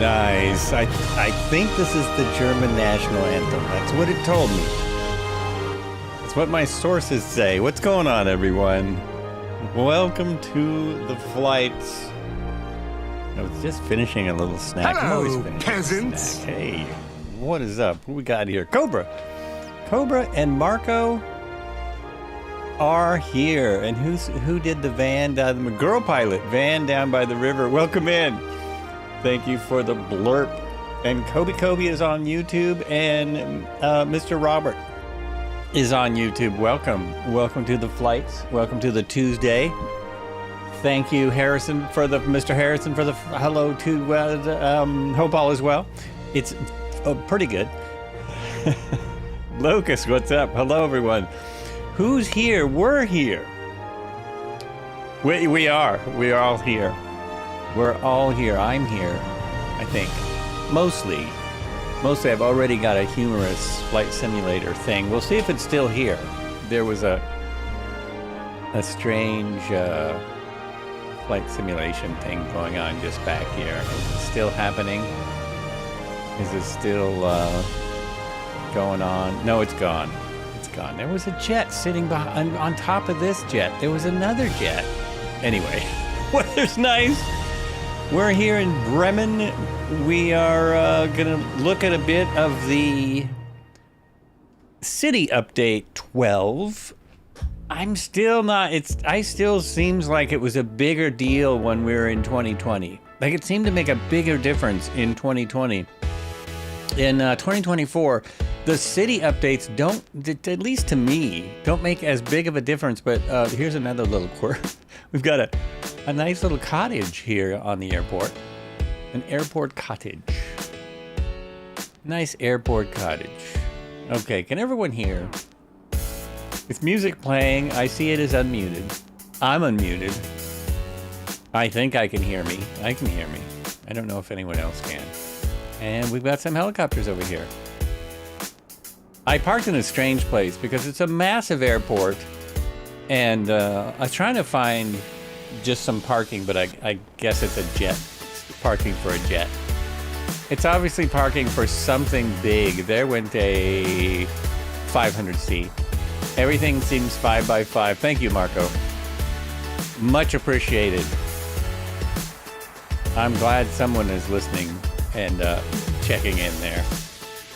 Nice. I think this is the German national anthem. That's what it told me. That's what my sources say. What's going on, everyone? Welcome to the flights. I was just finishing a little snack. Hello, peasants. Snack. Hey, what is up? What we got here? Cobra and Marco are here. And who did the van? The girl pilot van down by the river. Welcome in. Thank you for the blurp. And Kobe is on YouTube, and Mr. Robert is on YouTube. Welcome to the flights. Welcome to the Tuesday. Thank you, Mr. Harrison, for the hello to hope all is well. It's pretty good. Lucas, what's up? Hello, everyone. Who's here? We're here. We are. We are all here. We're all here. I'm here, I think. Mostly I've already got a humorous flight simulator thing. We'll see if it's still here. There was a strange flight simulation thing going on just back here. Is it still happening? Is it still going on? No, it's gone. It's gone. There was a jet sitting behind, on top of this jet. There was another jet. Anyway, weather's nice. We're here in Bremen. We are going to look at a bit of the City Update 12. I still seems like it was a bigger deal when we were in 2020. Like, it seemed to make a bigger difference in 2020. In 2024, the city updates don't, at least to me, don't make as big of a difference. But here's another little quirk. We've got a nice little cottage here on the airport. An airport cottage. Nice airport cottage. Okay, can everyone hear? With music playing, I see it is unmuted. I'm unmuted. I think I can hear me. I can hear me. I don't know if anyone else can. And we've got some helicopters over here. I parked in a strange place because it's a massive airport. And I was trying to find just some parking, but I guess it's a jet. It's parking for a jet. It's obviously parking for something big. There went a 500C. Everything seems 5x5. Thank you, Marco. Much appreciated. I'm glad someone is listening and checking in there.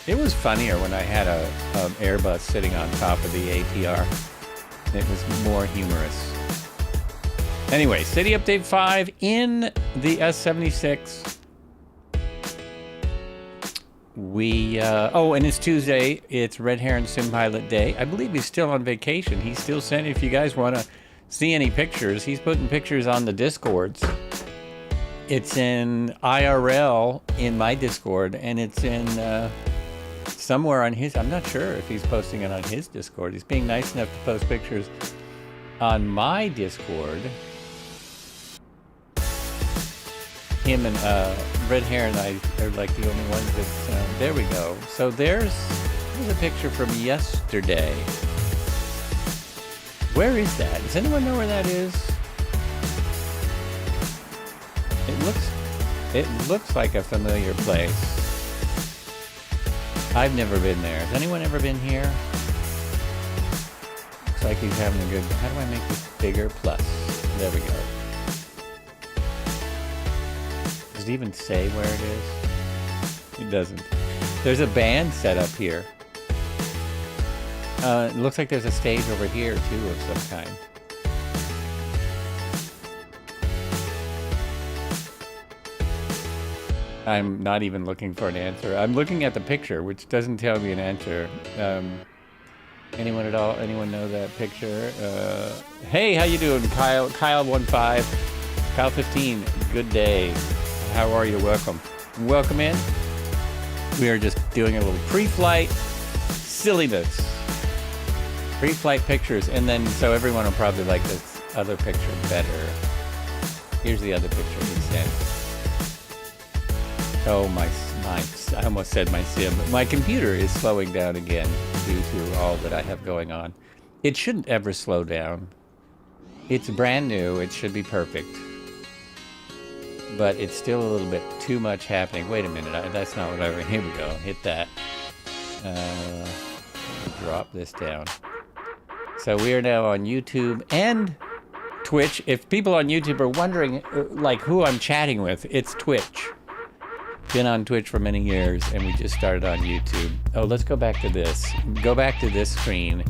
It was funnier when I had a Airbus sitting on top of the ATR. It was more humorous. Anyway, City Update 5 in the S76. And it's Tuesday. It's Red Heron Sim Pilot Day. I believe he's still on vacation. He's still sending, if you guys want to see any pictures, he's putting pictures on the Discords. It's in IRL in my Discord, and it's in somewhere on his, I'm not sure if he's posting it on his Discord. He's being nice enough to post pictures on my Discord. Him and Red Hair and I are like the only ones that, there we go. So there's a picture from yesterday. Where is that? Does anyone know where that is? It looks like a familiar place. I've never been there. Has anyone ever been here? Looks like he's having a good... How do I make this bigger? Plus. There we go. Does it even say where it is? It doesn't. There's a band set up here. It looks like there's a stage over here, too, of some kind. I'm not even looking for an answer. I'm looking at the picture, which doesn't tell me an answer. Anyone at all? Anyone know that picture? Hey, how you doing, Kyle? Kyle15, Kyle15. Good day. How are you? Welcome. Welcome in. We are just doing a little pre-flight silliness. Pre-flight pictures, and then so everyone will probably like this other picture better. Here's the other picture he sent. Oh, I almost said my sim. My computer is slowing down again due to all that I have going on. It shouldn't ever slow down. It's brand new. It should be perfect. but it's still a little bit too much happening. Wait a minute, that's not what I... Here we go, hit that. Drop this down. So we are now on YouTube and Twitch. If people on YouTube are wondering, like, who I'm chatting with, it's Twitch. Been on Twitch for many years, and we just started on YouTube. Oh, let's go back to this. Go back to this screen.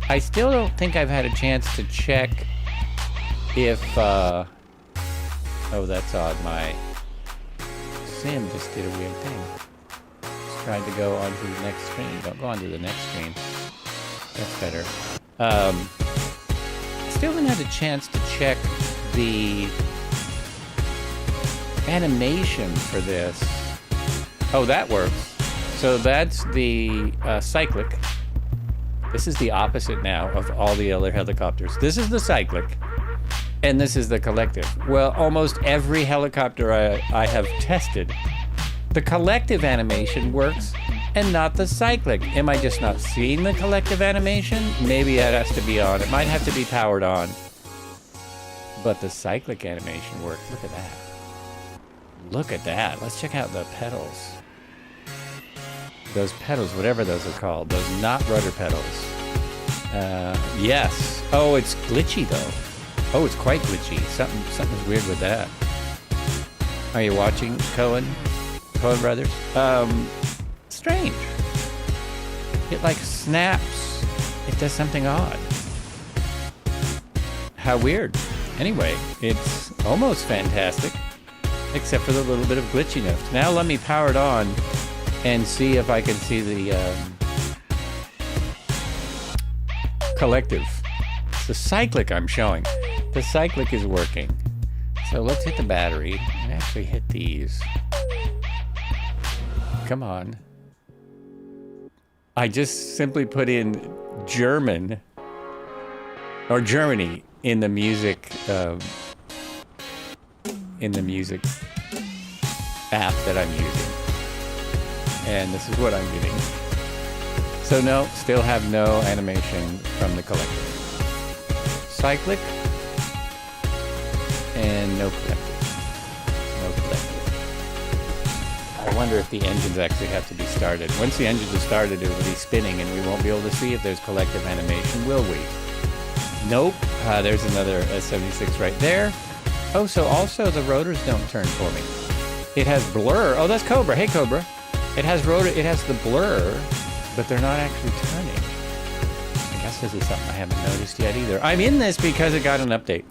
I still don't think I've had a chance to check if, oh, that's odd. My sim just did a weird thing. Just tried to go onto the next screen. Don't go onto the next screen. That's better. Still haven't had a chance to check the animation for this. Oh, that works. So that's the cyclic. This is the opposite now of all the other helicopters. This is the cyclic, and this is the collective. Well, almost every helicopter I have tested, the collective animation works and not the cyclic. Am I just not seeing the collective animation? Maybe that has to be on. It might have to be powered on. But the cyclic animation works. Look at that. Look at that. Let's check out the pedals. Those pedals, whatever those are called. Those not rudder pedals. Yes. Oh, it's glitchy though. Oh, it's quite glitchy. Something's weird with that. Are you watching, Cohen Brothers? Strange. It like snaps. It does something odd. How weird. Anyway, it's almost fantastic, except for the little bit of glitchiness. Now let me power it on and see if I can see the collective. It's the cyclic I'm showing. The cyclic is working. So let's hit the battery and actually hit these. Come on. I just simply put in German or Germany in the music app that I'm using, and this is what I'm getting. So no, still have no animation from the collective. Cyclic and no collective. No collective. I wonder if the engines actually have to be started. Once the engines are started, it will be spinning and we won't be able to see if there's collective animation, will we? Nope. There's another S76 right there. Oh, so also the rotors don't turn for me. It has blur. Oh, that's Cobra. Hey, Cobra. It has rotor. It has the blur, but they're not actually turning. I guess this is something I haven't noticed yet either. I'm in this because it got an update.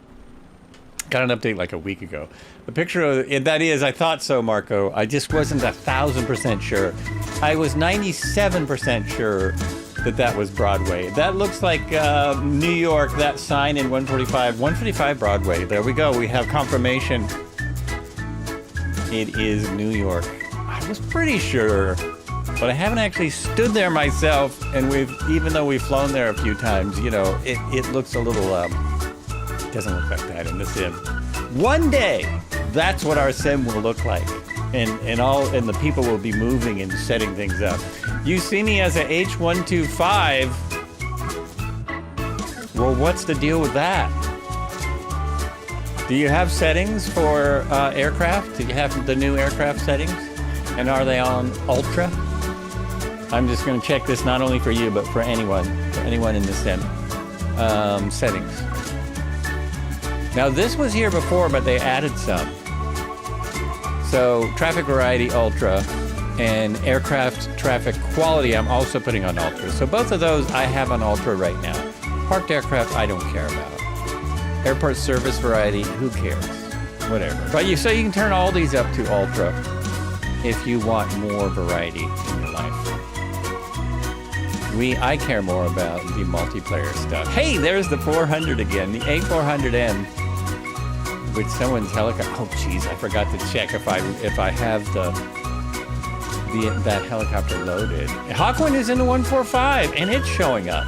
Got an update like a week ago. The picture of it, that is, I thought so, Marco. I just wasn't 1,000% sure. I was 97% sure that was Broadway. That looks like New York, that sign in 145 Broadway. There we go. We have confirmation. It is New York. I was pretty sure, but I haven't actually stood there myself, and even though we've flown there a few times, you know, it looks a little, it doesn't look like that in the sim. One day, that's what our sim will look like. And the people will be moving and setting things up. You see me as a H125. Well, what's the deal with that? Do you have settings for aircraft? Do you have the new aircraft settings? And are they on Ultra? I'm just going to check this not only for you, but for anyone in the sim. Settings. Now this was here before, but they added some. So traffic variety Ultra and aircraft traffic quality I'm also putting on Ultra. So both of those I have on Ultra right now. Parked aircraft I don't care about. Airport service variety, who cares? Whatever. But so you can turn all these up to Ultra if you want more variety in your life. I care more about the multiplayer stuff. Hey, there's the 400 again, the A400M. Which someone's helicopter. Oh, geez, I forgot to check if I have that helicopter loaded. Hawkwind is in the 145, and it's showing up.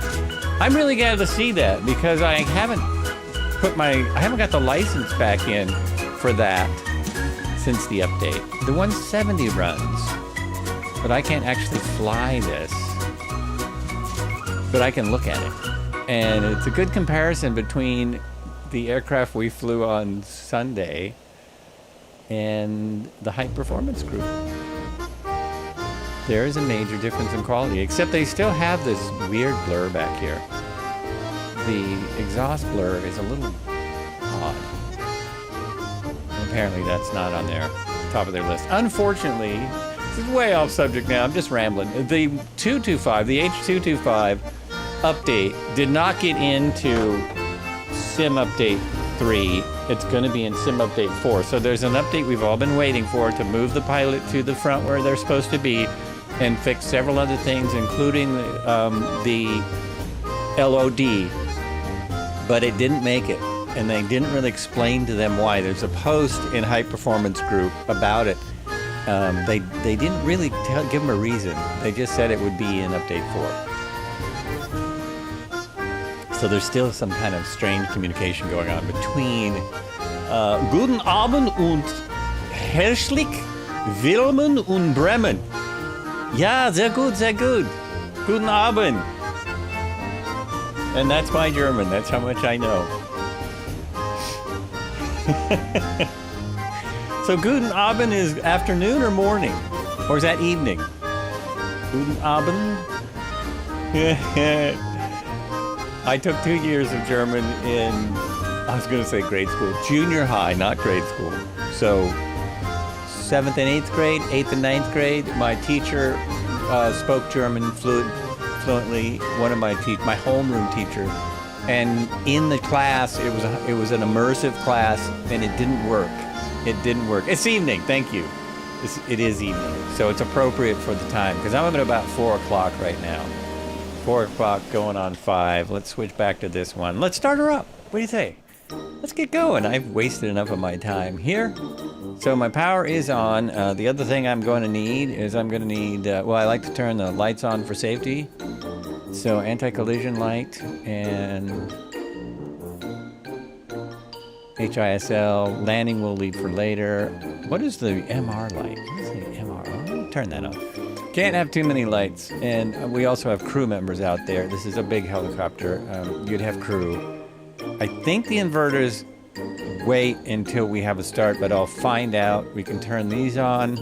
I'm really glad to see that because I haven't got the license back in for that since the update. The 170 runs, but I can't actually fly this. But I can look at it, and it's a good comparison between the aircraft we flew on Sunday and the high performance group. There is a major difference in quality, except they still have this weird blur back here. The exhaust blur is a little odd. Apparently that's not on their top of their list. Unfortunately, this is way off subject now, I'm just rambling. The 225, the H225 update did not get into Sim Update 3. It's going to be in Sim Update 4. So there's an update we've all been waiting for to move the pilot to the front where they're supposed to be and fix several other things, including the LOD. But it didn't make it, and they didn't really explain to them why. There's a post in High Performance Group about it. They didn't really give them a reason. They just said it would be in Update 4. So there's still some kind of strange communication going on between Guten Abend und herzlich willkommen und Bremen. Ja, sehr gut, sehr gut. Guten Abend. And that's my German. That's how much I know. So Guten Abend is afternoon or morning? Or is that evening? Guten Abend? I took 2 years of German in, I was going to say grade school, junior high, not grade school. So 7th and 8th grade, 8th and 9th grade, my teacher spoke German fluently. One of my homeroom teacher, and in the class, it was an immersive class, and it didn't work. It didn't work. It's evening. Thank you. It is evening, so it's appropriate for the time because I'm at about 4 o'clock right now. 4 o'clock going on 5. Let's switch back to this one. Let's start her up. What do you say? Let's get going. I've wasted enough of my time here. So my power is on. The other thing I'm going to need is well, I like to turn the lights on for safety. So anti-collision light and HISL. Landing will leave for later. What is the MR light? What is the MR? Oh, turn that off. Can't have too many lights. And we also have crew members out there. This is a big helicopter. You'd have crew. I think the inverters wait until we have a start, but I'll find out. We can turn these on.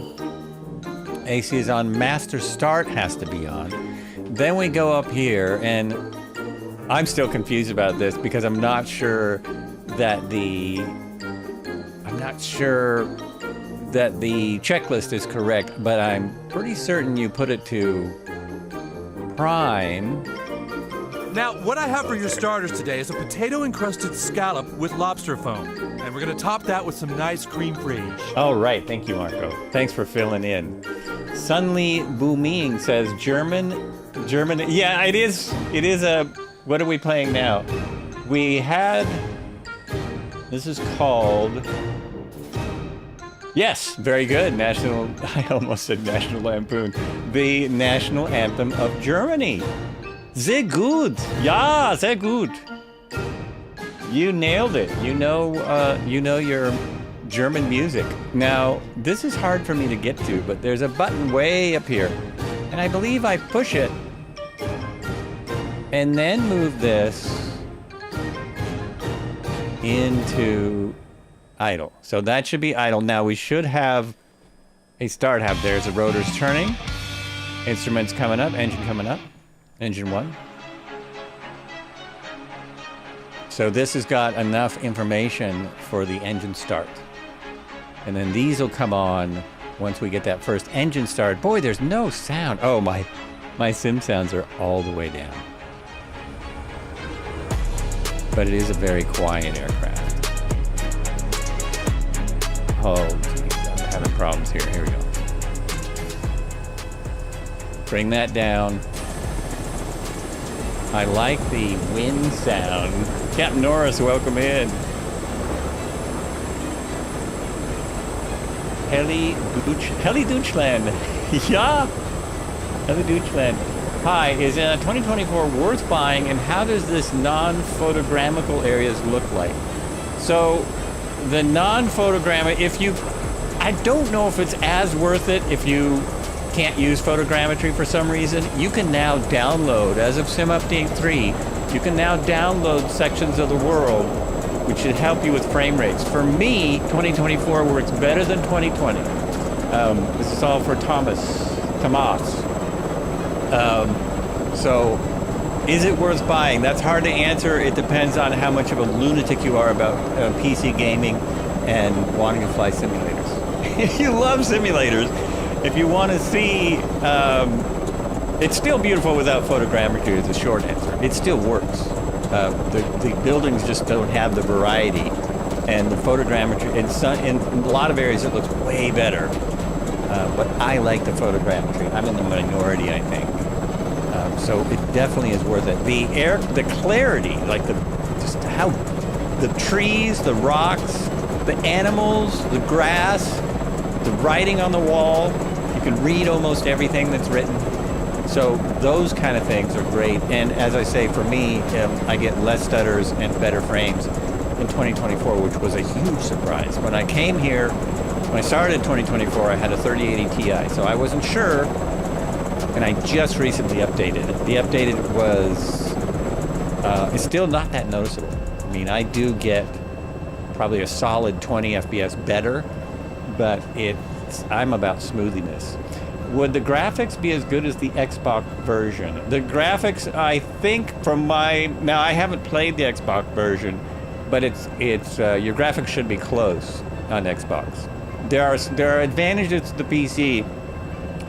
AC is on. Master start has to be on. Then we go up here, and I'm still confused about this because I'm not sure that the checklist is correct, but I'm pretty certain you put it to prime. Now, what I have for your starters today is a potato-encrusted scallop with lobster foam. And we're gonna top that with some nice cream fraiche. All right, thank you, Marco. Thanks for filling in. Sunli Booming says German. Yeah, it is a, what are we playing now? This is called, yes, very good. I almost said National Lampoon. The National Anthem of Germany. Sehr gut. Ja, sehr gut. You nailed it. You know your German music. Now, this is hard for me to get to, but there's a button way up here. And I believe I push it and then move this into idle. So that should be idle. Now we should have a start hab. There's the rotors turning. Instruments coming up, engine coming up. Engine 1. So this has got enough information for the engine start. And then these will come on once we get that first engine start. Boy, there's no sound. Oh, my sim sounds are all the way down. But it is a very quiet aircraft. Oh, geez, I'm having problems here. Here we go. Bring that down. I like the wind sound. Captain Norris, welcome in. Heli Deutschland. Ja. Heli Deutschland. Hi, is 2024 worth buying, and how does this non-photogrammical areas look like? So, the non-photogrammic, I don't know if it's as worth it if you can't use photogrammetry for some reason. You can now download, as of Sim Update 3, you can now download sections of the world which should help you with frame rates. For me, 2024 works better than 2020. This is all for Tomas. So, is it worth buying? That's hard to answer. It depends on how much of a lunatic you are about PC gaming and wanting to fly simulators. If you love simulators, if you want to see, it's still beautiful without photogrammetry is the short answer. It still works. The buildings just don't have the variety, and the photogrammetry, in a lot of areas it looks way better. But I like the photogrammetry. I'm in the minority, I think. So it definitely is worth it. The clarity, like how the trees, the rocks, the animals, the grass, the writing on the wall. You can read almost everything that's written. So those kind of things are great. And as I say, for me, I get less stutters and better frames in 2024, which was a huge surprise. When I came here, when I started in 2024, I had a 3080 Ti, so I wasn't sure. And I just recently updated it. The updated was, it's still not that noticeable. I mean, I do get probably a solid 20 FPS better, but I'm about smoothiness. Would the graphics be as good as the Xbox version? The graphics, I think, now I haven't played the Xbox version, but your graphics should be close on Xbox. There are advantages to the PC,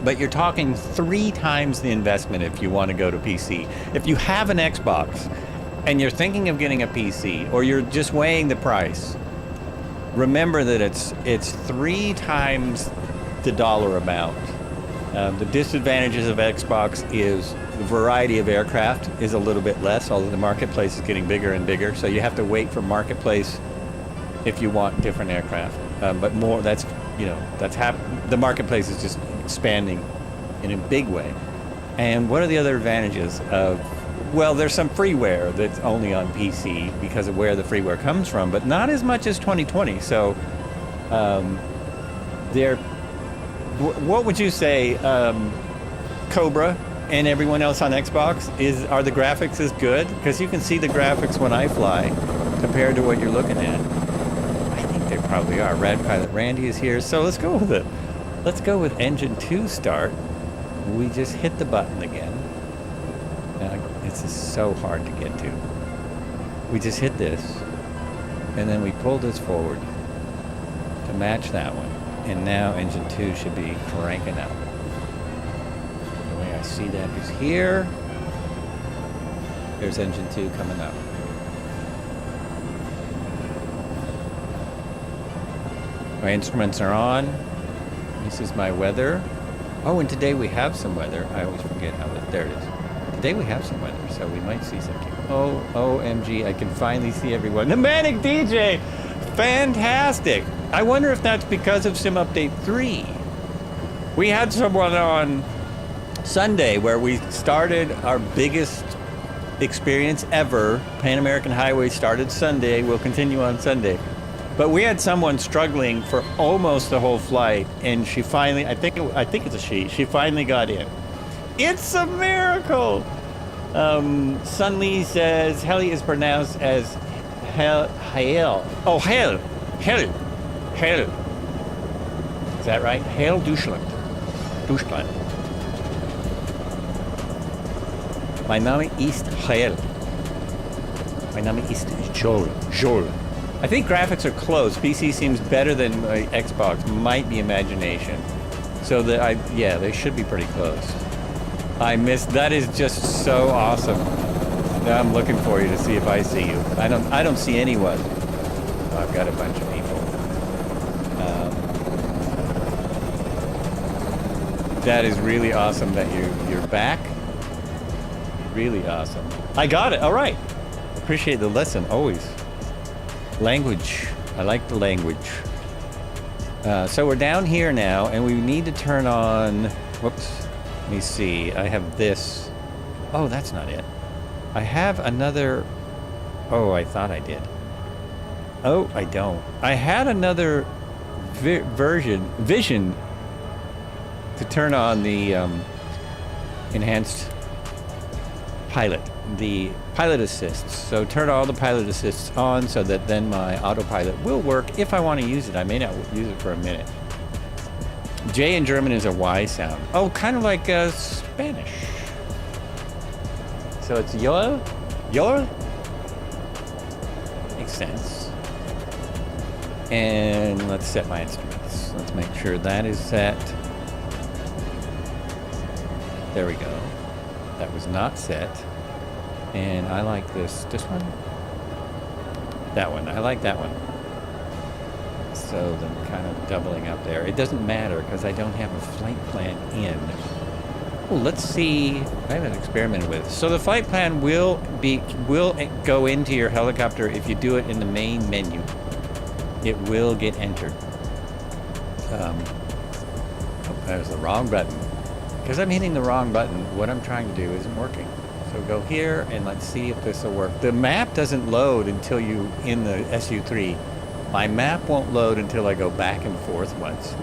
but you're talking 3 times the investment if you want to go to PC. If you have an Xbox and you're thinking of getting a PC, or you're just weighing the price, remember that it's 3 times the dollar amount. The disadvantages of Xbox is the variety of aircraft is a little bit less, although the marketplace is getting bigger and bigger. So you have to wait for marketplace if you want different aircraft. But more, the marketplace is just expanding in a big way. And what are the other advantages of? Well, there's some freeware that's only on PC because of where the freeware comes from, but not as much as 2020. So, what would you say, Cobra and everyone else on Xbox, are the graphics as good? Because you can see the graphics when I fly compared to what you're looking at. I think they probably are. Rad Pilot Randy is here, so let's go with it. Let's go with Engine 2 start. We just hit the button again. This is so hard to get to. We just hit this, and then we pull this forward to match that one. And now Engine 2 should be cranking up. The way I see that is here. There's Engine 2 coming up. My instruments are on. This is my weather. Oh, and today we have some weather. I always forget there it is. Today we have some weather, so we might see something. Oh, OMG, I can finally see everyone. The Manic DJ! Fantastic! I wonder if that's because of Sim Update 3. We had someone on Sunday where we started our biggest experience ever. Pan American Highway started Sunday, will continue on Sunday. But we had someone struggling for almost the whole flight, and she finally, I think it's a she finally got in. It's a miracle! Sun Lee says heli is pronounced as hell. Oh, hell. Is that right? Hell Deutschland. Mein Name ist Hell. Mein Name ist Joel. I think graphics are close. PC seems better than Xbox. Might be imagination. So they should be pretty close. That is just so awesome. Now I'm looking for you to see if I see you. I don't see anyone. I've got a bunch of people. That is really awesome that you're back. Really awesome. I got it. All right. Appreciate the lesson always. Language. I like the language. So we're down here now, and we need to turn on. Whoops. Let me see. I have this. Oh, that's not it. I have another. Oh, I thought I did. Oh, I don't. I had another vision to turn on the enhanced pilot, the pilot assists. So turn all the pilot assists on so that then my autopilot will work if I want to use it. I may not use it for a minute. J in German is a Y sound. Oh, kind of like Spanish. So it's yol? Yol? Makes sense. And let's set my instruments. Let's make sure that is set. There we go. That was not set. And I like this one. That one, I like that one. So then kind of doubling up there. It doesn't matter because I don't have a flight plan in. Well, let's see. I haven't experimented with it. So the flight plan will go into your helicopter if you do it in the main menu. It will get entered. Oh, that was the wrong button. Because I'm hitting the wrong button, what I'm trying to do isn't working. So go here and let's see if this will work. The map doesn't load until you in the SU3. My map won't load until I go back and forth once.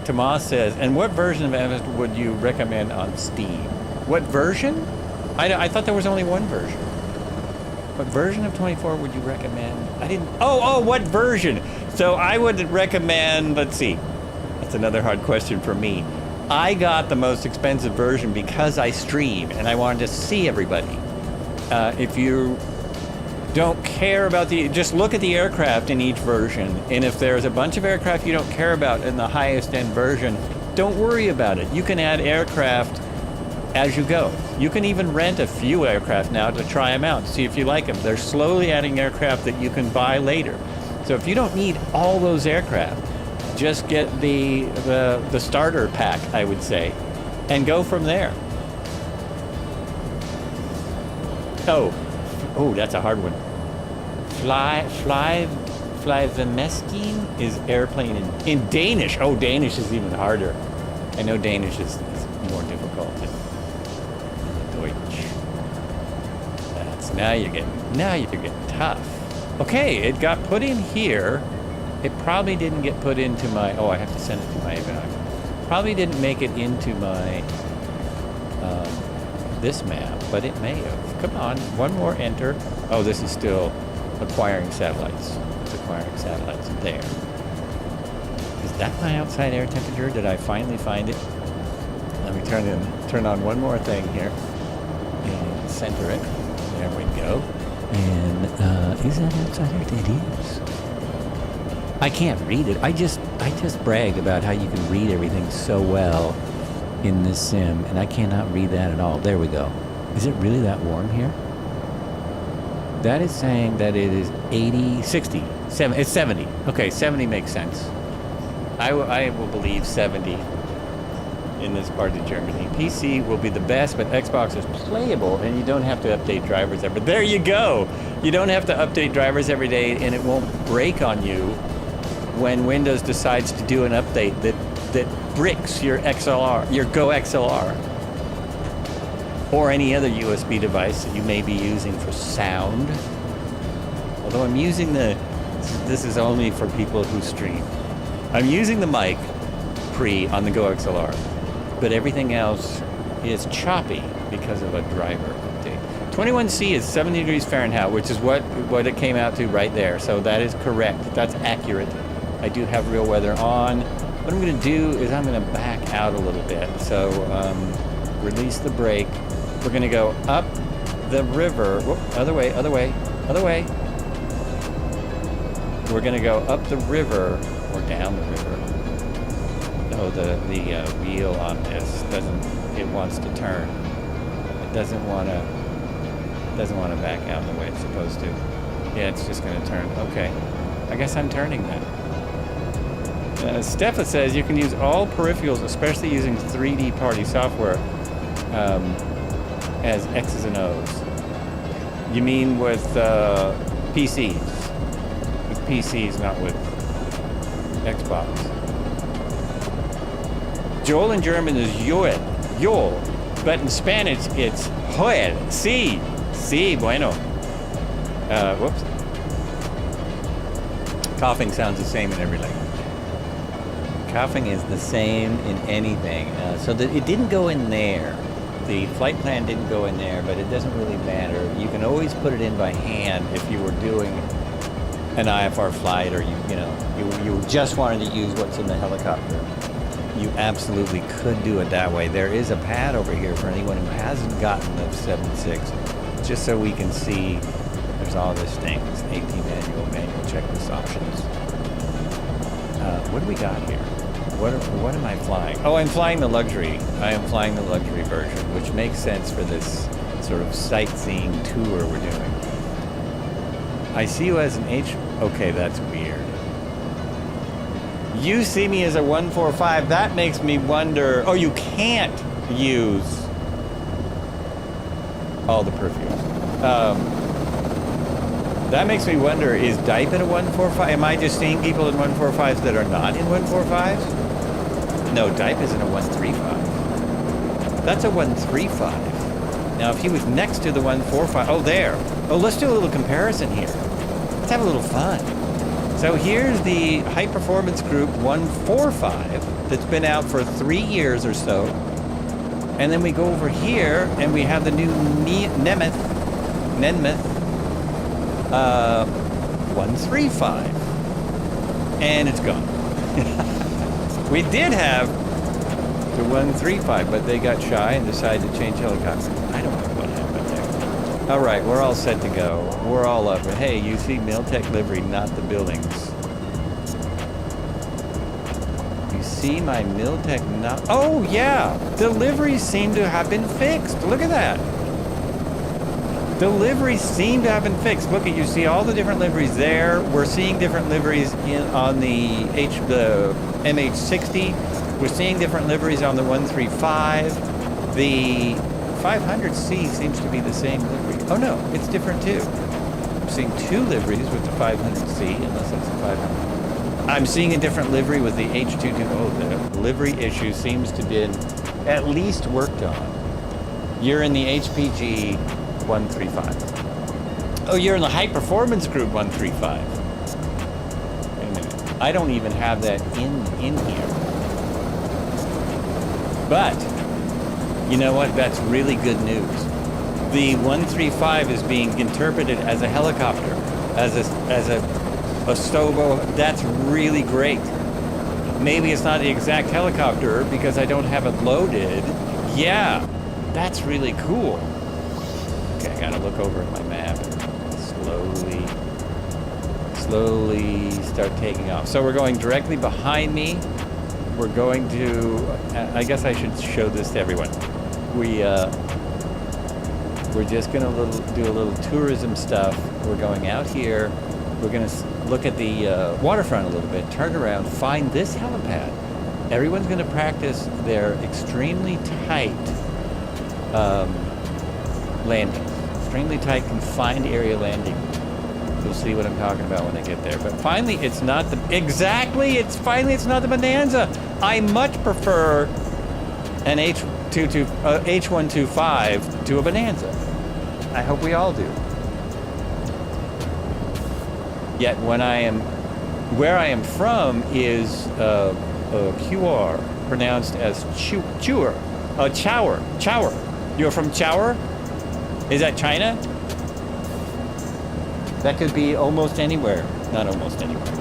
Tomas says, and what version of MS would you recommend on Steam? What version? I thought there was only one version. What version of 24 would you recommend? I didn't, oh, what version? So I would recommend, let's see. That's another hard question for me. I got the most expensive version because I stream and I wanted to see everybody. If you don't care about just look at the aircraft in each version. And if there's a bunch of aircraft you don't care about in the highest end version, don't worry about it. You can add aircraft as you go. You can even rent a few aircraft now to try them out, see if you like them. They're slowly adding aircraft that you can buy later. So if you don't need all those aircraft, just get the starter pack, I would say, and go from there. Oh, that's a hard one. Flyvemesking is airplane in Danish. Oh, Danish is even harder. I know Danish is more difficult than Deutsch. Now you're getting tough. Okay, it got put in here. It probably didn't get put into my, I have to send it to my evac. Probably didn't make it into my, this map, but it may have. Come on, one more enter. Oh, this is still acquiring satellites. It's acquiring satellites there. Is that my outside air temperature? Did I finally find it? Let me turn on one more thing here and center it. There we go. And is that outside air? It is. I can't read it. I just brag about how you can read everything so well in this sim, and I cannot read that at all. There we go. Is it really that warm here? That is saying that it is 80, 60, 70. It's 70. Okay, 70 makes sense. I will believe 70 in this part of Germany. PC will be the best, but Xbox is playable, and you don't have to update drivers every. There you go. You don't have to update drivers every day, and it won't break on you when Windows decides to do an update that bricks your XLR, your Go XLR, or any other USB device that you may be using for sound. Although I'm using this is only for people who stream. I'm using the mic on the Go XLR, but everything else is choppy because of a driver update. 21C is 70 degrees Fahrenheit, which is what it came out to right there. So that is correct. That's accurate. I do have real weather on. What I'm going to do is I'm going to back out a little bit. So release the brake. We're going to go up the river. Whoop, other way. We're going to go up the river or down the river. No, the wheel on this it wants to turn. It doesn't want to back out the way it's supposed to. Yeah, it's just going to turn. Okay, I guess I'm turning then. Steffa says you can use all peripherals, especially using 3D Party software, as X's and O's. You mean with PCs? With PCs, not with Xbox. Joel in German is Joel, but in Spanish it's Joel. Sí, bueno. Whoops. Coughing sounds the same in every language. Coughing is the same in anything. So that it didn't go in there. The flight plan didn't go in there, but it doesn't really matter. You can always put it in by hand if you were doing an IFR flight, or you just wanted to use what's in the helicopter. You absolutely could do it that way. There is a pad over here for anyone who hasn't gotten the 76, just so we can see. There's all this thing. It's 18 manual checklist options. What do we got here? What am I flying? Oh, I'm flying the luxury. I am flying the luxury version, which makes sense for this sort of sightseeing tour we're doing. I see you as an H. Okay, that's weird. You see me as a 145. That makes me wonder. Oh, you can't use all the perfumes. That makes me wonder, is DIPE at a 145? Am I just seeing people in 145s that are not in 145s? No, DIPE is in a 135. That's a 135. Now, if he was next to the 145, oh, there. Oh, let's do a little comparison here. Let's have a little fun. So here's the High Performance Group 145 that's been out for 3 years or so. And then we go over here and we have the new Nemeth 135. And it's gone. We did have the 135, but they got shy and decided to change helicopter. I don't know what happened there. All right, we're all set to go. We're all up. Hey, you see Miltech livery, not the buildings. You see my Miltech not... Oh, yeah! The liveries seem to have been fixed. Look at that. The liveries seem to have been fixed. Look at, you see all the different liveries there. We're seeing different liveries on the MH60. We're seeing different liveries on the 135. The 500C seems to be the same livery. Oh no, it's different too. I'm seeing 2 liveries with the 500C, unless that's the 500. I'm seeing a different livery with the H22. Oh, the livery issue seems to have been at least worked on. You're in the HPG 135. Oh, you're in the High Performance Group 135. Wait a minute. I don't even have that in here. But, you know what? That's really good news. The 135 is being interpreted as a helicopter, as a ASOBO. That's really great. Maybe it's not the exact helicopter because I don't have it loaded. Yeah, that's really cool. Okay, I gotta look over at my map and slowly start taking off. So we're going directly behind me. We're going to, I guess I should show this to everyone. We're just gonna do a little tourism stuff. We're going out here. We're gonna look at the waterfront a little bit, turn around, find this helipad. Everyone's gonna practice their extremely tight landings. Extremely tight, confined area landing. You'll see what I'm talking about when I get there. But finally, it's not the... Exactly! It's not the Bonanza! I much prefer an H125 to a Bonanza. I hope we all do. Yet when where I am from is QR, pronounced as Chower. Chower. You're from Chower? Is that China? That could be almost anywhere. Not almost anywhere.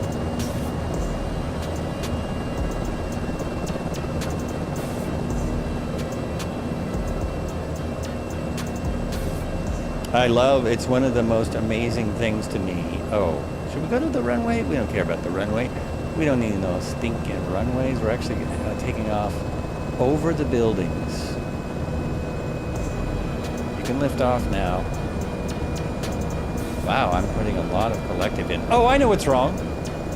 It's one of the most amazing things to me. Oh, should we go to the runway? We don't care about the runway. We don't need no stinking runways. We're actually taking off over the buildings. You can lift off now. Wow, I'm putting a lot of collective in. Oh, I know what's wrong.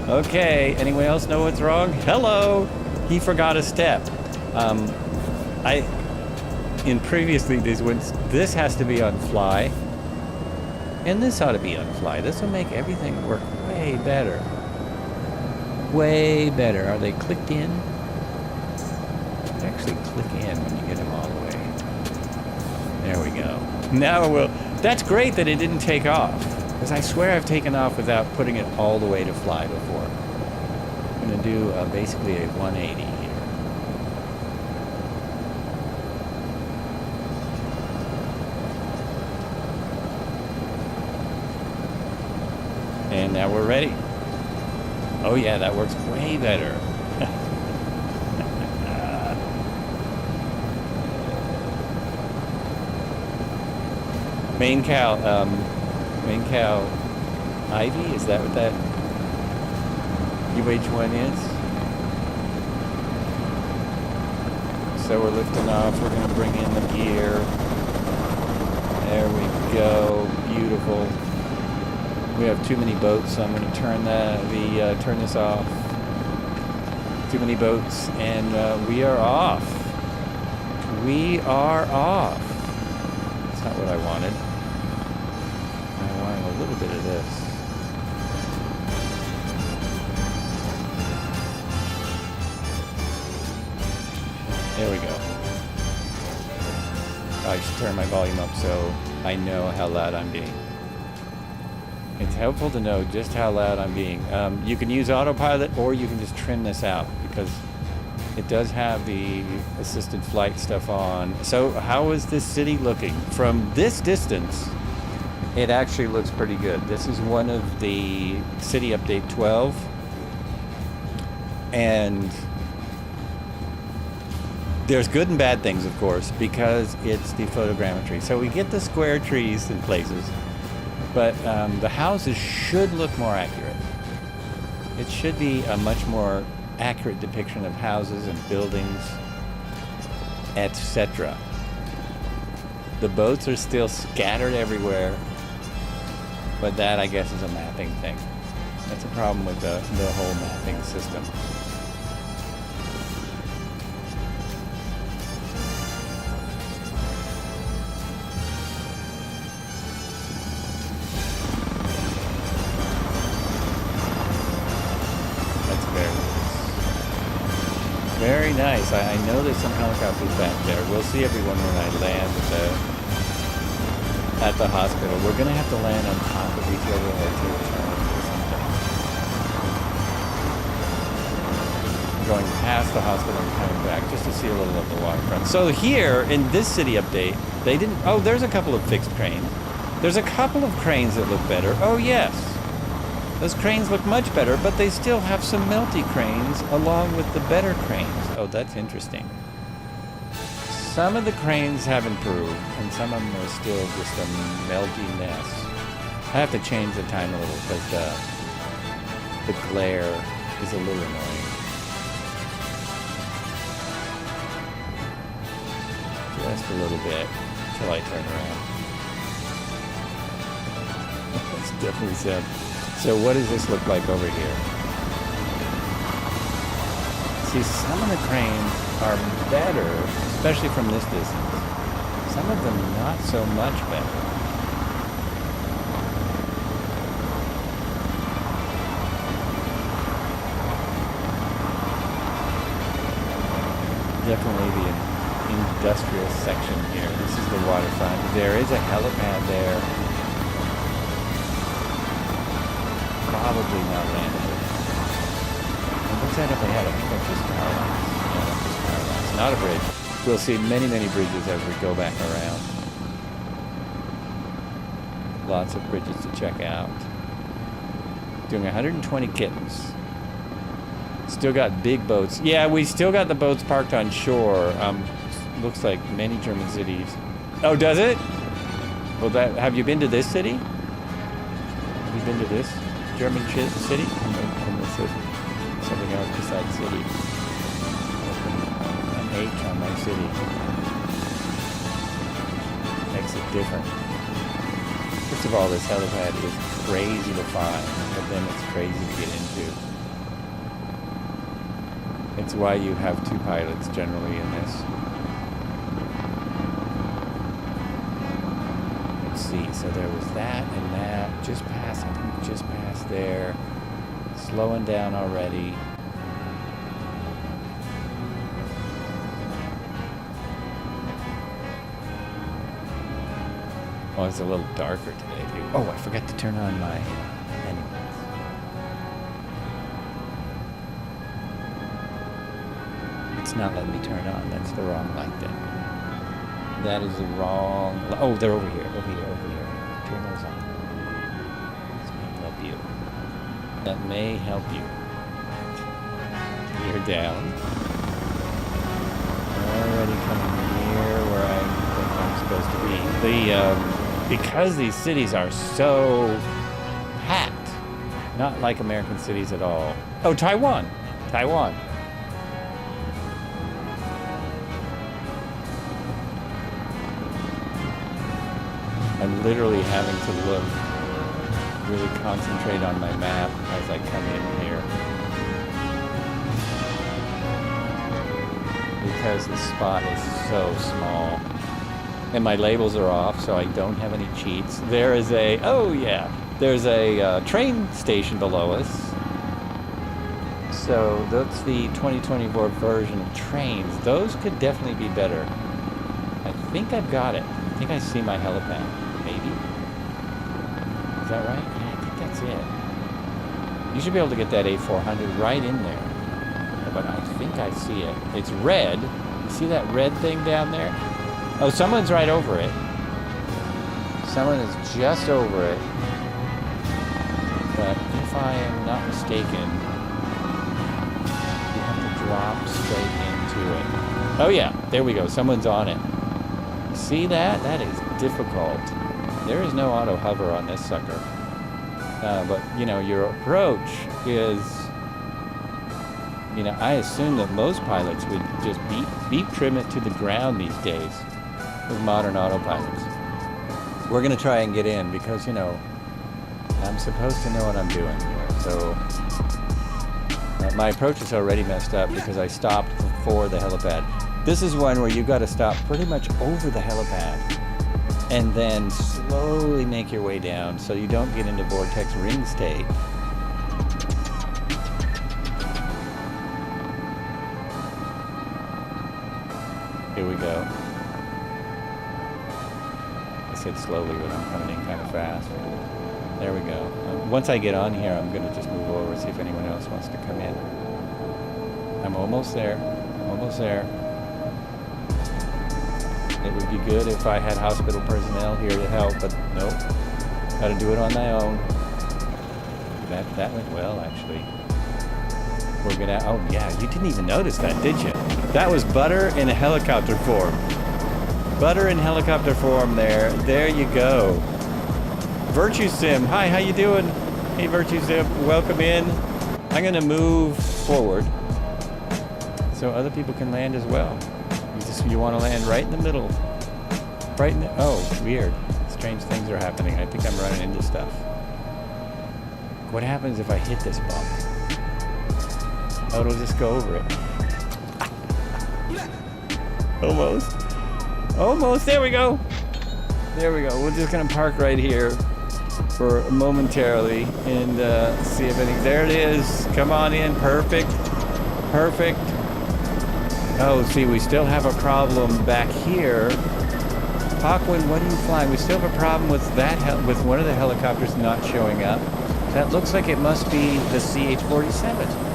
Okay, anyone else know what's wrong? Hello! He forgot a step. In previously these ones, this has to be on fly. And this ought to be on fly. This will make everything work way better. Way better. Are they clicked in? Actually click in when you get them all the way. There we go. Now that's great that it didn't take off. Because I swear I've taken off without putting it all the way to fly before. I'm going to do basically a 180 here. And now we're ready. Oh yeah, that works way better. Main cow Ivy, is that what that UH1 is? So we're lifting off, we're gonna bring in the gear. There we go, beautiful. We have too many boats, so I'm gonna turn turn this off. Too many boats, and we are off. We are off. That's not what I wanted. I wanted a little bit of this. There we go. I should turn my volume up so I know how loud I'm being. It's helpful to know just how loud I'm being. You can use autopilot or you can just trim this out because it does have the assisted flight stuff on. So how is this city looking? From this distance, it actually looks pretty good. This is one of the City Update 12. And there's good and bad things, of course, because it's the photogrammetry. So we get the square trees in places, but the houses should look more accurate. It should be a much more accurate depiction of houses and buildings, etc. The boats are still scattered everywhere, but that, I guess, is a mapping thing. That's a problem with the whole mapping system. Very nice. I know there's some helicopters back there. We'll see everyone when I land at the hospital. We're going to have to land on top of each other or take turns or something. Going past the hospital and coming back just to see a little of the waterfront. So here in this city update, they didn't... Oh, there's a couple of fixed cranes. There's a couple of cranes that look better. Oh, yes. Those cranes look much better, but they still have some melty cranes along with the better cranes. Oh, that's interesting. Some of the cranes have improved, and some of them are still just a melty mess. I have to change the time a little because the glare is a little annoying. Just a little bit until I turn around. That's definitely sad. So what does this look like over here? See, some of the cranes are better, especially from this distance. Some of them not so much better. Definitely the industrial section here. This is the waterfront. There is a helipad there. Probably not landed. What's that up ahead? I think that's just power lines. Yeah, that's just power lines. Not a bridge. We'll see many, many bridges as we go back around. Lots of bridges to check out. Doing 120 kittens. Still got big boats. Yeah, we still got the boats parked on shore. Looks like many German cities. Oh, does it? Well, have you been to this city? Have you been to this German city? Something else besides city. An H on my city. Makes it different. First of all, this helipad is crazy to find, but then it's crazy to get into. It's why you have two pilots generally in this. Let's see, so there was that and that, just past, I think just past there. Slowing down already. Oh, it's a little darker today, too. Oh, I forgot to turn on my anyways. It's not letting me turn on. That's the wrong light then. That is the wrong... Oh, they're over here. Over here. Turn those on. Let's make it up you. that may help you. You're down. Already coming near where I think I'm supposed to be. Because these cities are so packed, not like American cities at all. Oh, Taiwan. Taiwan. I'm literally having to look, really concentrate on my map as I come in here. Because the spot is so small. And my labels are off, so I don't have any cheats. There is a, oh yeah, there's a train station below us. So that's the 2024 version of trains. Those could definitely be better. I think I've got it. I think I see my helipad. Maybe? Is that right? Yeah, I think that's it. You should be able to get that A400 right in there. But I think I see it. It's red. You see that red thing down there? Oh, someone's right over it. Someone is just over it. But if I am not mistaken, you have to drop straight into it. Oh yeah, there we go. Someone's on it. See that? That is difficult. There is no auto hover on this sucker. But, you know, your approach is... You know, I assume that most pilots would just beep trim it to the ground these days with modern autopilots. We're going to try and get in because, you know, I'm supposed to know what I'm doing here. So my approach is already messed up because I stopped before the helipad. This is one where you've got to stop pretty much over the helipad and then slowly make your way down so you don't get into vortex ring state. Here we go. I said slowly, but I'm coming in kind of fast. There we go. Once I get on here, I'm going to just move over, see if anyone else wants to come in. I'm almost there. Almost there. It would be good if I had hospital personnel here to help, but nope. Got to do it on my own. That went well, actually. We're gonna, oh yeah, you didn't even notice that, did you? That was butter in a helicopter form. Butter in helicopter form there. There you go. Virtue Sim, hi, how you doing? Hey Virtue Sim, welcome in. I'm gonna move forward so other people can land as well. You wanna land right in the middle. Right in the, oh, weird. Strange things are happening. I think I'm running into stuff. What happens if I hit this bump? Oh, it'll just go over it. Almost. Almost. There we go. There we go. We're just going to park right here for momentarily and see if anything. There it is. Come on in. Perfect. Perfect. Oh, see, we still have a problem back here. Hawkwind, what are you flying? We still have a problem with that with one of the helicopters not showing up. That looks like it must be the CH-47.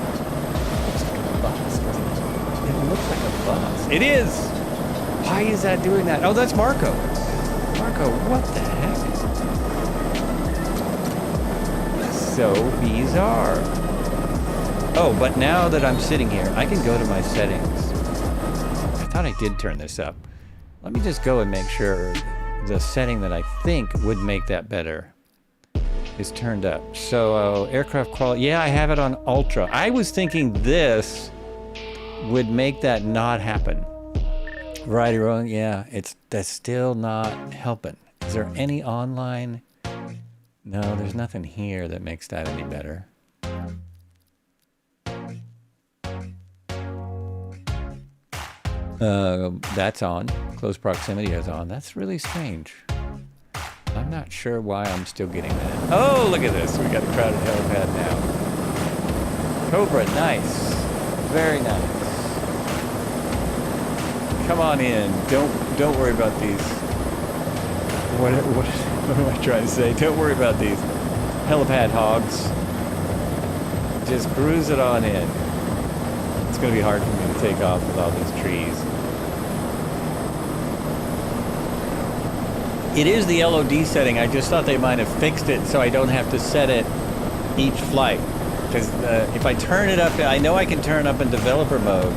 It looks like a bus. It is! Why is that doing that? Oh, that's Marco. Marco, what the heck? So bizarre. Oh, but now that I'm sitting here, I can go to my settings. I thought I did turn this up. Let me just go and make sure the setting that I think would make that better is turned up. So aircraft quality, yeah, I have it on ultra. I was thinking this would make that not happen. Right or wrong, yeah, that's still not helping. Is there any online? No, there's nothing here that makes that any better. That's on. Close proximity is on. That's really strange. I'm not sure why I'm still getting that. Oh, look at this. We got a crowded helipad now. Cobra, nice. Very nice. Come on in. Don't worry about these. What am I trying to say? Don't worry about these helipad hogs. Just cruise it on in. It's going to be hard for me to take off with all these trees. It is the LOD setting. I just thought they might have fixed it so I don't have to set it each flight. Because if I turn it up, I know I can turn up in developer mode,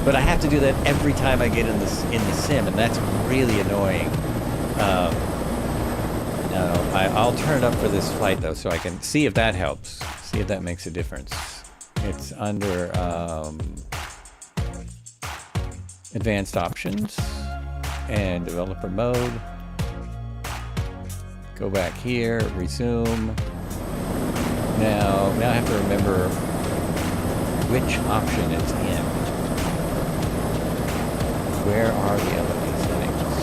but I have to do that every time I get in the sim, and that's really annoying. No, I'll turn it up for this flight though, so I can see if that helps. See if that makes a difference. It's under advanced options and developer mode. Go back here, resume. Now I have to remember which option it's in. Where are the LED settings?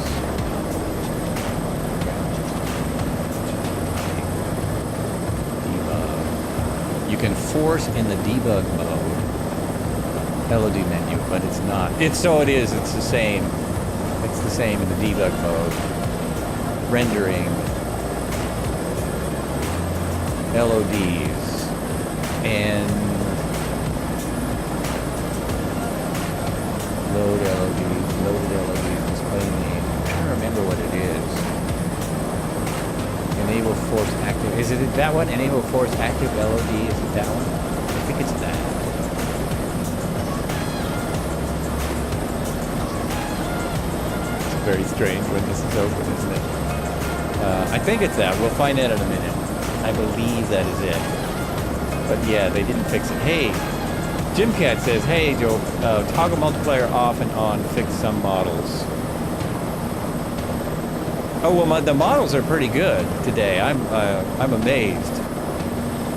Debug. You can force in the debug mode LOD menu, but it's not. It's the same. It's the same in the debug mode. Rendering LODs and load LODs, loaded LODs, display name. I'm trying to remember what it is. Enable force active. Is it that one? Enable force active LOD. Is it that one? I think it's that. It's very strange when this is open, isn't it? I think it's that. We'll find out in a minute. I believe that is it. But yeah, they didn't fix it. Hey, Jimcat says, hey Joe, toggle multiplier off and on, fix some models. Oh well, the models are pretty good today. I'm amazed.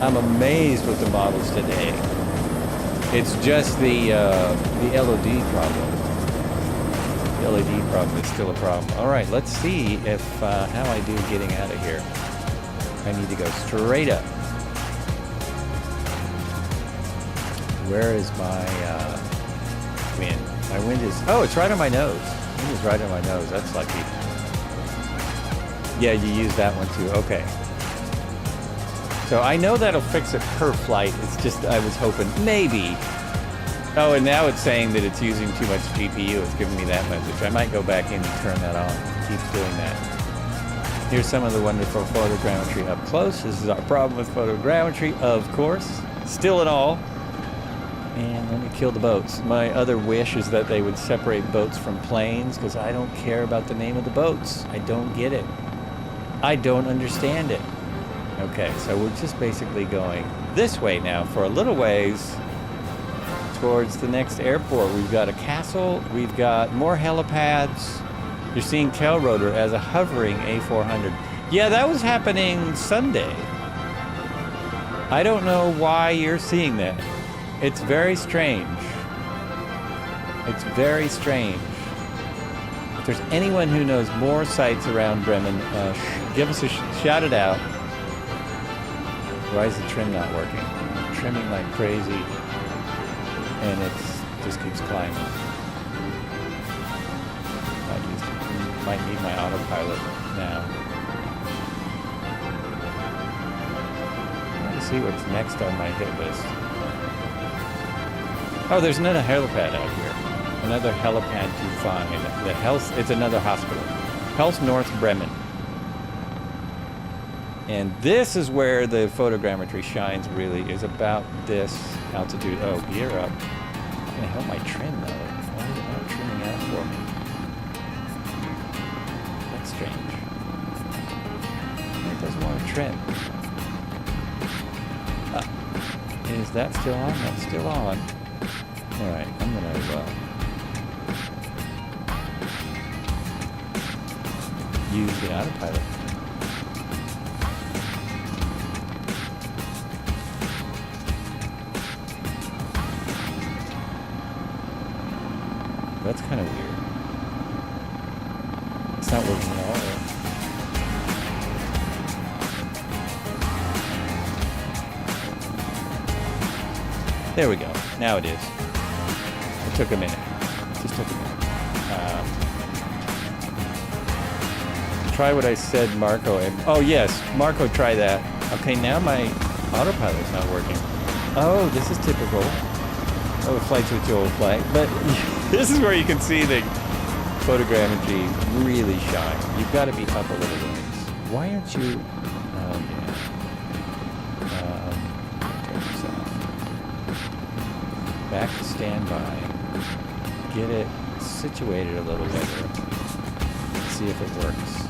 I'm amazed with the models today. It's just the LOD problem. The LED problem is still a problem. All right, let's see if how I do getting out of here. I need to go straight up. Where is my wind? My wind is... Oh, it's right on my nose. Wind is right on my nose. That's lucky. Yeah, you use that one too. Okay. So I know that'll fix it per flight. It's just I was hoping maybe. Oh, and now it's saying that it's using too much GPU. It's giving me that message. I might go back in and turn that on. It keeps doing that. Here's some of the wonderful photogrammetry up close. This is our problem with photogrammetry, of course. Still in all. And let me kill the boats. My other wish is that they would separate boats from planes, because I don't care about the name of the boats. I don't get it. I don't understand it. Okay, so we're just basically going this way now for a little ways towards the next airport. We've got a castle. We've got more helipads. You're seeing Tailrotor as a hovering A400. Yeah, that was happening Sunday. I don't know why you're seeing that. It's very strange. It's very strange. If there's anyone who knows more sites around Bremen, give us a shout it out. Why is the trim not working? I'm trimming like crazy, and it just keeps climbing. Might need my autopilot now. Let me see what's next on my hit list. Oh, there's another helipad out here. Another helipad to find. It's another hospital. Health North Bremen. And this is where the photogrammetry shines really, is about this altitude. Oh, gear up. I'm gonna help my trim though. Why is it not trimming out for me? That's strange. It doesn't want to trim. Is that still on? That's still on. Alright, I'm gonna use the autopilot. That's kind of weird. It's not working at all. There we go. Now it is. It took a minute. It just took a minute. Try what I said, Marco. Oh, yes. Marco, try that. Okay, now my autopilot's not working. Oh, this is typical. Oh, flights with Joel flight. But this is where you can see the photogrammetry really shine. You've got to be up a little ways. Why aren't you... Oh, yeah. back to standby, get it situated a little better, see if it works.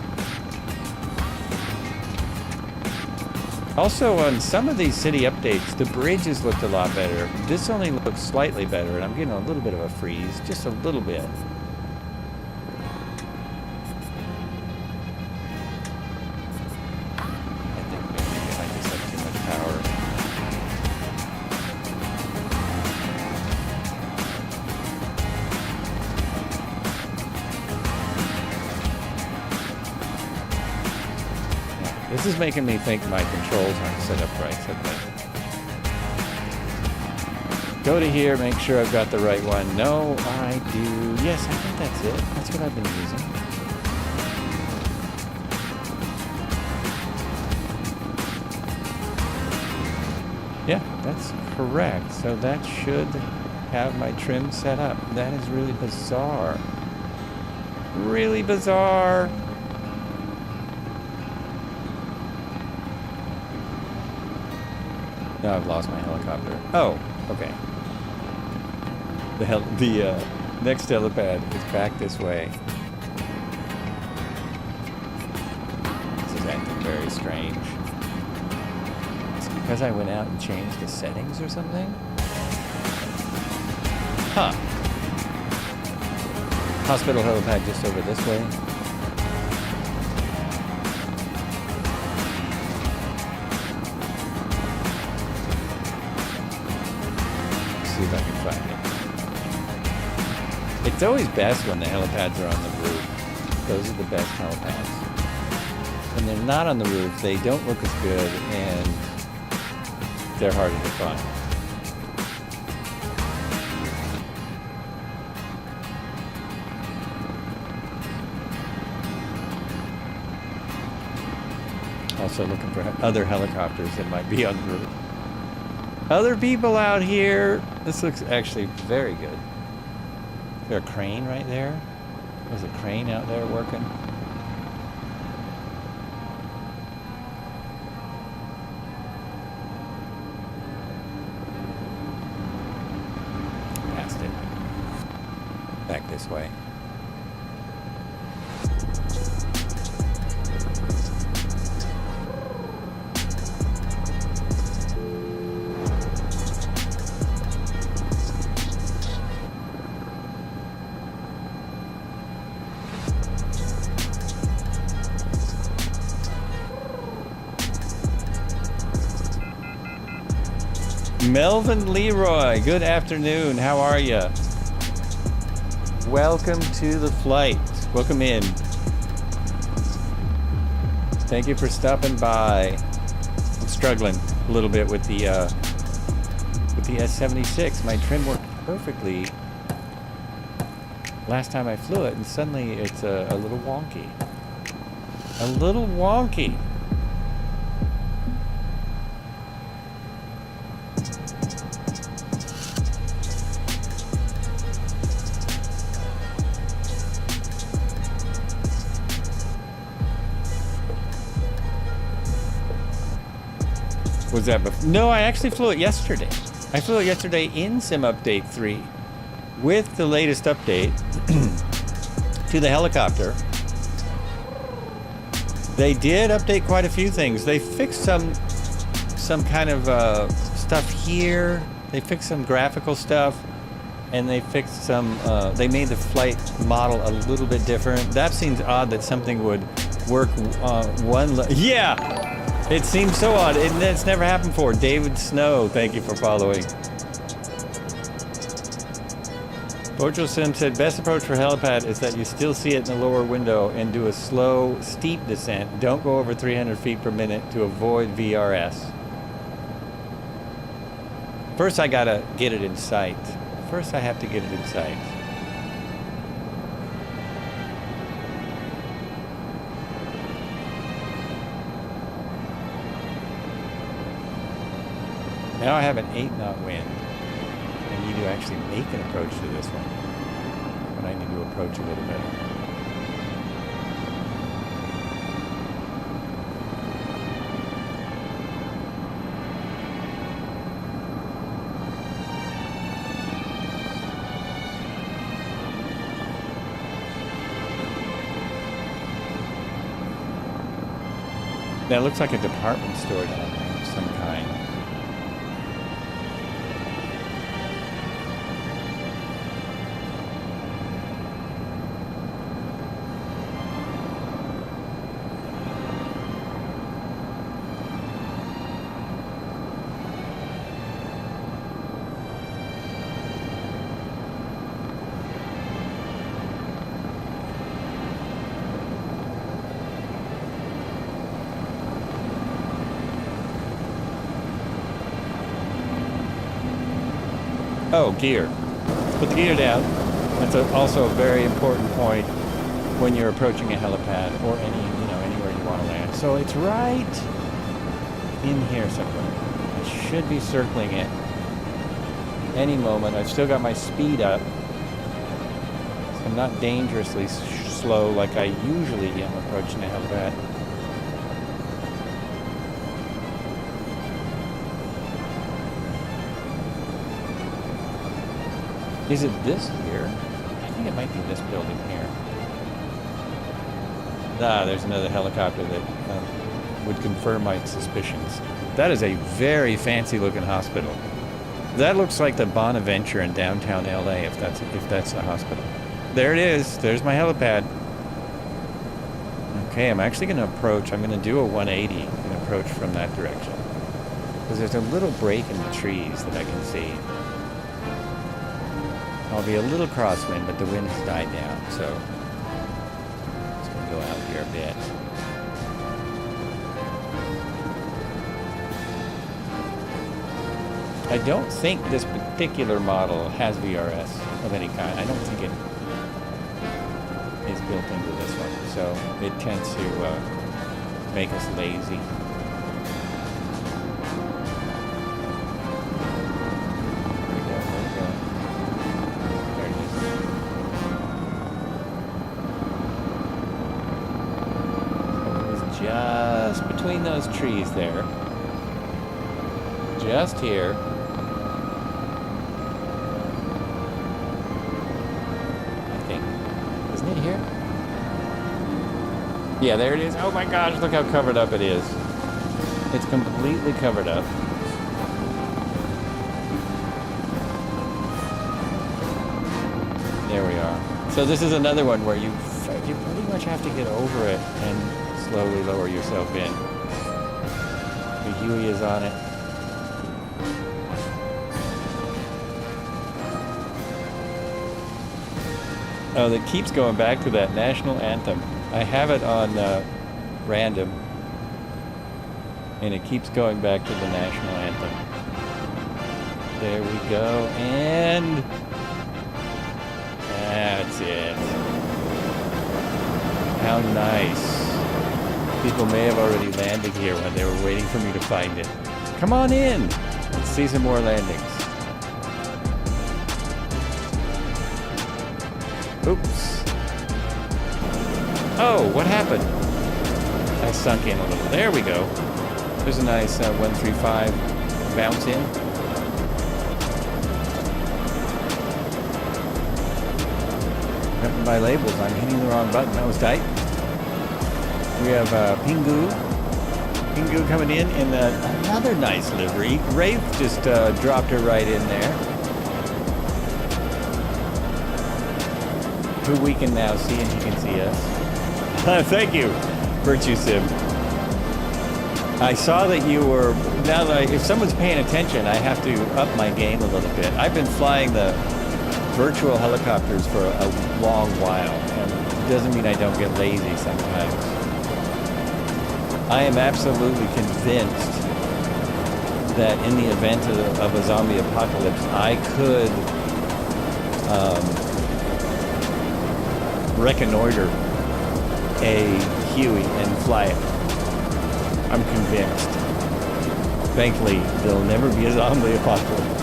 Also, on some of these city updates, the bridges looked a lot better. This only looks slightly better, and I'm getting a little bit of a freeze, just a little bit. I think maybe I just have too much power. This is making me think my controls aren't set up right suddenly. Go to here, make sure I've got the right one. No, I do. Yes, I think that's it. That's what I've been using. Yeah, that's correct. So that should have my trim set up. That is really bizarre. Really bizarre. No, I've lost my helicopter. Oh, okay. The next helipad is back this way. This is acting very strange. Is it because I went out and changed the settings or something? Huh. Hospital helipad just over this way. See if I can find it. It's always best when the helipads are on the roof. Those are the best helipads. When they're not on the roof, they don't look as good and they're harder to find. Also looking for other helicopters that might be on the roof. Other people out here. This looks actually very good. Is there a crane right there? There's a crane out there working. Past it. Back this way. Melvin Leroy, good afternoon. How are you? Welcome to the flight. Welcome in. Thank you for stopping by. I'm struggling a little bit with the S76. My trim worked perfectly last time I flew it, and suddenly it's a little wonky. A little wonky. Was that before? No, I actually flew it yesterday. I flew it yesterday in Sim Update 3 with the latest update to the helicopter. They did update quite a few things. They fixed some kind of stuff here. They fixed some graphical stuff, and they fixed some. They made the flight model a little bit different. That seems odd that something would work yeah. It seems so odd. It's never happened before. David Snow, thank you for following. Portugal Sim said, best approach for helipad is that you still see it in the lower window and do a slow, steep descent. Don't go over 300 feet per minute to avoid VRS. First, I gotta get it in sight. First, I have to get it in sight. Now I have an 8-knot wind. I need to actually make an approach to this one. But I need to approach a little better. That looks like a department store down there of some kind. Oh, gear. Put the gear down. That's also a very important point when you're approaching a helipad or anywhere you want to land. So it's right in here somewhere. I should be circling it any moment. I've still got my speed up. So I'm not dangerously slow like I usually am approaching a helipad. Is it this here? I think it might be this building here. Ah, there's another helicopter that would confirm my suspicions. That is a very fancy looking hospital. That looks like the Bonaventure in downtown LA, if that's the hospital. There it is. There's my helipad. Okay, I'm actually going to approach. I'm going to do a 180 and approach from that direction. Because there's a little break in the trees that I can see. I'll be a little crosswind, but the wind has died down, so I'm just going to go out here a bit. I don't think this particular model has VRS of any kind. I don't think it is built into this one, so it tends to make us lazy. Just between those trees there. Just here. I think. Isn't it here? Yeah, there it is. Oh my gosh, look how covered up it is. It's completely covered up. There we are. So this is another one where you pretty much have to get over it and slowly lower yourself in. The Huey is on it. Oh, that keeps going back to that national anthem. I have it on random, and it keeps going back to the national anthem. There we go, and that's it. How nice. People may have already landed here when they were waiting for me to find it. Come on in. Let's see some more landings. Oops. Oh, what happened? I sunk in a little. There we go. There's a nice 135 bounce in. My labels, I'm hitting the wrong button. That was tight. We have Pingu coming in another nice livery. Rafe just dropped her right in there. Who we can now see, and he can see us. Thank you, Virtue Sim. I saw that you were, now that if someone's paying attention, I have to up my game a little bit. I've been flying the virtual helicopters for a long while, and it doesn't mean I don't get lazy sometimes. I am absolutely convinced that in the event of a zombie apocalypse, I could reconnoiter a Huey and fly it. I'm convinced. Thankfully, there'll never be a zombie apocalypse.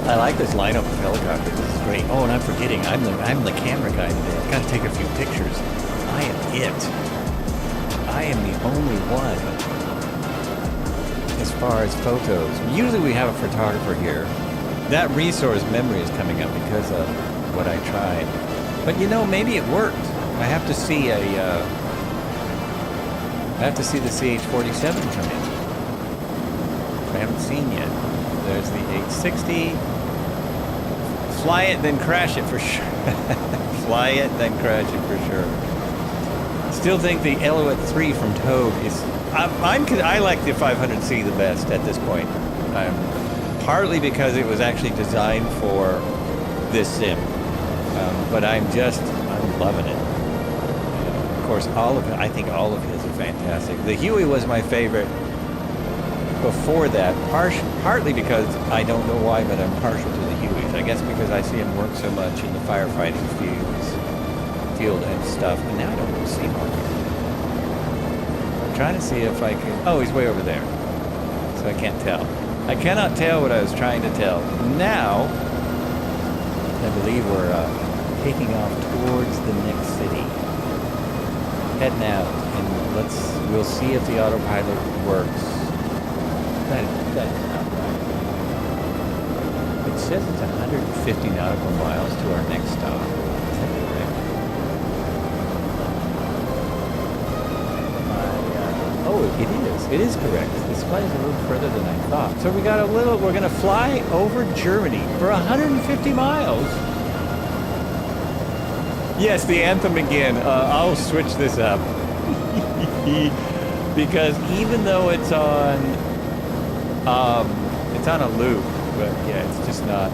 I like this lineup of helicopters. This is great. Oh, and I'm forgetting, I'm the camera guy today. I've got to take a few pictures. I am it. I am the only one as far as photos. Usually we have a photographer here. That resource memory is coming up because of what I tried. But you know, maybe it worked. I have to see a I have to see the CH-47 come in. Which I haven't seen yet. There's the 860. Fly it, then crash it for sure. Fly it, then crash it for sure. Still think the Alouette 3 from Togue is... I like the 500C the best at this point. Partly because it was actually designed for this sim. But I'm loving it. Of course, I think all of his are fantastic. The Huey was my favorite before that, partly because I don't know why, but I'm partial to the Hueys. I guess because I see him work so much in the firefighting field and stuff, and now I don't see him. I'm trying to see if I can... Oh, he's way over there. So I can't tell. I cannot tell what I was trying to tell. Now, I believe we're taking off towards the next city. Heading out, and we'll see if the autopilot works. That's not right. It says it's 150 nautical miles to our next stop. Is that correct? Oh, it is. It is correct. This flies a little further than I thought. So we're going to fly over Germany for 150 miles. Yes, the anthem again. I'll switch this up. Because even though it's on a loop, but yeah, it's not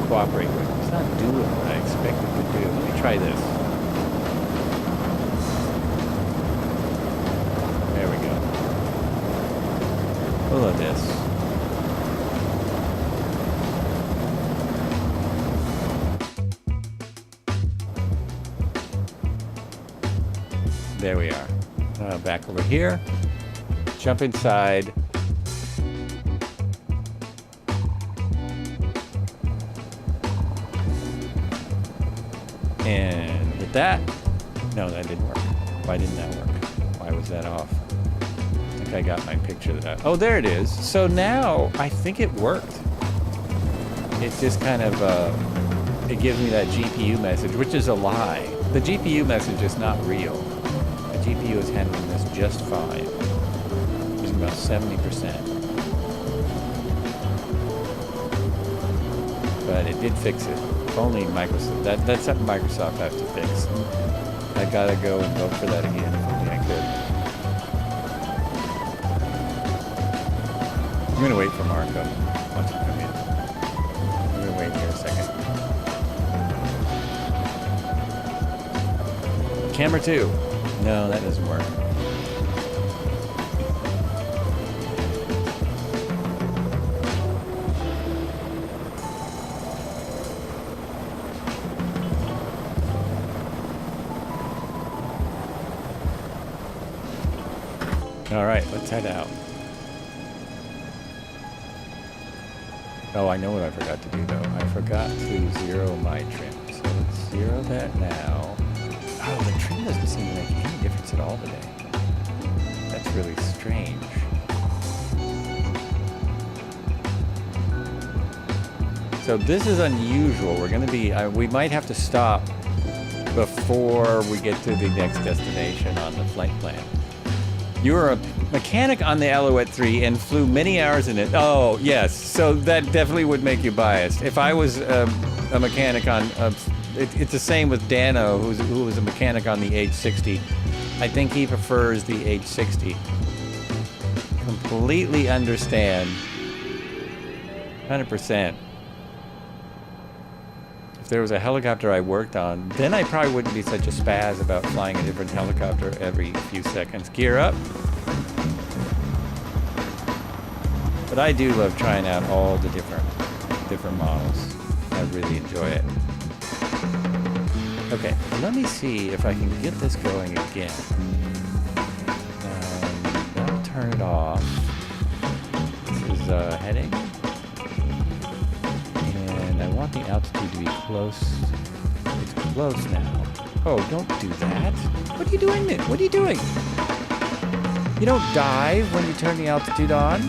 cooperating with it. It's not doing what I expected it to do. Let me try this. There we go. Look at this. There we are. Back over here. Jump inside. And hit that. No, that didn't work. Why didn't that work? Why was that off? I think I got my picture of that. Oh, there it is. So now I think it worked. It just kind of, it gives me that GPU message, which is a lie. The GPU message is not real. The GPU is handling this just fine. Using about 70%. But it did fix it. If only Microsoft. That's something Microsoft has to fix. I gotta go and vote for that again if only I could. I'm gonna wait for Marco once he comes in. I'm gonna wait here a second. Camera 2. No, that doesn't work. All right, let's head out. Oh, I know what I forgot to do, though. I forgot to zero my trim. So let's zero that now. Oh, the trim doesn't seem to make any difference at all today. That's really strange. So this is unusual. We're going to be... we might have to stop before we get to the next destination on the flight plan. You were a mechanic on the Alouette 3 and flew many hours in it. Oh, yes. So that definitely would make you biased. If I was a mechanic on... it's the same with Dano, who was a mechanic on the H60. I think he prefers the H60. Completely understand. 100%. If there was a helicopter I worked on, then I probably wouldn't be such a spaz about flying a different helicopter every few seconds. Gear up. But I do love trying out all the different models. I really enjoy it. Okay, let me see if I can get this going again. I'll turn it off. This is heading. And I want the altitude to be close. It's close now. Oh, don't do that. What are you doing? What are you doing? You don't dive when you turn the altitude on.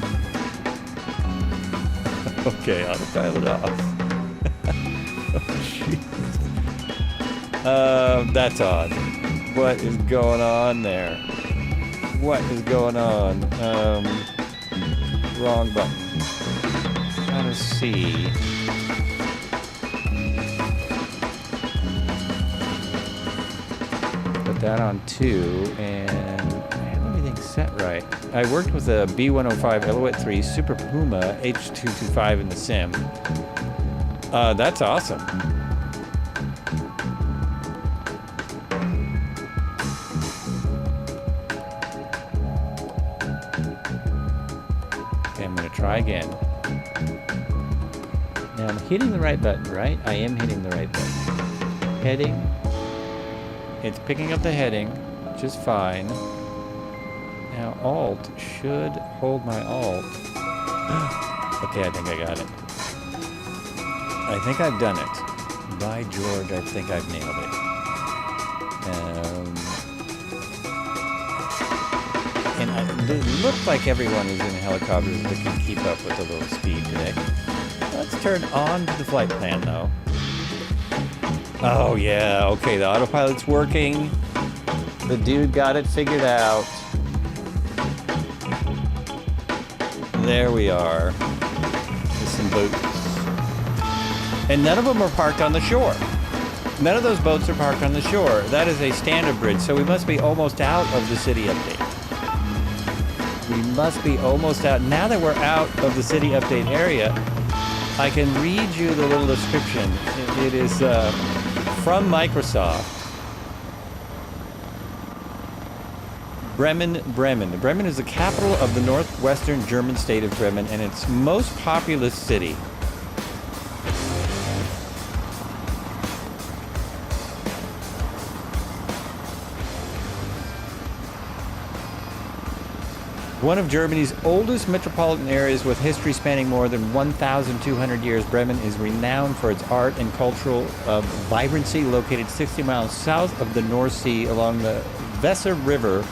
Okay, autopilot off. Oh, jeez. That's odd. What is going on there? What is going on? Wrong button. How to see. Put that on 2, and I have everything set right. I worked with a B105 Elouette 3 Super Puma H225 in the sim. That's awesome. Okay, I'm gonna try again. Now I'm hitting the right button, right? I am hitting the right button. Heading. It's picking up the heading just fine. Now Alt should hold my Alt. Okay, I think I got it. I think I've done it. By George, I think I've nailed it. And it looks like everyone is in helicopters that can keep up with a little speed today. Let's turn on to the flight plan, though. Oh, yeah. Okay, the autopilot's working. The dude got it figured out. There we are. With some boots. And none of them are parked on the shore. None of those boats are parked on the shore. That is a standard bridge, so we must be almost out of the city update. We must be almost out. Now that we're out of the city update area, I can read you the little description. It is from Microsoft. Bremen. Bremen is the capital of the northwestern German state of Bremen and its most populous city. One of Germany's oldest metropolitan areas with history spanning more than 1,200 years, Bremen is renowned for its art and cultural vibrancy. Located 60 miles south of the North Sea along the Weser River,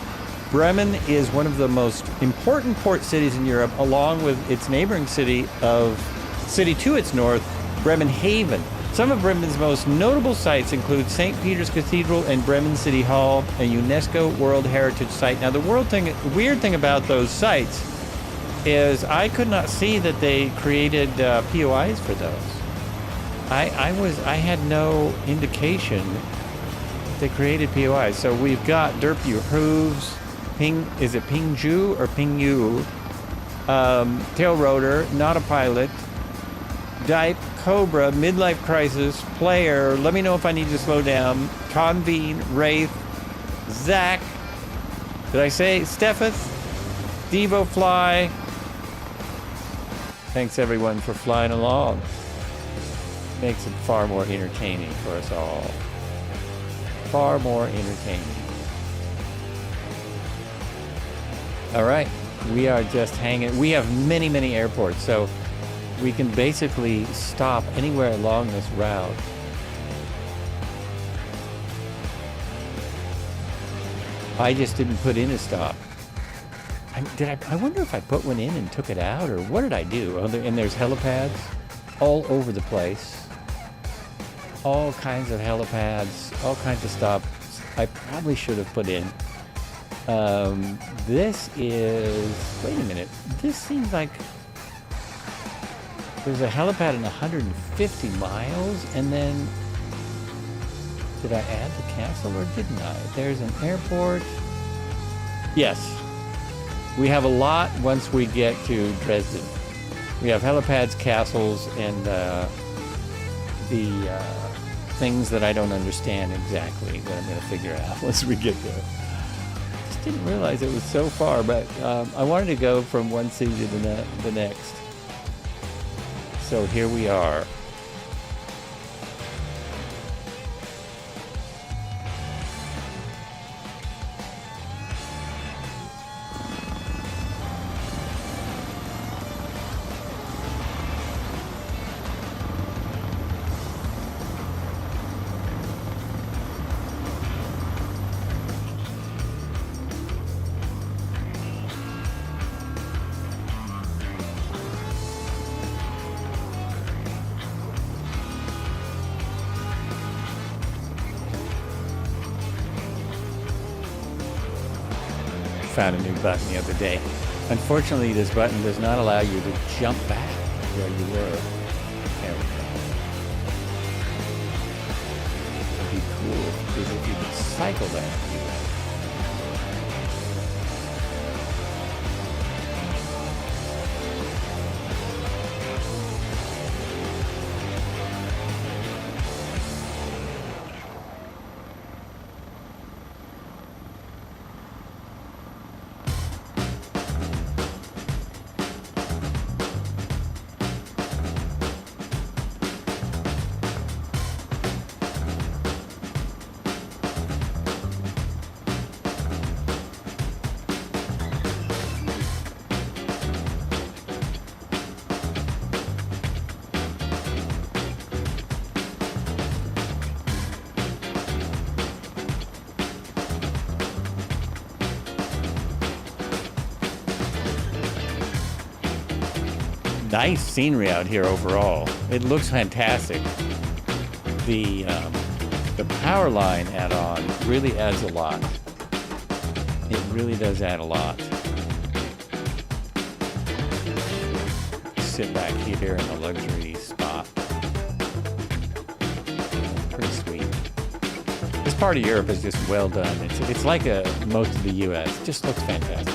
Bremen is one of the most important port cities in Europe, along with its neighboring city to its north, Bremerhaven. Some of Bremen's most notable sites include St. Peter's Cathedral and Bremen City Hall, a UNESCO World Heritage Site. Now, the weird thing about those sites is I could not see that they created POIs for those. I had no indication they created POIs. So we've got Derp Your Hooves, is it Pingju or Pingyu? Tail Rotor, Not a Pilot, Dipe, Cobra, Midlife Crisis, Player, Let Me Know If I Need to Slow Down, Convene, Wraith, Zach, did I say Stepheth, Devo Fly. Thanks everyone for flying along. Makes it far more entertaining for us all. Far more entertaining. All right, we are just hanging. We have many, many airports, so we can basically stop anywhere along this route. I just didn't put in a stop. I wonder if I put one in and took it out, or what did I do? And there's helipads all over the place. All kinds of helipads, all kinds of stops I probably should have put in. This is, wait a minute, this seems like there's a helipad in 150 miles, and then did I add the castle or didn't I? There's an airport. Yes, we have a lot once we get to Dresden. We have helipads, castles, and the things that I don't understand exactly that I'm going to figure out once we get there. Just didn't realize it was so far, but I wanted to go from one city to the next. So here we are. found a new button the other day. Unfortunately, this button does not allow you to jump back where you were. There we go. It'd be cool because if you could cycle that, you would. Nice scenery out here overall. It looks fantastic. The power line add-on really adds a lot. It really does add a lot. Sit back here in a luxury spot. Pretty sweet. This part of Europe is just well done. It's like most of the U.S. It just looks fantastic.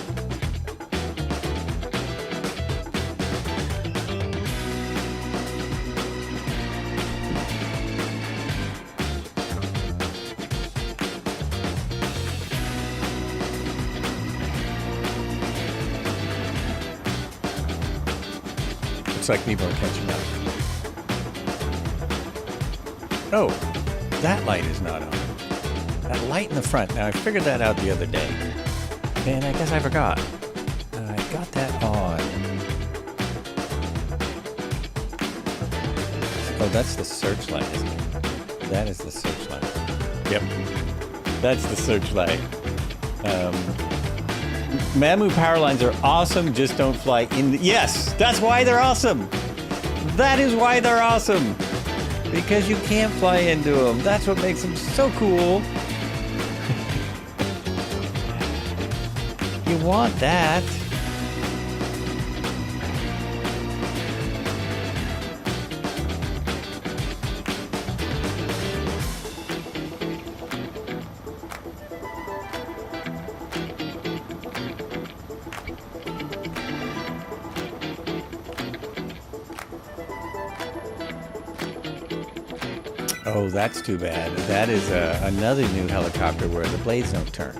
Looks like people are catching up. Oh, that light is not on. That light in the front. Now, I figured that out the other day. And I guess I forgot. I got that on. Oh, that's the searchlight, isn't it? That is the searchlight. Yep. That's the searchlight. Mamu power lines are awesome, just don't fly in the... Yes, that's why they're awesome. That is why they're awesome. Because you can't fly into them. That's what makes them so cool. You want that. Oh, that's too bad. That is another new helicopter where the blades don't turn.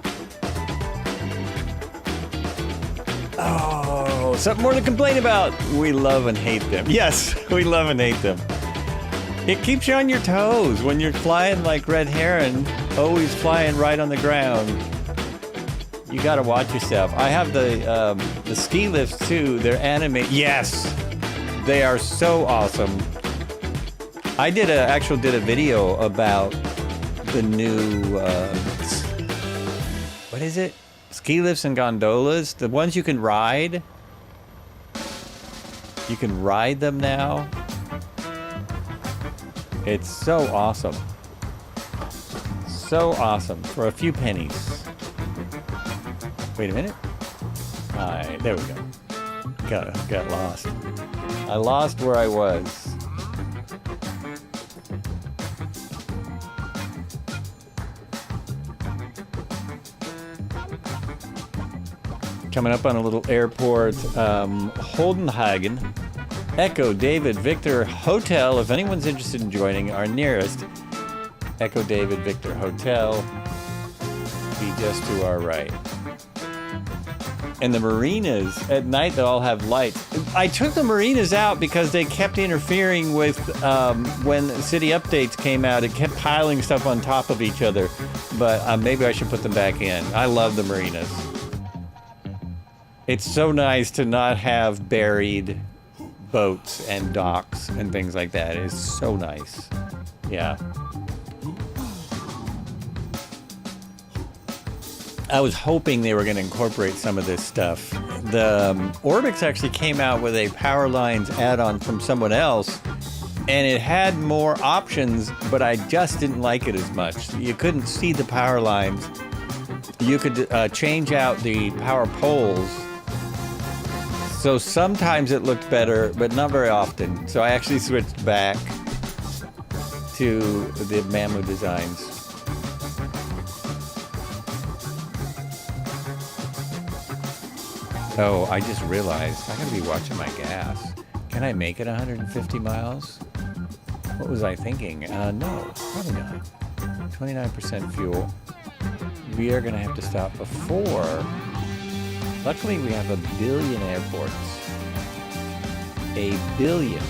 Oh, something more to complain about. We love and hate them. Yes, we love and hate them. It keeps you on your toes when you're flying like Red Heron, always flying right on the ground. You gotta watch yourself. I have the ski lifts too. They're animated. Yes, they are so awesome. I did a video about the new, what is it? Ski lifts and gondolas. The ones you can ride. You can ride them now. It's so awesome. So awesome for a few pennies. Wait a minute. All right, there we go. Got lost. I lost where I was. Coming up on a little airport, Holdenhagen, Echo David Victor Hotel. If anyone's interested in joining our nearest Echo David Victor Hotel, be just to our right. And the marinas at night, they all have lights. I took the marinas out because they kept interfering with when city updates came out. It kept piling stuff on top of each other. But maybe I should put them back in. I love the marinas. It's so nice to not have buried boats and docks and things like that. It's so nice. Yeah. I was hoping they were going to incorporate some of this stuff. The Orbix actually came out with a power lines add-on from someone else, and it had more options, but I just didn't like it as much. You couldn't see the power lines you could change out the power poles. So sometimes it looked better, but not very often. So I actually switched back to the Mammo designs. Oh, I just realized I gotta be watching my gas. Can I make it 150 miles? What was I thinking? No, probably not. 29% fuel. We are gonna have to stop before. Luckily, we have 1 billion airports. 1 billion.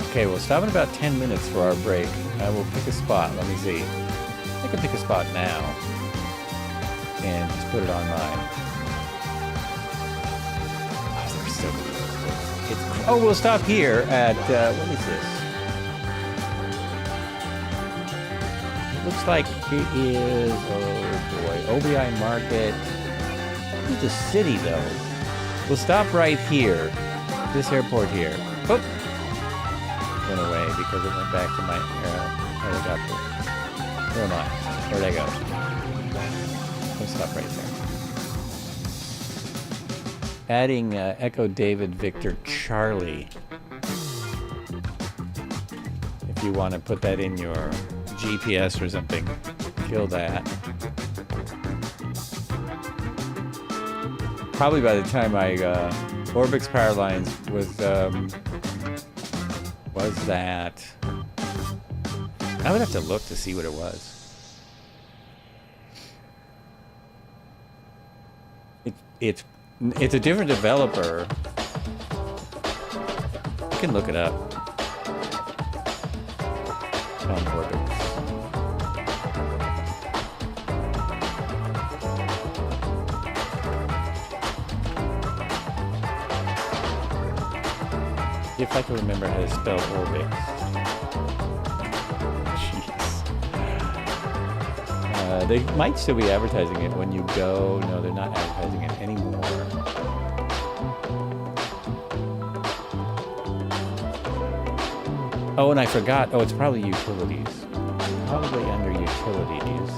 Okay, we'll stop in about 10 minutes for our break. I will pick a spot. Let me see. I can pick a spot now and just put it online. Oh, they're so good. Oh, we'll stop here at what is this? It looks like it is. Oh boy, OBI Market. It's a city though. We'll stop right here. This airport here. Oh. Went away because it went back to my helicopter. Where am I? Where'd I go? Let's stop right there. Adding Echo David Victor Charlie. If you want to put that in your GPS or something, kill that. Probably by the time I Orbix Power Lines was that? I would have to look to see what it was. It's a different developer. You can look it up on Orbix. If I can remember how to spell Orbix. Jeez. They might still be advertising it when you go. No, they're not advertising it anymore. Oh, and I forgot. Oh, it's probably utilities. Probably under utilities.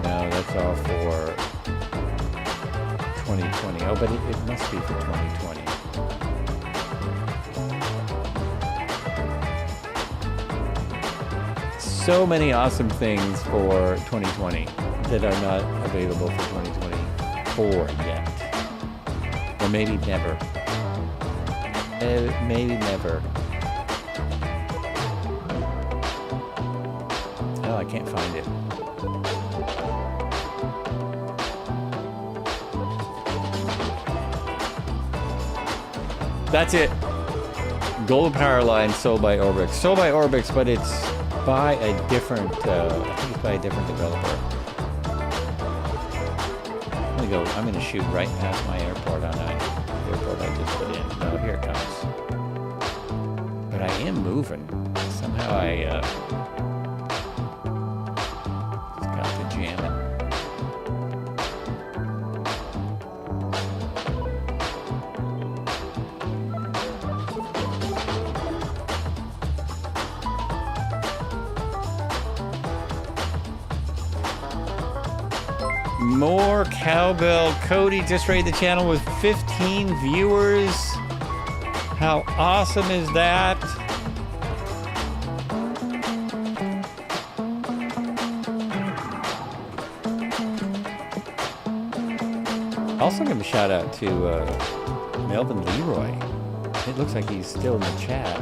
No, that's all for 2020. Oh, but it must be for 2020. So many awesome things for 2020 that are not available for 2024 yet. Or maybe never. Maybe never. Oh, I can't find it. That's it. Gold Power Line sold by Orbix. Sold by Orbix, but it's by a different, I think it's by a different developer. I'm gonna shoot right past my airport on the airport I just put in. No, here it comes. But I am moving. Somehow I just got to jamming. More cowbell. Cody just rated the channel with 15 viewers. How awesome is that? Also give a shout out to Melvin Leroy. It looks like he's still in the chat.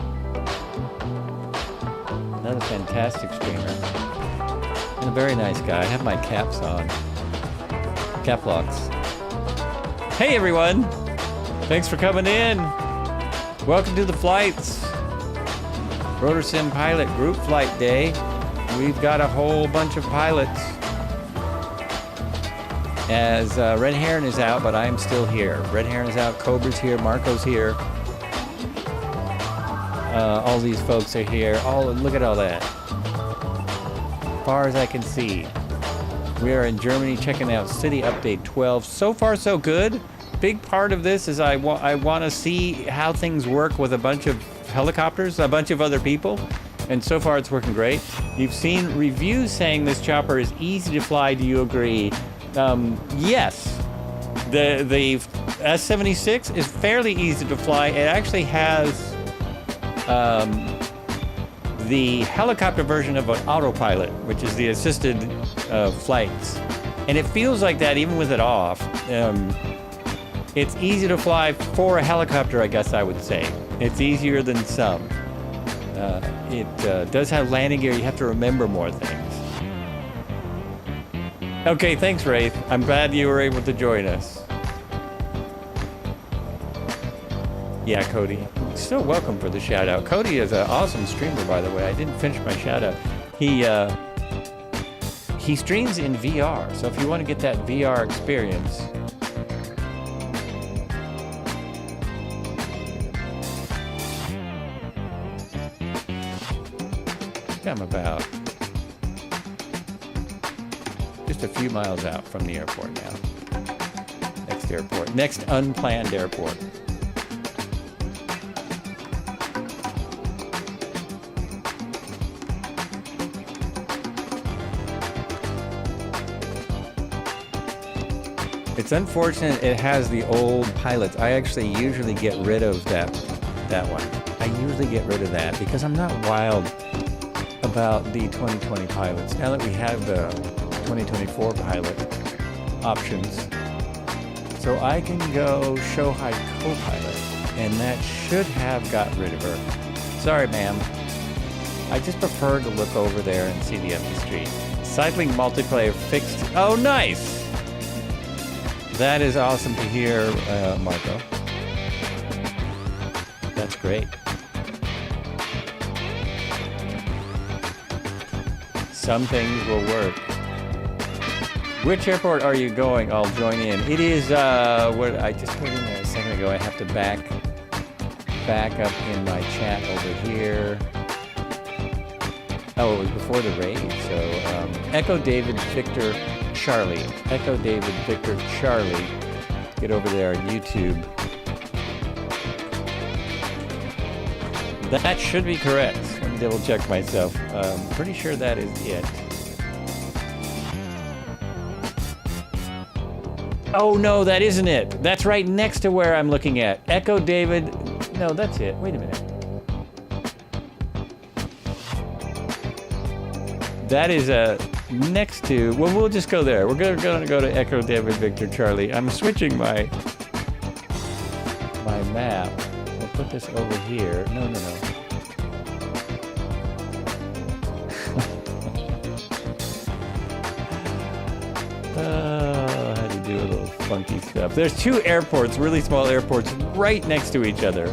Another fantastic streamer. And a very nice guy. I have my caps on. Cap locks. Hey everyone! Thanks for coming in. Welcome to the flights. RotorSim Pilot Group Flight Day. We've got a whole bunch of pilots. As Red Heron is out, but I'm still here. Red Heron is out, Cobra's here, Marco's here. All these folks are here. Look at all that. As far as I can see. We are in Germany checking out City Update 12. So far, so good. Big part of this is I want to see how things work with a bunch of helicopters, a bunch of other people. and so far it's working great. You've seen reviews saying this chopper is easy to fly. Do you agree? Yes. The S76 is fairly easy to fly. It actually has the helicopter version of an autopilot, which is the assisted flights. And it feels like that even with it off. It's easy to fly for a helicopter, I guess I would say. It's easier than some. It does have landing gear. You have to remember more things. Okay, thanks, Wraith. I'm glad you were able to join us. Yeah, Cody. Still welcome for the shout out. Cody is an awesome streamer, by the way. I didn't finish my shout out. He streams in VR, so if you want to get that VR experience. I'm about just a few miles out from the airport now. Next airport. Next unplanned airport. It's unfortunate it has the old pilots. I actually usually get rid of that one. I usually get rid of that because I'm not wild about the 2020 pilots. Now that we have the 2024 pilot options, so I can go show high co-pilot, and that should have got rid of her. Sorry, ma'am. I just prefer to look over there and see the empty street. Cycling multiplayer fixed. Oh, nice! That is awesome to hear, Marco. That's great. Some things will work. Which airport are you going? I'll join in. It is, what I just put in there a second ago. I have to back up in my chat over here. Oh, it was before the raid. So, Echo David Victor Charlie. Echo David Victor Charlie. Get over there on YouTube. That should be correct. Let me double check myself. Pretty sure that is it. Oh no, that isn't it. That's right next to where I'm looking at. Echo David. No, that's it. Wait a minute. That is next to. Well, we'll just go there. We're gonna go to Echo David Victor Charlie. I'm switching my map. We'll put this over here. No. I had to do a little funky stuff. There's two airports, really small airports, right next to each other.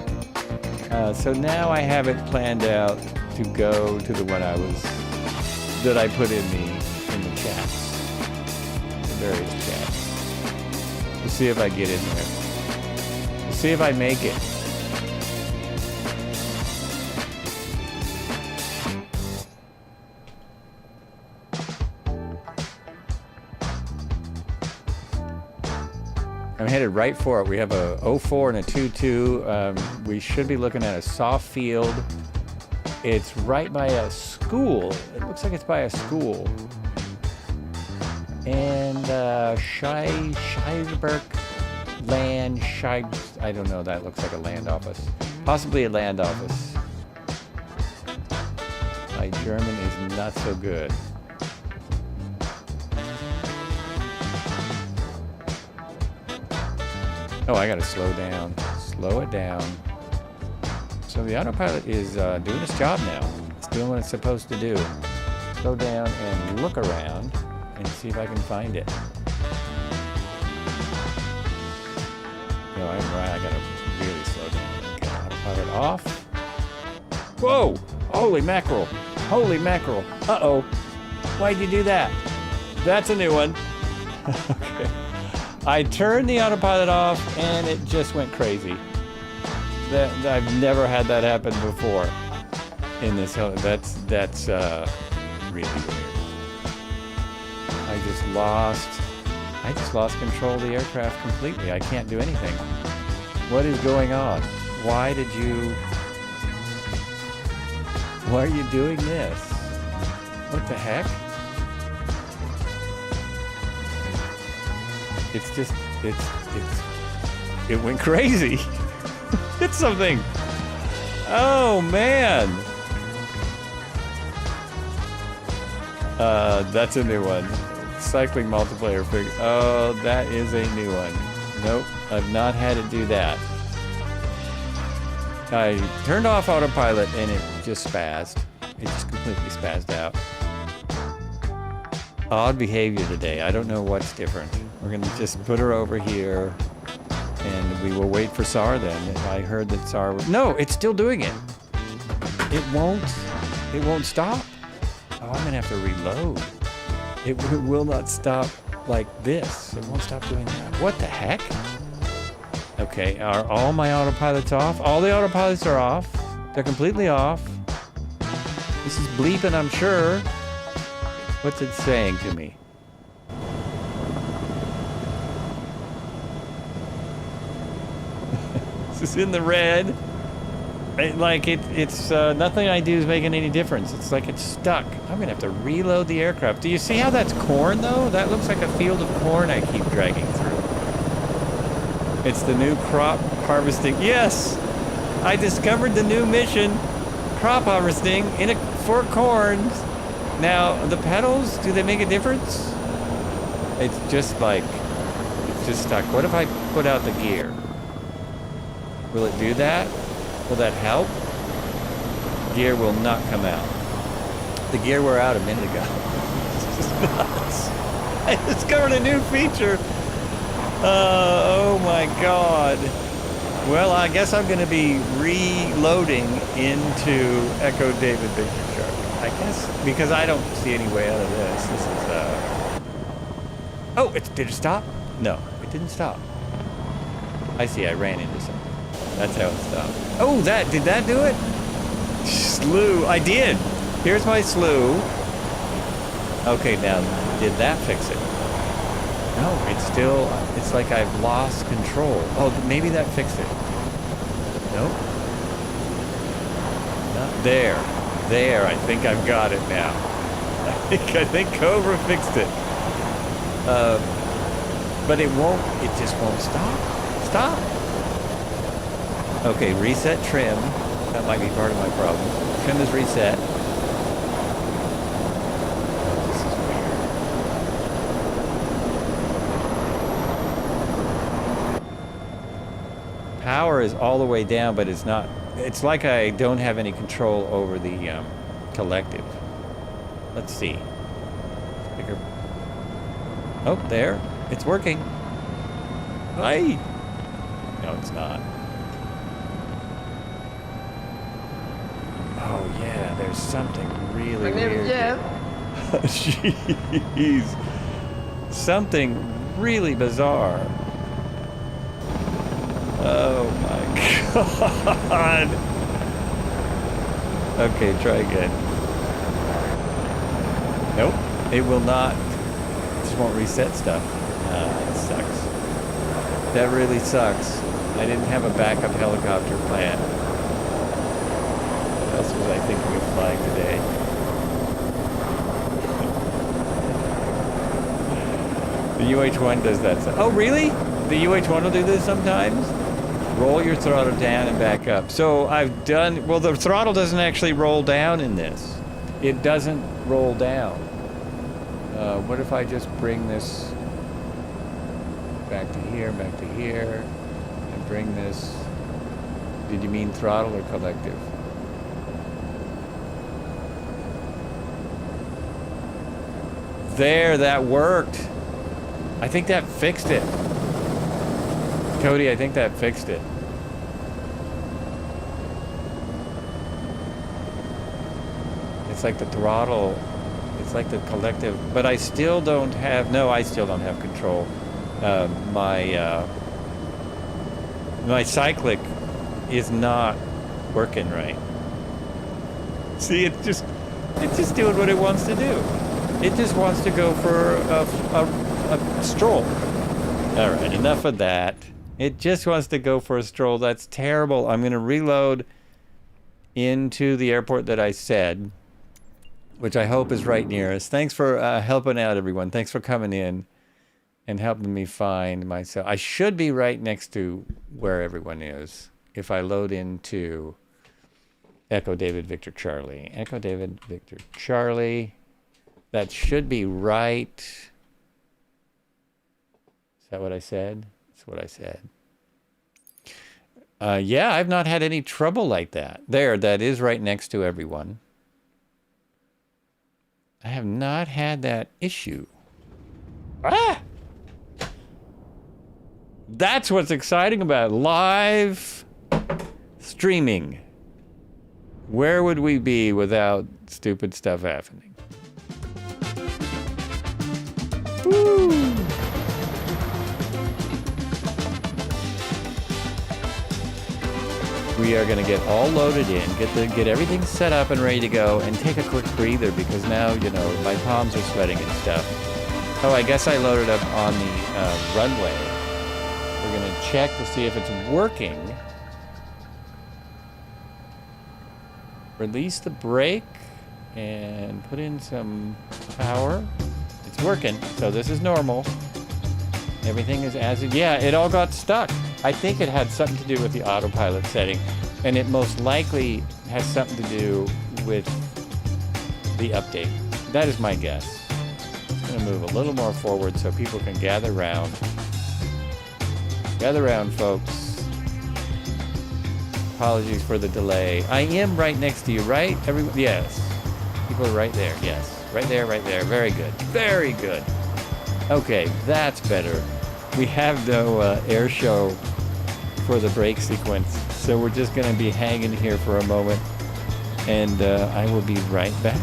So now I have it planned out to go to the one that I put in the chats, the various chats. We'll see if I get in there. We'll see if I make it. I'm headed right for it. We have a 04 and a 22. We should be looking at a soft field. It's right by a school. It looks like it's by a school. And Scheibberg Land, I don't know, that looks like a land office. Possibly a land office. My German is not so good. Oh, I gotta slow down. Slow it down. So the autopilot is doing its job now. It's doing what it's supposed to do. Slow down and look around and see if I can find it. No, I'm right. I gotta really slow down. Okay, autopilot off. Whoa! Holy mackerel! Holy mackerel! Uh-oh! Why'd you do that? That's a new one. Okay. I turned the autopilot off and it just went crazy. I've never had that happen before in this. That's really weird. I just lost control of the aircraft completely. I can't do anything. What is going on? Why did you? Why are you doing this? What the heck? It's just, it went crazy. It's something. Oh man. That's a new one. Cycling multiplayer figure. Oh, that is a new one. Nope, I've not had to do that. I turned off autopilot and it just spazzed. It just completely spazzed out. Odd behavior today. I don't know what's different. We're gonna just put her over here and we will wait for SAR then. I heard that SAR was... No, it's still doing it. It won't stop. Oh, I'm gonna have to reload. It will not stop like this. It won't stop doing that. What the heck? Okay, are all my autopilots off? All the autopilots are off. They're completely off. This is bleeping, I'm sure. What's it saying to me? This is in the red. It's nothing I do is making any difference. It's like it's stuck. I'm gonna have to reload the aircraft. Do you see how that's corn though? That looks like a field of corn I keep dragging through. It's the new crop harvesting. Yes, I discovered the new mission, crop harvesting for corns. Now the pedals, do they make a difference? It's just stuck. What if I put out the gear? Will it do that? Will that help? Gear will not come out. The gear were out a minute ago. It's just nuts. I discovered a new feature. Oh my God. Well, I guess I'm going to be reloading into Echo David Victor Charlie. I guess, because I don't see any way out of this. This is, Oh, did it stop? No, it didn't stop. I see, I ran into something. That's how it stopped. Oh, did that do it? Slew, I did. Here's my slew. Okay, now, did that fix it? No, it's like I've lost control. Oh, maybe that fixed it. Nope. Not there. There, I think I've got it now. I think Cobra fixed it. But it just won't stop. Okay, reset trim. That might be part of my problem. Trim is reset. This is weird. Power is all the way down, but it's not. It's like I don't have any control over the collective. Let's see. Bigger. Oh, there. It's working. Hey. No, it's not. Oh yeah, there's something really weird. Jeez. Something really bizarre. Oh my God. Okay, try again. Nope, it will not. It just won't reset stuff. That sucks. That really sucks. I didn't have a backup helicopter planned. What else was I thinking of flying today? The UH-1 does that. Oh, really? The UH-1 will do this sometimes? Roll your throttle down and back up. So I've done... Well, the throttle doesn't actually roll down in this. It doesn't roll down. What if I just bring this back to here, and bring this... Did you mean throttle or collective? There, that worked. I think that fixed it. Cody, I think that fixed it. It's like the throttle, it's like the collective, but I still don't have, no, I still don't have control. My cyclic is not working right. See, it's just doing what it wants to do. It just wants to go for a stroll. All right, enough of that. It just wants to go for a stroll. That's terrible. I'm going to reload into the airport that I said, which I hope is right near us. Thanks for helping out, everyone. Thanks for coming in and helping me find myself. I should be right next to where everyone is if I load into Echo David Victor Charlie. Echo David Victor Charlie. That should be right. Is that what I said? That's what I said. Yeah, I've not had any trouble like that. There, that is right next to everyone. I have not had that issue. Ah! That's what's exciting about live streaming. Where would we be without stupid stuff happening? Woo! We are going to get all loaded in, get everything set up and ready to go, and take a quick breather because now, you know, my palms are sweating and stuff. Oh, I guess I loaded up on the runway. We're going to check to see if it's working. Release the brake and put in some power. It's working, so this is normal. Everything is as it, yeah, it all got stuck. I think it had something to do with the autopilot setting, and it most likely has something to do with the update. That is my guess. I'm going to move a little more forward so people can gather around. Gather around, folks. Apologies for the delay. I am right next to you, right? Everyone, yes. People are right there, yes. Right there, right there. Very good. Very good. Okay, that's better. We have no air show for the brake sequence, so we're just going to be hanging here for a moment, and I will be right back.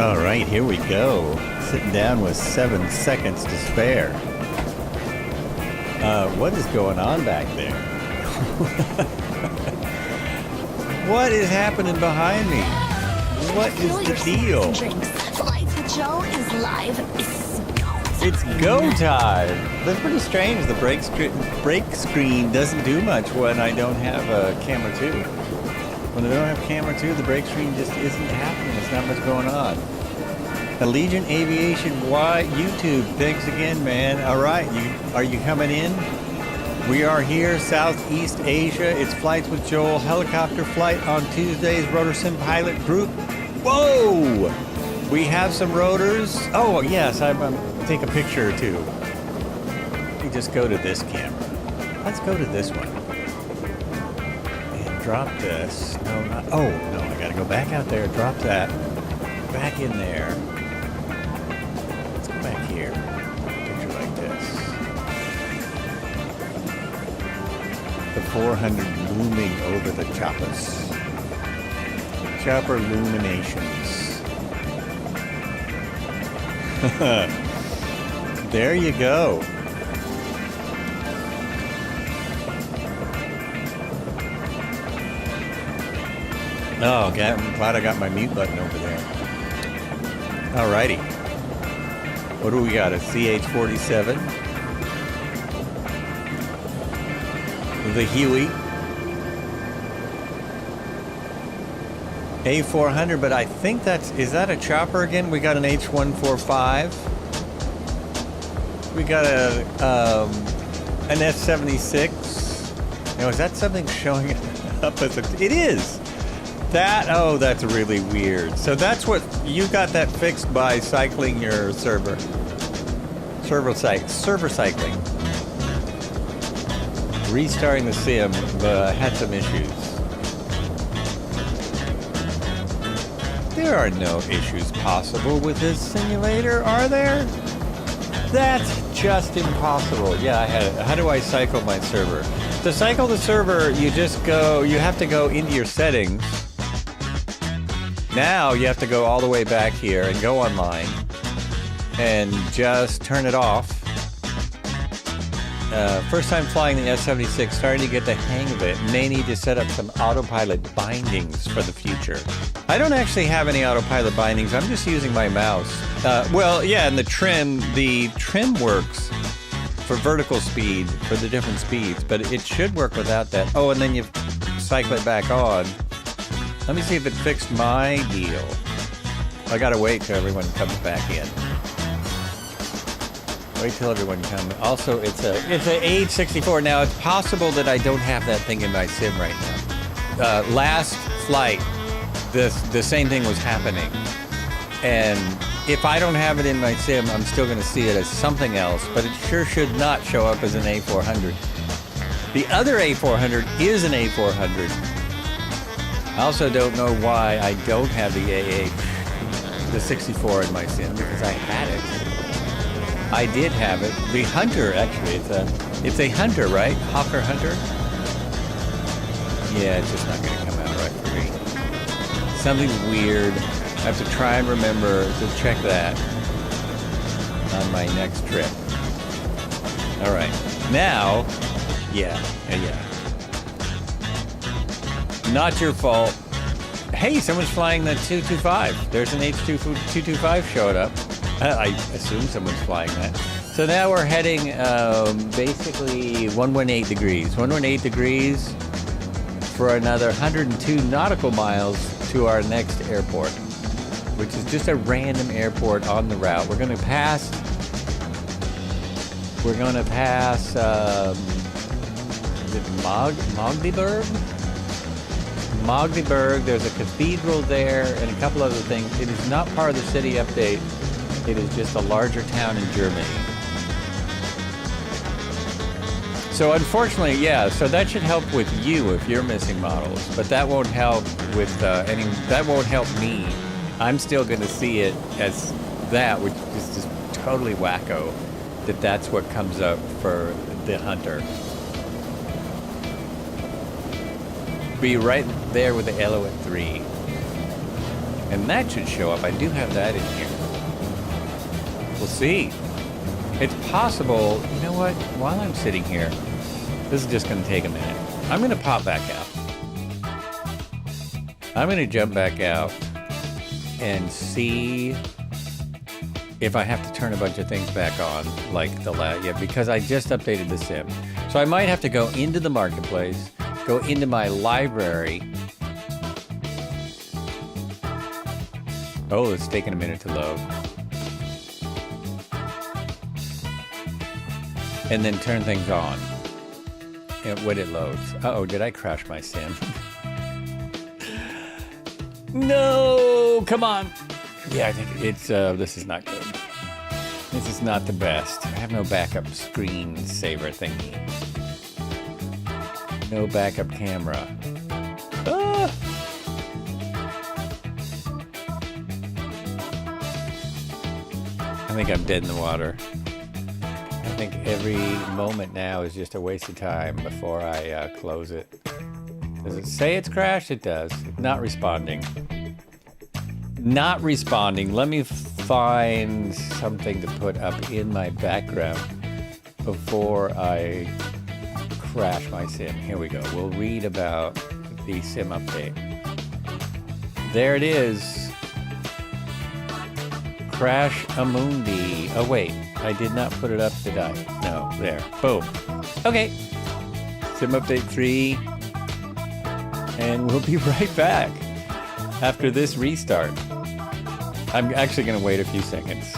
All right, here we go. Sitting down with 7 seconds to spare. What is going on back there? What is happening behind me? What is the deal? Flights with Joe is live. It's go time. That's pretty strange. The break screen doesn't do much when I don't have a camera 2. When I don't have camera 2, the break screen just isn't happening. There's not much going on. Allegiant Aviation Y YouTube. Thanks again, man. All right, are you coming in? We are here, Southeast Asia. It's Flights with Joel, helicopter flight on Tuesdays, RotorSim pilot group. Whoa! We have some rotors. Oh, yes, I'm take a picture or two. Let me just go to this camera. Let's go to this one. And drop this. No, not, oh, no, I gotta go back out there, drop that. Back in there. Let's go back here. Picture like this. The 400 looming over the choppers. Chopper illuminations. There you go. Oh, okay. I'm glad I got my mute button over there. Alrighty. What do we got? A CH-47. The Huey. A400, but I think is that a chopper again? We got an H145. We got an S76. Now, is that something showing up as it is. That's really weird. So that's what, you got that fixed by cycling your server cycling. Restarting the sim, had some issues. There are no issues possible with this simulator, are there? That's just impossible. Yeah, how do I cycle my server? To cycle the server, you have to go into your settings. Now you have to go all the way back here and go online and just turn it off. First time flying the S76, starting to get the hang of it. May need to set up some autopilot bindings for the future. I don't actually have any autopilot bindings. I'm just using my mouse. And the trim works for vertical speed, for the different speeds, but it should work without that. Oh, and then you cycle it back on. Let me see if it fixed my deal. I gotta wait till everyone comes back in. Wait till everyone comes. Also, it's a AH-64. Now, it's possible that I don't have that thing in my sim right now. Last flight, the same thing was happening. And if I don't have it in my sim, I'm still gonna see it as something else, but it sure should not show up as an A400. The other A400 is an A400. I also don't know why I don't have the the 64 in my sim, because I had it. I did have it. The Hunter, actually, it's a Hunter, right? Hawker Hunter? Yeah, it's just not going to come out right for me. Something's weird. I have to try and remember to check that on my next trip. All right. Now, yeah. Not your fault. Hey, someone's flying the 225. There's an H225 showing up. I assume someone's flying that. So now we're heading basically 118 degrees. 118 degrees for another 102 nautical miles to our next airport, which is just a random airport on the route. We're going to pass is it Magdeburg? Magdeburg, there's a cathedral there and a couple other things. It is not part of the city update. It is just a larger town in Germany. So unfortunately, yeah, so that should help with you if you're missing models, but that won't help with that won't help me. I'm still going to see it as that, which is just totally wacko, that's what comes up for the Hunter. Be right there with the Elo at 3. And that should show up. I do have that in here. We'll see. It's possible, you know what? While I'm sitting here, this is just going to take a minute. I'm going to pop back out. I'm going to jump back out and see if I have to turn a bunch of things back on, like because I just updated the sim. So I might have to go into the marketplace, go into my library. Oh, it's taking a minute to load. And then turn things on when it loads. Uh-oh, did I crash my sim? No, come on. Yeah, I think it's, this is not good. This is not the best. I have no backup screensaver thingy. No backup camera. Ah! I think I'm dead in the water. I think every moment now is just a waste of time before I close it. Does it say it's crashed? It does. Not responding. Not responding. Let me find something to put up in my background before I crash my sim. Here we go. We'll read about the sim update. There it is. Crash Amundi. Oh wait, I did not put it up, did I? No, there. Boom. Okay. Sim update 3. And we'll be right back after this restart. I'm actually going to wait a few seconds.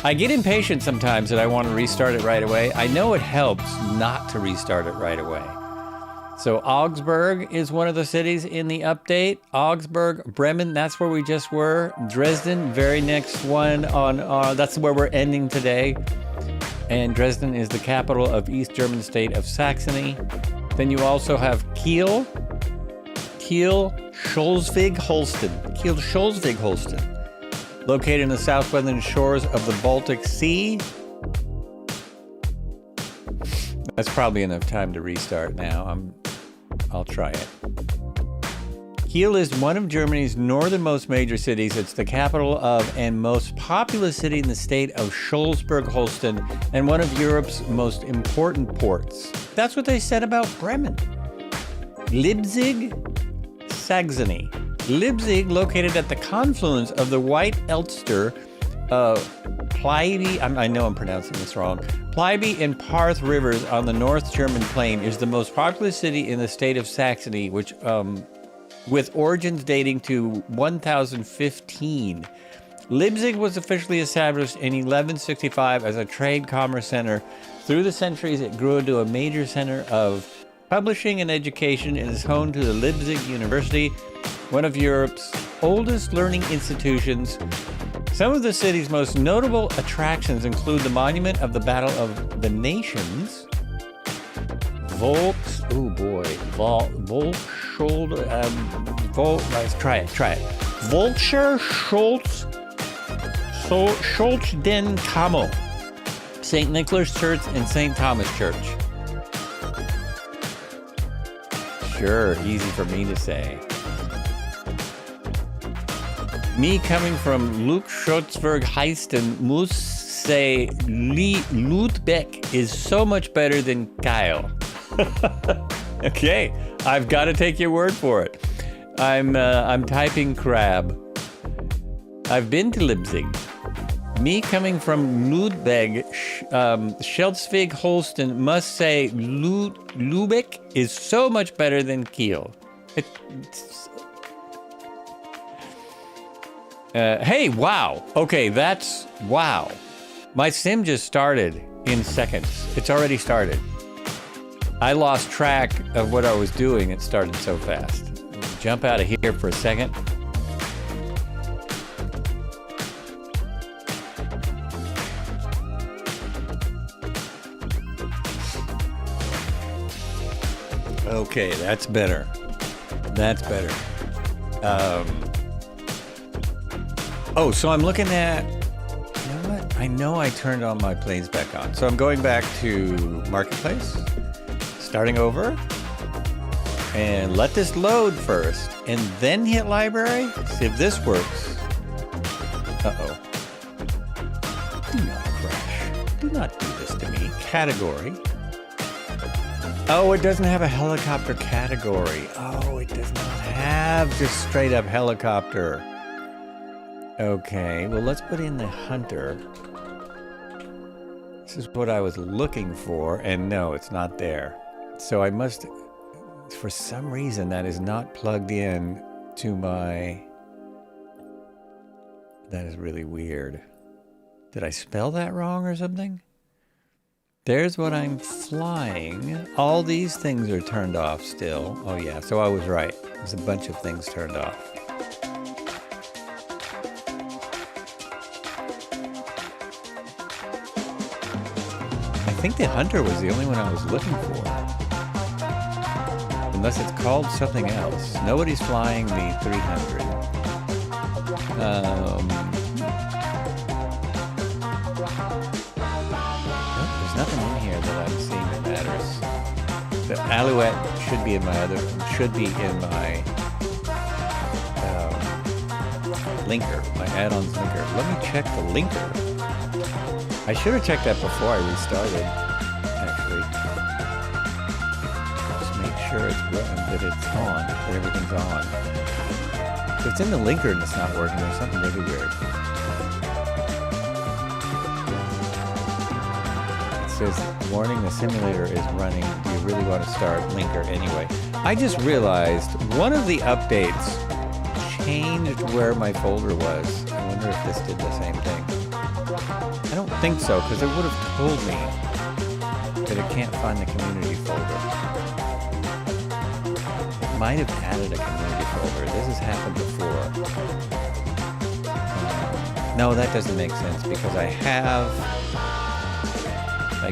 I get impatient sometimes that I want to restart it right away. I know it helps not to restart it right away. So Augsburg is one of the cities in the update. Augsburg, Bremen, that's where we just were. Dresden, very next one on, that's where we're ending today. And Dresden is the capital of East German state of Saxony. Then you also have Kiel, Schleswig-Holstein, located in the southwestern shores of the Baltic Sea. That's probably enough time to restart now. I'll try it. Kiel is one of Germany's northernmost major cities. It's the capital of and most populous city in the state of Schleswig-Holstein and one of Europe's most important ports. That's what they said about Bremen. Leipzig, Saxony. Leipzig, located at the confluence of the White Elster, Pleibe, I know I'm pronouncing this wrong, Pleibe and Parth rivers on the North German plain, is the most populous city in the state of Saxony, which, with origins dating to 1015. Leipzig was officially established in 1165 as a trade commerce center. Through the centuries, it grew into a major center of publishing and education and is home to the Leipzig University, one of Europe's oldest learning institutions. Some of the city's most notable attractions include the Monument of the Battle of the Nations, let's try it. Volkscher Schultz den Kamel, St. Nicholas Church and St. Thomas Church. Sure, easy for me to say. Me coming from Lüchow-Heisten muss say Lübeck is so much better than Kyle. Okay, I've got to take your word for it. I'm typing crab. I've been to Leipzig. Me coming from Lübeck, Schleswig-Holstein must say Lübeck is so much better than Kiel. Hey, wow. Okay, that's wow. My sim just started in seconds. It's already started. I lost track of what I was doing. It started so fast. Jump out of here for a second. Okay, that's better. That's better. Oh, so I'm looking at, you know what? I know I turned all my planes back on. So I'm going back to Marketplace, starting over. and let this load first, and then hit library. See if this works. Uh-oh. Do not crash. Do not do this to me. Category. Oh, it doesn't have a helicopter category. Oh, it does not have just straight up helicopter. Okay, well, let's put in the hunter. This is what I was looking for, and no, it's not there. So I must, for some reason, that is not plugged in to my... That is really weird. Did I spell that wrong or something? There's what I'm flying. All these things are turned off still. Oh yeah, so I was right. There's a bunch of things turned off. I think the hunter was the only one I was looking for. Unless it's called something else. Nobody's flying the 300. There's nothing in here that I'm seeing that matters. The Alouette should be in my linker, my add-ons linker. Let me check the linker. I should have checked that before I restarted, actually. Just make sure that it's on, that everything's on. If it's in the linker and it's not working, there's something really weird. It says, warning, the simulator is running. Do you really want to start linker anyway? I just realized one of the updates changed where my folder was. I wonder if this did the same thing. I don't think so, because it would have told me that it can't find the community folder. It might have added a community folder. This has happened before. No, that doesn't make sense, because I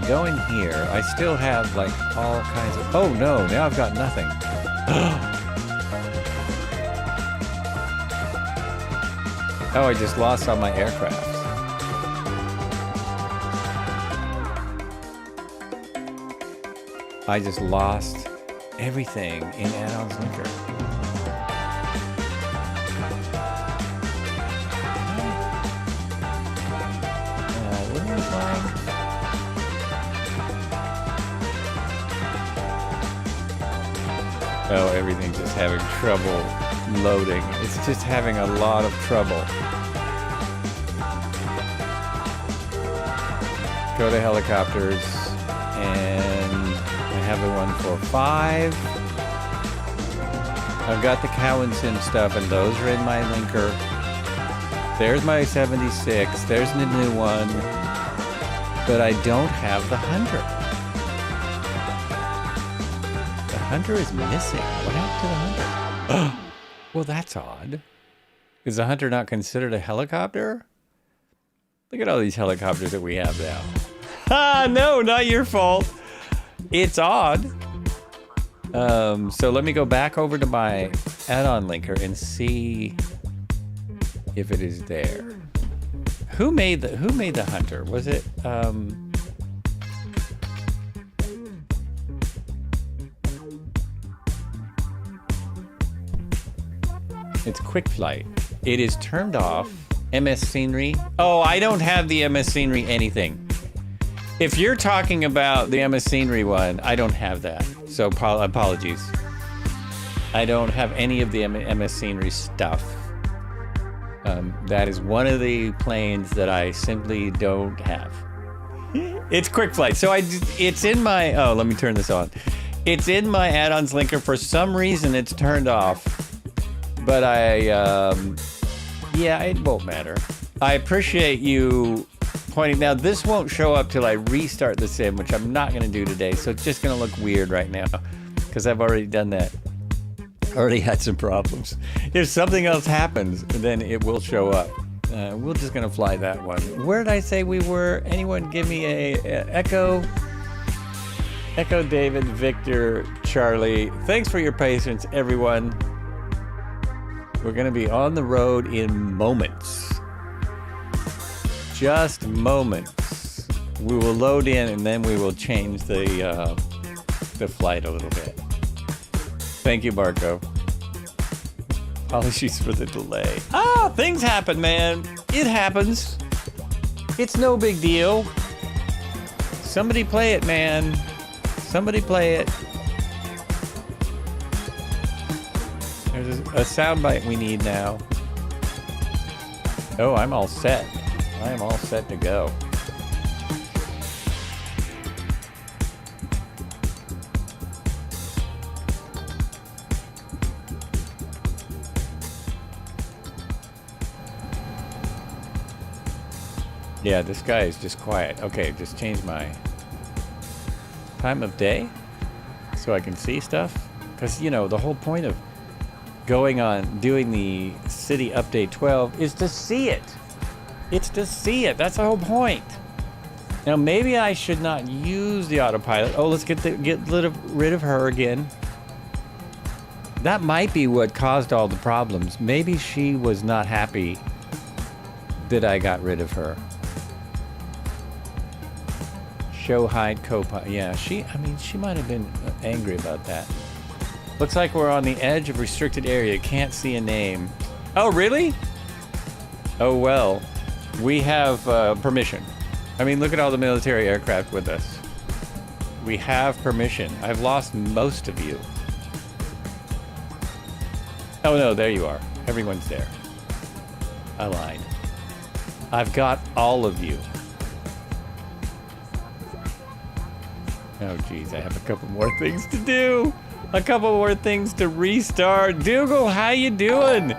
go in here, I still have like all kinds of... Oh no, now I've got nothing. Oh, I just lost all my aircraft. I just lost everything in add-ons linker. What am I flying? Oh, everything's just having trouble loading. It's just having a lot of trouble. Go to helicopters, and I have the 145. I've got the cow and sim stuff, and those are in my linker. There's my 76. There's the new one. But I don't have the hunter. The hunter is missing. What happened to the hunter? Well, that's odd. Is the hunter not considered a helicopter? Look at all these helicopters that we have now. Ah, no, not your fault. It's odd. So let me go back over to my add-on linker and see if it is there. Who made the hunter? Was it It's quick flight. It is turned off. MS scenery. Oh, I don't have the MS scenery anything. If you're talking about the MS scenery one, I don't have that. So apologies. I don't have any of the MS scenery stuff. That is one of the planes that I simply don't have. It's quick flight. So it's in my, oh, let me turn this on. It's in my add-ons linker. For some reason, it's turned off. But yeah, it won't matter. I appreciate you pointing. Now, this won't show up till I restart the sim, which I'm not going to do today. So it's just going to look weird right now because I've already done that. Already had some problems. If something else happens, then it will show up. We're just going to fly that one. Where did I say we were? Anyone give me a Echo? Echo, David, Victor, Charlie. Thanks for your patience, everyone. We're going to be on the road in moments. Just moments. We will load in and then we will change the flight a little bit. Thank you, Marco. Apologies for the delay. Ah, things happen, man. It happens. It's no big deal. Somebody play it, man. Somebody play it. There's a soundbite we need now. Oh, I'm all set. I am all set to go. Yeah, this guy is just quiet. Okay, just change my time of day so I can see stuff. Because, you know, the whole point of going on, doing the city update 12 is to see it. It's to see it. That's the whole point. Now, maybe I should not use the autopilot. Oh, let's get rid of her again. That might be what caused all the problems. Maybe she was not happy that I got rid of her. Show hide co-pilot. Yeah, she might have been angry about that. Looks like we're on the edge of restricted area. Can't see a name. Oh, really? Oh, well. We have permission. I mean, look at all the military aircraft with us. We have permission. I've lost most of you. Oh, no, there you are. Everyone's there. I lied. I've got all of you. Oh, geez, I have a couple more things to do. A couple more things to restart. Dougal, how you doing?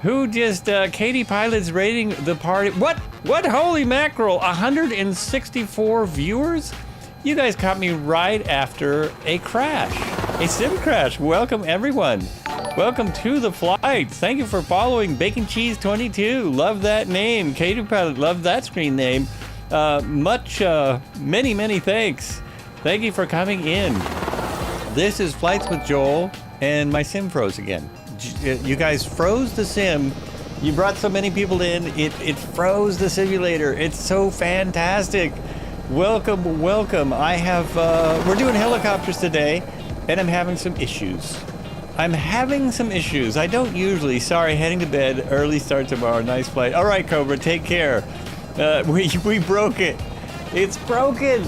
Who just, Katie Pilot's rating the party. What? Holy mackerel, 164 viewers? You guys caught me right after a crash, a sim crash. Welcome, everyone. Welcome to the flight. Thank you for following Bacon Cheese 22. Love that name. Katie Pilot, love that screen name. Many thanks. Thank you for coming in. This is Flights with Joel, and my sim froze again. You guys froze the sim. You brought so many people in, it froze the simulator. It's so fantastic. Welcome. I have, we're doing helicopters today, and I'm having some issues. I don't usually. Sorry, heading to bed. Early start tomorrow. Nice flight. All right, Cobra, take care. We broke it. It's broken.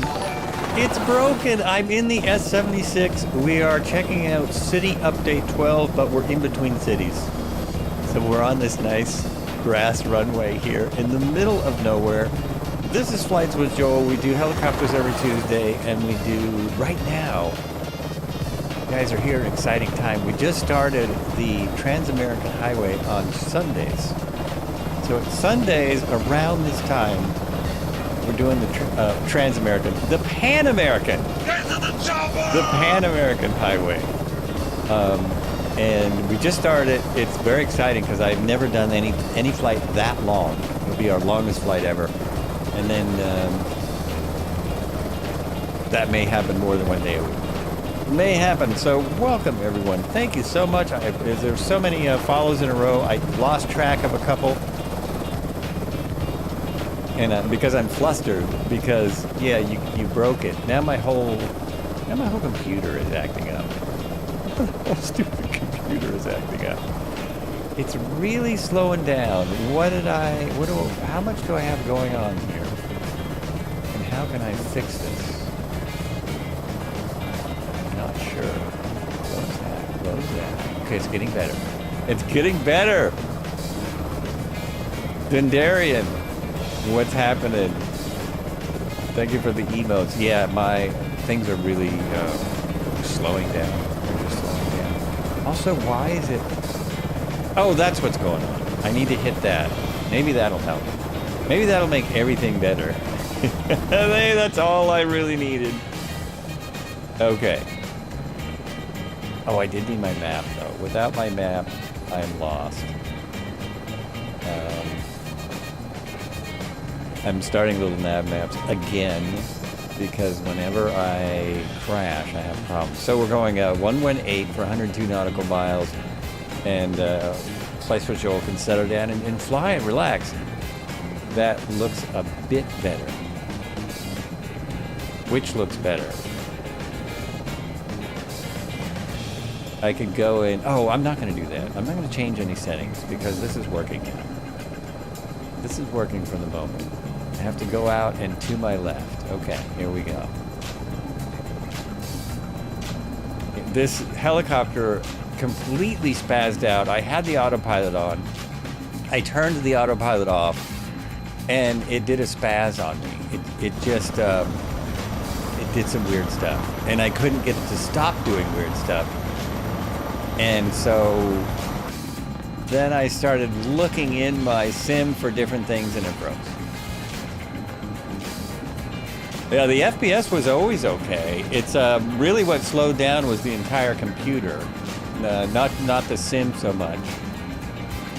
I'm in the S76. We are checking out City Update 12, but we're in between cities. So we're on this nice grass runway here in the middle of nowhere. This is Flights with Joel. We do helicopters every Tuesday, and we do right now. You guys are here, an exciting time. We just started the Trans-American Highway on Sundays. So at Sundays around this time, we're doing the Trans-American, the Pan-American Highway. And we just started. It's very exciting because I've never done any flight that long. It'll be our longest flight ever. And then that may happen more than one day a week. May happen. So welcome, everyone. Thank you so much. There's so many follows in a row. I lost track of a couple. And because I'm flustered, because yeah, you broke it. Now my whole computer is acting up. The whole stupid computer is acting up. It's really slowing down. How much do I have going on here? And how can I fix this? I'm not sure. Close that. Okay, it's getting better. It's getting better. Dendarian. What's happening? Thank you for the emotes. Yeah, my things are really slowing down. They're just slowing down. Also, why is it... Oh, that's what's going on. I need to hit that. Maybe that'll help. Maybe that'll make everything better. Hey, that's all I really needed. Okay. Oh, I did need my map, though. Without my map, I'm lost. I'm starting little nav maps again because whenever I crash, I have problems. So we're going 118 for 102 nautical miles, and Flights with Joel can settle down and fly and relax. That looks a bit better. Which looks better? I could go in. Oh, I'm not going to do that. I'm not going to change any settings because this is working now. This is working for the moment. I have to go out and to my left. Okay, here we go. This helicopter completely spazzed out. I had the autopilot on. I turned the autopilot off, and it did a spaz on me. It just, it did some weird stuff. And I couldn't get it to stop doing weird stuff. And so then I started looking in my sim for different things, and it froze. Yeah, the FPS was always okay. It's really what slowed down was the entire computer, not the sim so much,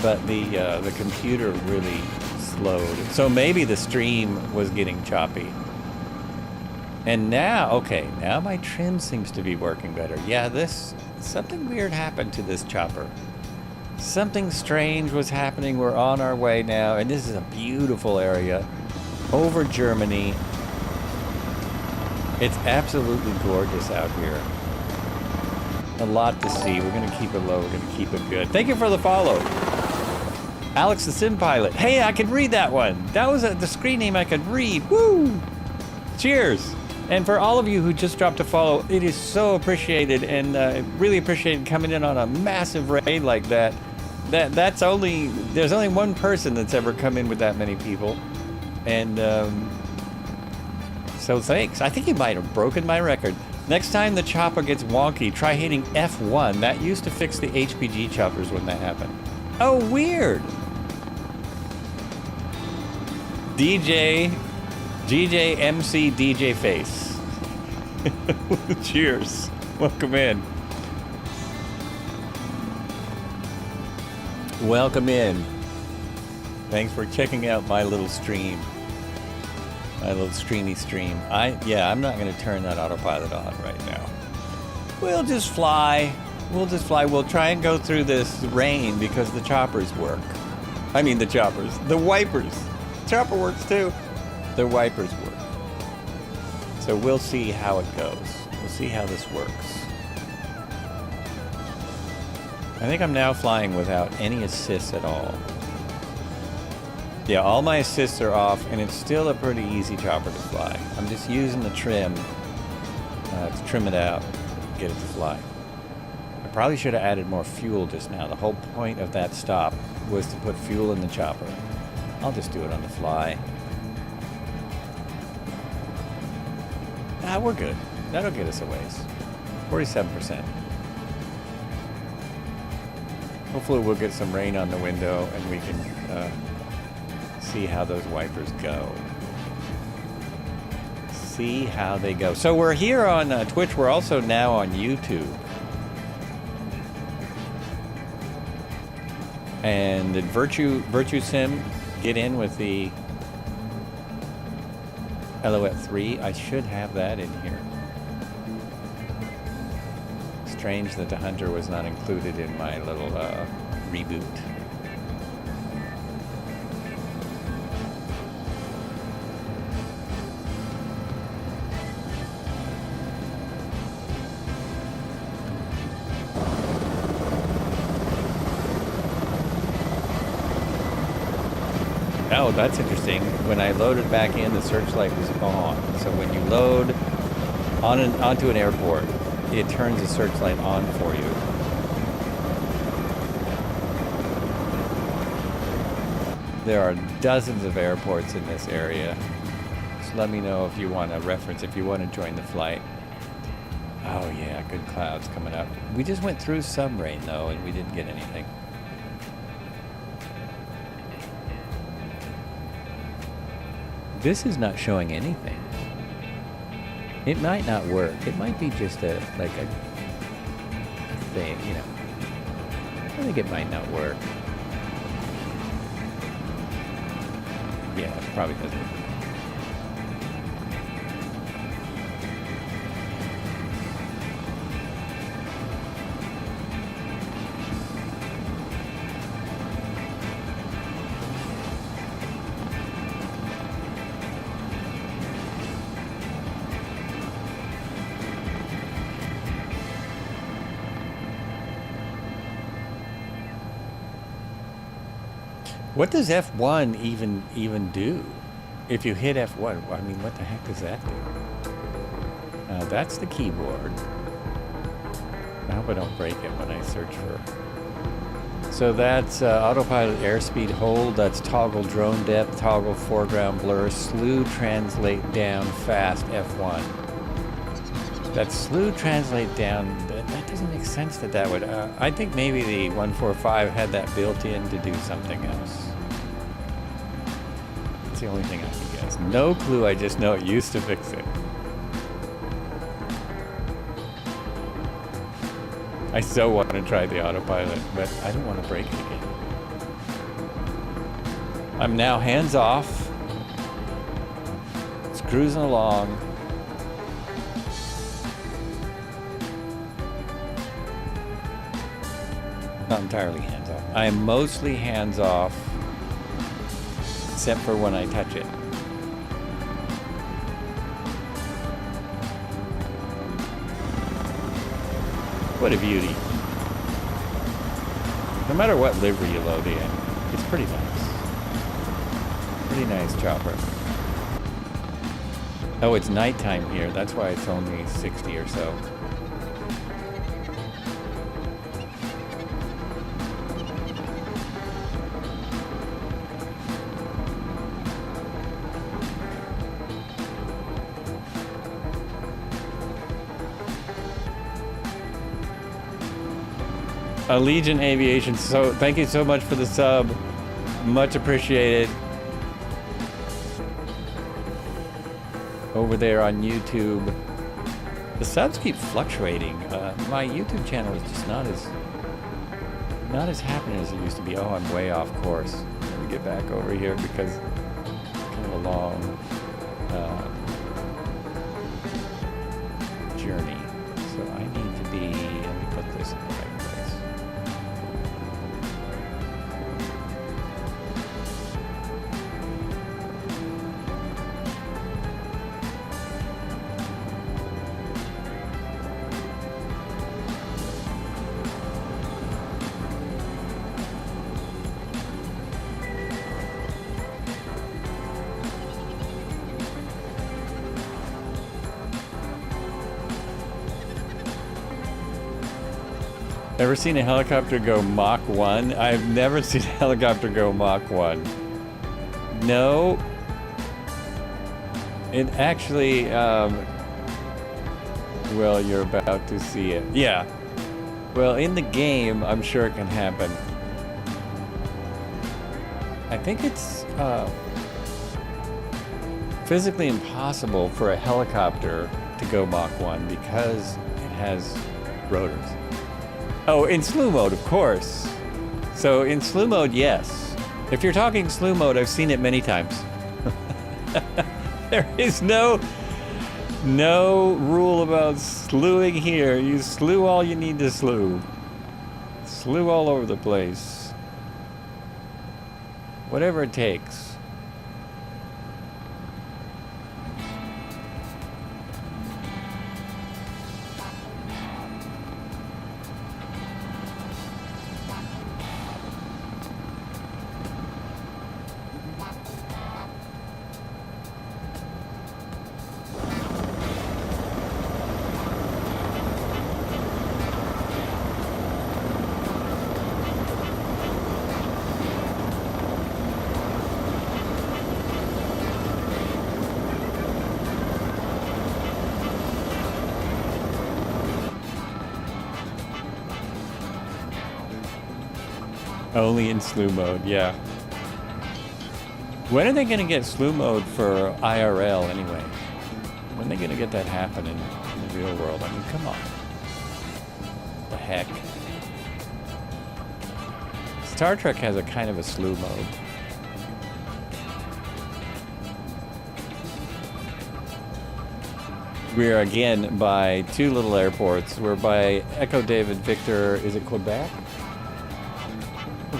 but the computer really slowed. So maybe the stream was getting choppy. And now, okay, now my trim seems to be working better. Yeah, something weird happened to this chopper. Something strange was happening. We're on our way now, and this is a beautiful area over Germany. It's absolutely gorgeous out here. A lot to see. We're going to keep it low. We're going to keep it good. Thank you for the follow. Alex the Sim Pilot. Hey, I could read that one. That was the screen name I could read. Woo! Cheers. And for all of you who just dropped a follow, it is so appreciated, and really appreciated coming in on a massive raid like that. There's only one person that's ever come in with that many people. And so thanks. I think you might have broken my record. Next time the chopper gets wonky, try hitting F1. That used to fix the HPG choppers when that happened. Oh, weird. GJ MC DJ Face. Cheers. Welcome in. Welcome in. Thanks for checking out my little stream. My little streamy stream. I'm not going to turn that autopilot on right now. We'll just fly. We'll try and go through this rain because the choppers work. I mean the choppers. The wipers. Chopper works too. The wipers work. So we'll see how it goes. We'll see how this works. I think I'm now flying without any assists at all. Yeah, all my assists are off, and it's still a pretty easy chopper to fly. I'm just using the trim to trim it out, get it to fly. I probably should have added more fuel just now. The whole point of that stop was to put fuel in the chopper. I'll just do it on the fly. We're good. That'll get us a ways. 47%. Hopefully we'll get some rain on the window and we can see how those wipers go. See how they go. So we're here on Twitch. We're also now on YouTube. And did Virtue Sim get in with the LOF 3? I should have that in here. Strange that the Hunter was not included in my little reboot. Oh, that's interesting. When I loaded back in, the searchlight was on. So when you load onto an airport, it turns the searchlight on for you. There are dozens of airports in this area. Just let me know if you want a reference, if you want to join the flight. Oh yeah, good clouds coming up. We just went through some rain though, and we didn't get anything. This is not showing anything. It might not work. It might be just a thing, you know. I think it might not work. Yeah, it probably doesn't work. What does F1 even do? If you hit F1, I mean, what the heck does that do? That's the keyboard. I hope I don't break it when I search for. So that's autopilot airspeed hold. That's toggle drone depth, toggle foreground blur, slew translate down fast F1. That slew translate down. That doesn't make sense that would. I think maybe the 145 had that built in to do something else. That's the only thing I can guess. No clue. I just know it used to fix it. I so want to try the autopilot, but I don't want to break it again. I'm now hands off. It's cruising along. Not entirely hands off. I am mostly hands off, except for when I touch it. What a beauty. No matter what livery you load in, it's pretty nice. Pretty nice chopper. Oh, it's nighttime here. That's why it's only 60 or so. Allegiant Aviation, so thank you so much for the sub. Much appreciated. Over there on YouTube. The subs keep fluctuating. My YouTube channel is just not as happening as it used to be. Oh, I'm way off course. Let me get back over here because it's kind of a long journey. So I need to be, let me put this in the right place. Ever seen a helicopter go Mach 1? I've never seen a helicopter go Mach 1. No. It actually, well, you're about to see it. Yeah. Well, in the game, I'm sure it can happen. I think it's physically impossible for a helicopter to go Mach 1 because it has rotors. Oh, in slew mode, of course. So in slew mode, yes. If you're talking slew mode, I've seen it many times. There is no rule about slewing here. You slew all you need to slew. Slew all over the place. Whatever it takes. Only in slew mode, yeah. When are they going to get slew mode for IRL anyway? When are they going to get that happen in the real world? I mean, come on. The heck? Star Trek has a kind of a slew mode. We're again by two little airports. We're by Echo David Victor, is it Quebec?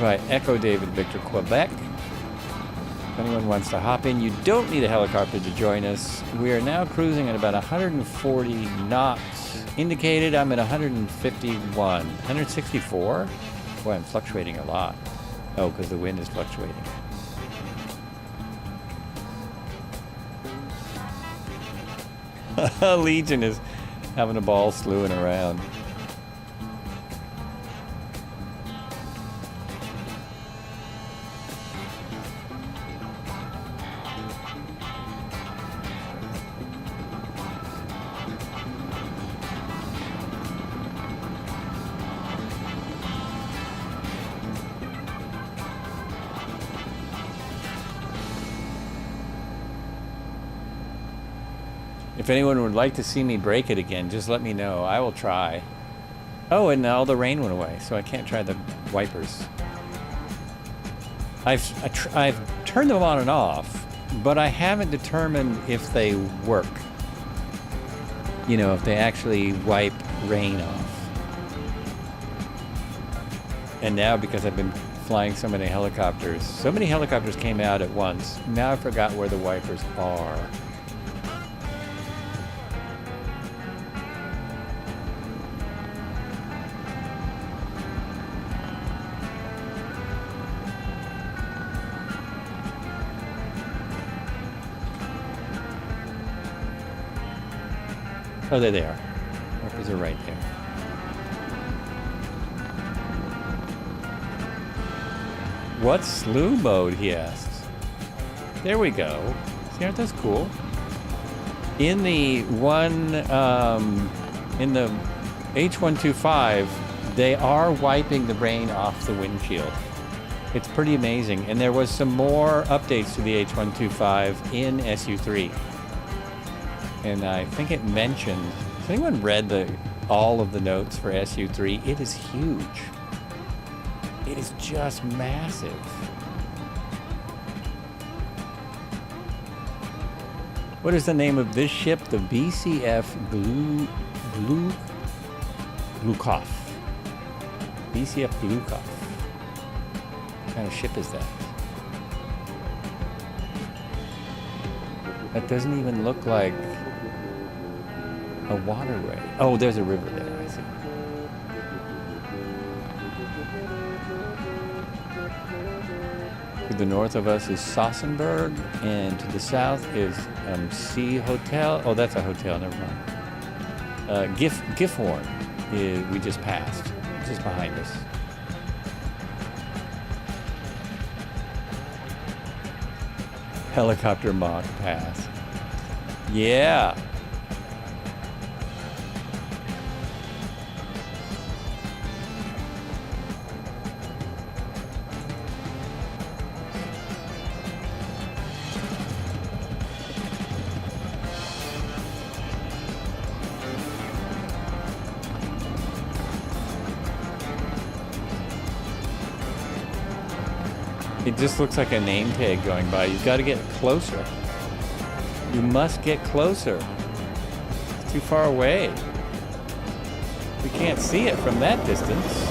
By Echo David Victor, Quebec. If anyone wants to hop in, you don't need a helicopter to join us. We are now cruising at about 140 knots. Indicated I'm at 151. 164? Boy, I'm fluctuating a lot. Oh, because the wind is fluctuating. Legion is having a ball slewing around. If anyone would like to see me break it again, just let me know. I will try. Oh, and all the rain went away, so I can't try the wipers. I've turned them on and off, but I haven't determined if they work. You know, if they actually wipe rain off. And now, because I've been flying so many helicopters came out at once. Now I forgot where the wipers are. Oh, there they are. Wipers are right there. What's slew mode, he asks. There we go. See, aren't those cool? In the H125, they are wiping the rain off the windshield. It's pretty amazing. And there was some more updates to the H125 in SU3. And I think it mentioned, has anyone read all of the notes for SU3? It is huge. It is just massive. What is the name of this ship? The BCF Glukov. BCF Glukov. What kind of ship is that? That doesn't even look like a waterway. Oh, there's a river there, I see. To the north of us is Sossenberg, and to the south is C Hotel. Oh, that's a hotel, never mind. Gifhorn we just passed, just behind us. Helicopter mock pass. Yeah. It just looks like a name tag going by. You've got to get closer. You must get closer. It's too far away. We can't see it from that distance.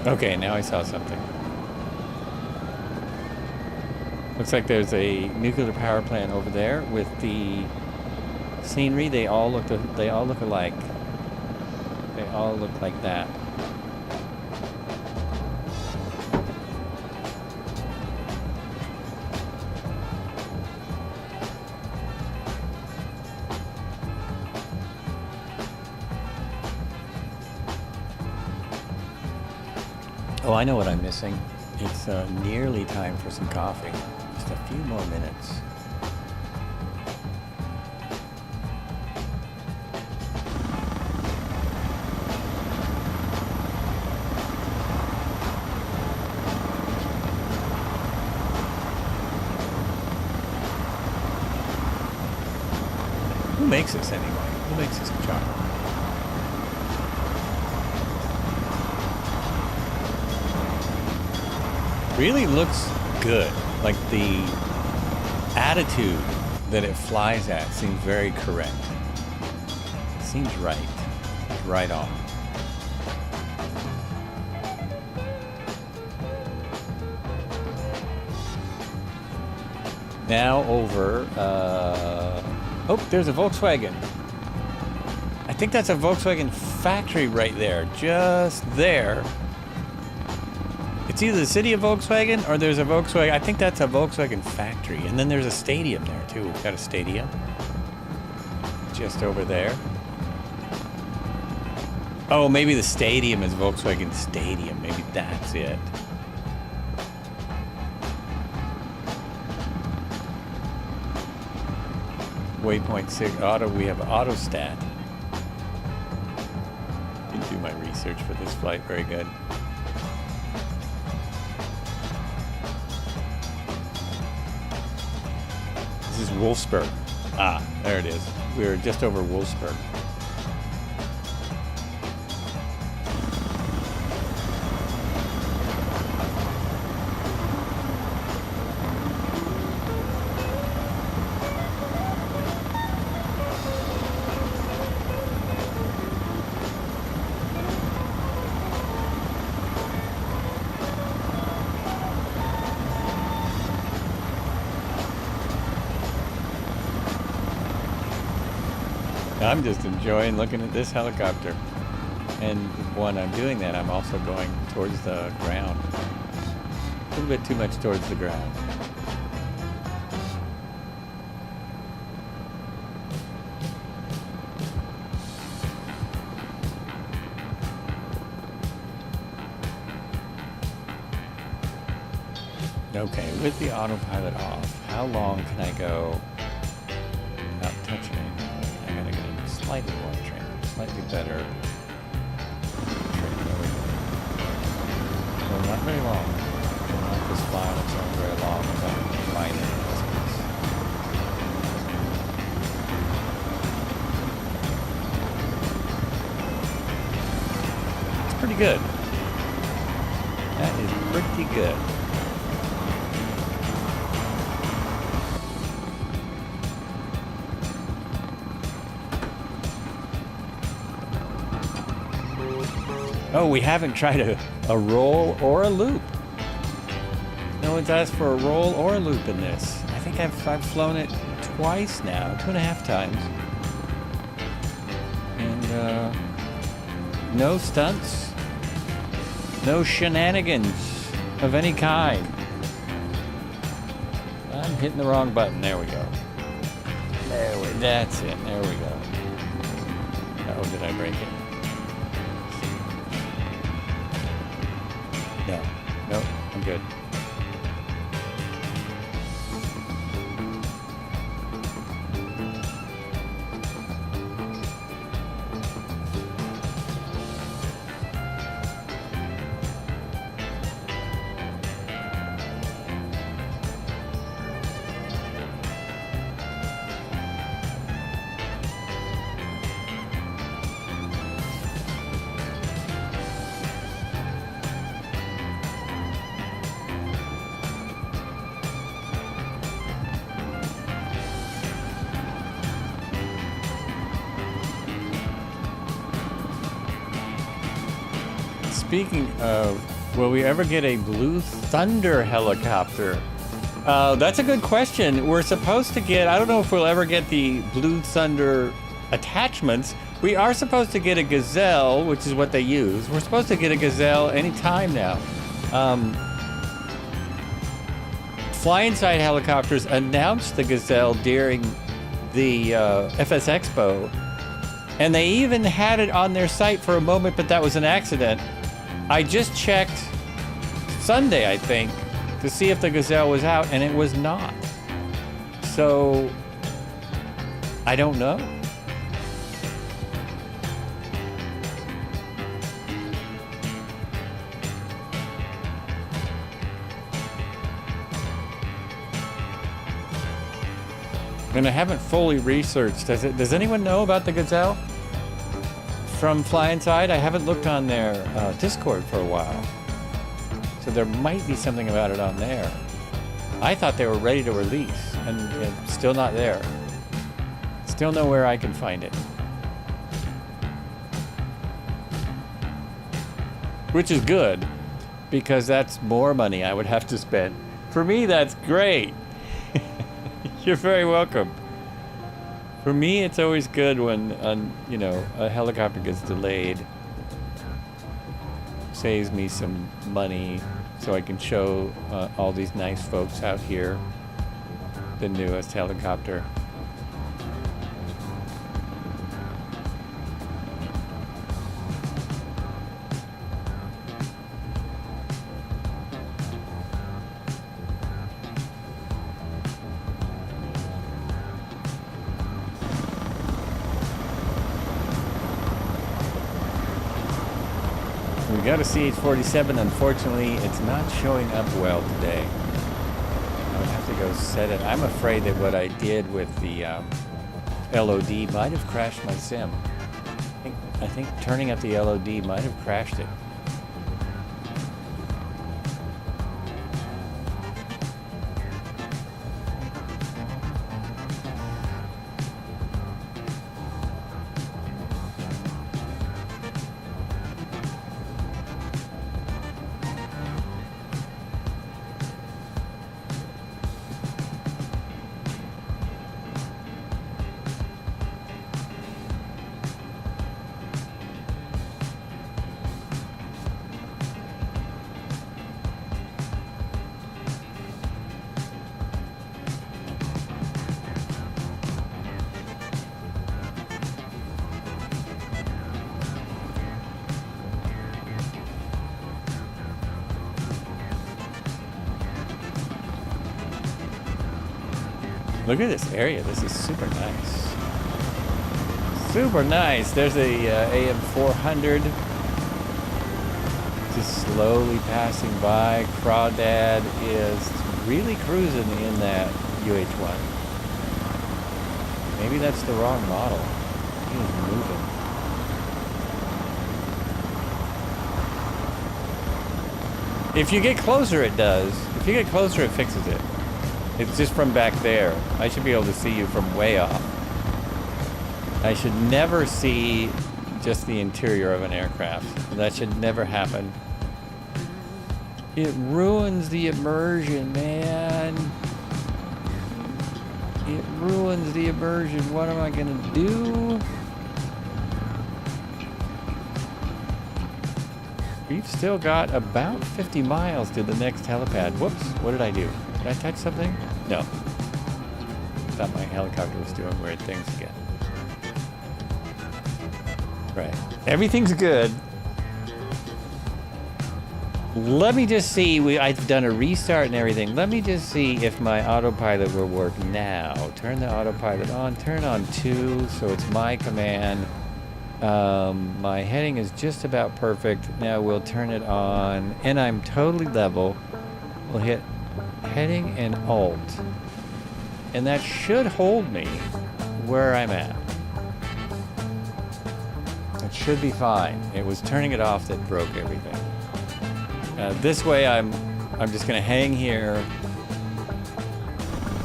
Okay, now I saw something. Looks like there's a nuclear power plant over there with the scenery. They all look alike. They all look like that. Oh, I know what I'm missing. It's nearly time for some coffee. Just a few more minutes. Who makes this anyway? Who makes this chocolate? Really looks good. Like the attitude that it flies at seems very correct. Seems right. Right on. Now over, oh, there's a Volkswagen. I think that's a Volkswagen factory right there, just there. It's either the city of Volkswagen or there's a Volkswagen, I think that's a Volkswagen factory. And then there's a stadium there too. We've got a stadium just over there. Oh, maybe the stadium is Volkswagen Stadium. Maybe that's it. Waypoint 6 auto, we have AutoStat. Didn't do my research for this flight very good. This is Wolfsburg. Ah, there it is. We're just over Wolfsburg. I'm just enjoying looking at this helicopter. And when I'm doing that, I'm also going towards the ground. A little bit too much towards the ground. Okay, with the autopilot off, how long can I go without touching anything? I gotta get a slightly more trim, slightly better trim. There we go. Well, not very long. I don't want this file that's not very long without finding it. It's pretty good. That is pretty good. Oh, we haven't tried a roll or a loop. No one's asked for a roll or a loop in this. I think I've flown it twice now, 2.5 times. And no stunts, no shenanigans of any kind. I'm hitting the wrong button. There we go. That's it. There we go. Oh, did I break it? No, I'm good. Speaking of, will we ever get a Blue Thunder helicopter? That's a good question. We're supposed to get, I don't know if we'll ever get the Blue Thunder attachments. We are supposed to get a Gazelle, which is what they use. We're supposed to get a Gazelle anytime now. Fly Inside Helicopters announced the Gazelle during the FS Expo, and they even had it on their site for a moment, but that was an accident. I just checked Sunday, I think, to see if the Gazelle was out, and it was not. So, I don't know. And I haven't fully researched. Does anyone know about the Gazelle from Fly Inside? I haven't looked on their Discord for a while. So there might be something about it on there. I thought they were ready to release, and it's still not there. Still nowhere I can find it. which is good because that's more money I would have to spend. For me, that's great. You're very welcome. For me, it's always good when, you know, a helicopter gets delayed. Saves me some money so I can show all these nice folks out here the newest helicopter. We got a CH-47. Unfortunately, it's not showing up well today. I would have to go set it. I'm afraid that what I did with the LOD might have crashed my sim. I think turning up the LOD might have crashed it. Look at this area. This is super nice. Super nice. There's a AM400 just slowly passing by. Crawdad is really cruising in that UH-1. Maybe that's the wrong model. He is moving. If you get closer, it does. If you get closer, it fixes it. It's just from back there. I should be able to see you from way off. I should never see just the interior of an aircraft. That should never happen. It ruins the immersion, man. It ruins the immersion. What am I gonna do? We've still got about 50 miles to the next helipad. Whoops, what did I do? Did I touch something? No. Thought my helicopter was doing weird things again. Right. Everything's good. Let me just see. I've done a restart and everything. Let me just see if my autopilot will work now. Turn the autopilot on. Turn on 2, so it's my command. My heading is just about perfect. Now we'll turn it on, and I'm totally level. We'll hit heading and alt, and that should hold me where I'm at. It should be fine. It was turning it off that broke everything. This way I'm just gonna hang here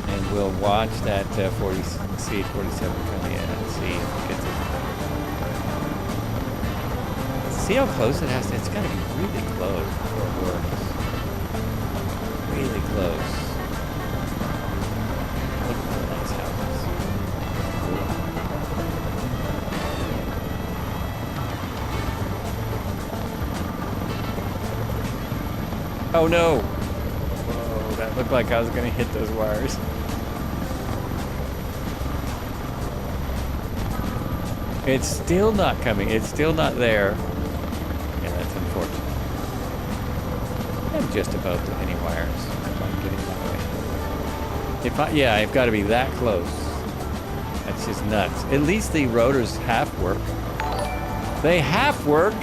and we'll watch that CH-47 come in and see if it gets it. See how close it has to, it's gotta be really close before it works. Really close. Look at the nice houses. Oh no! Whoa, that looked like I was gonna hit those wires. It's still not coming, it's still not there. Yeah, that's unfortunate. I'm just about to any wires if I'm getting my way. Yeah, I've got to be that close. That's just nuts. At least the rotors half work. They half work.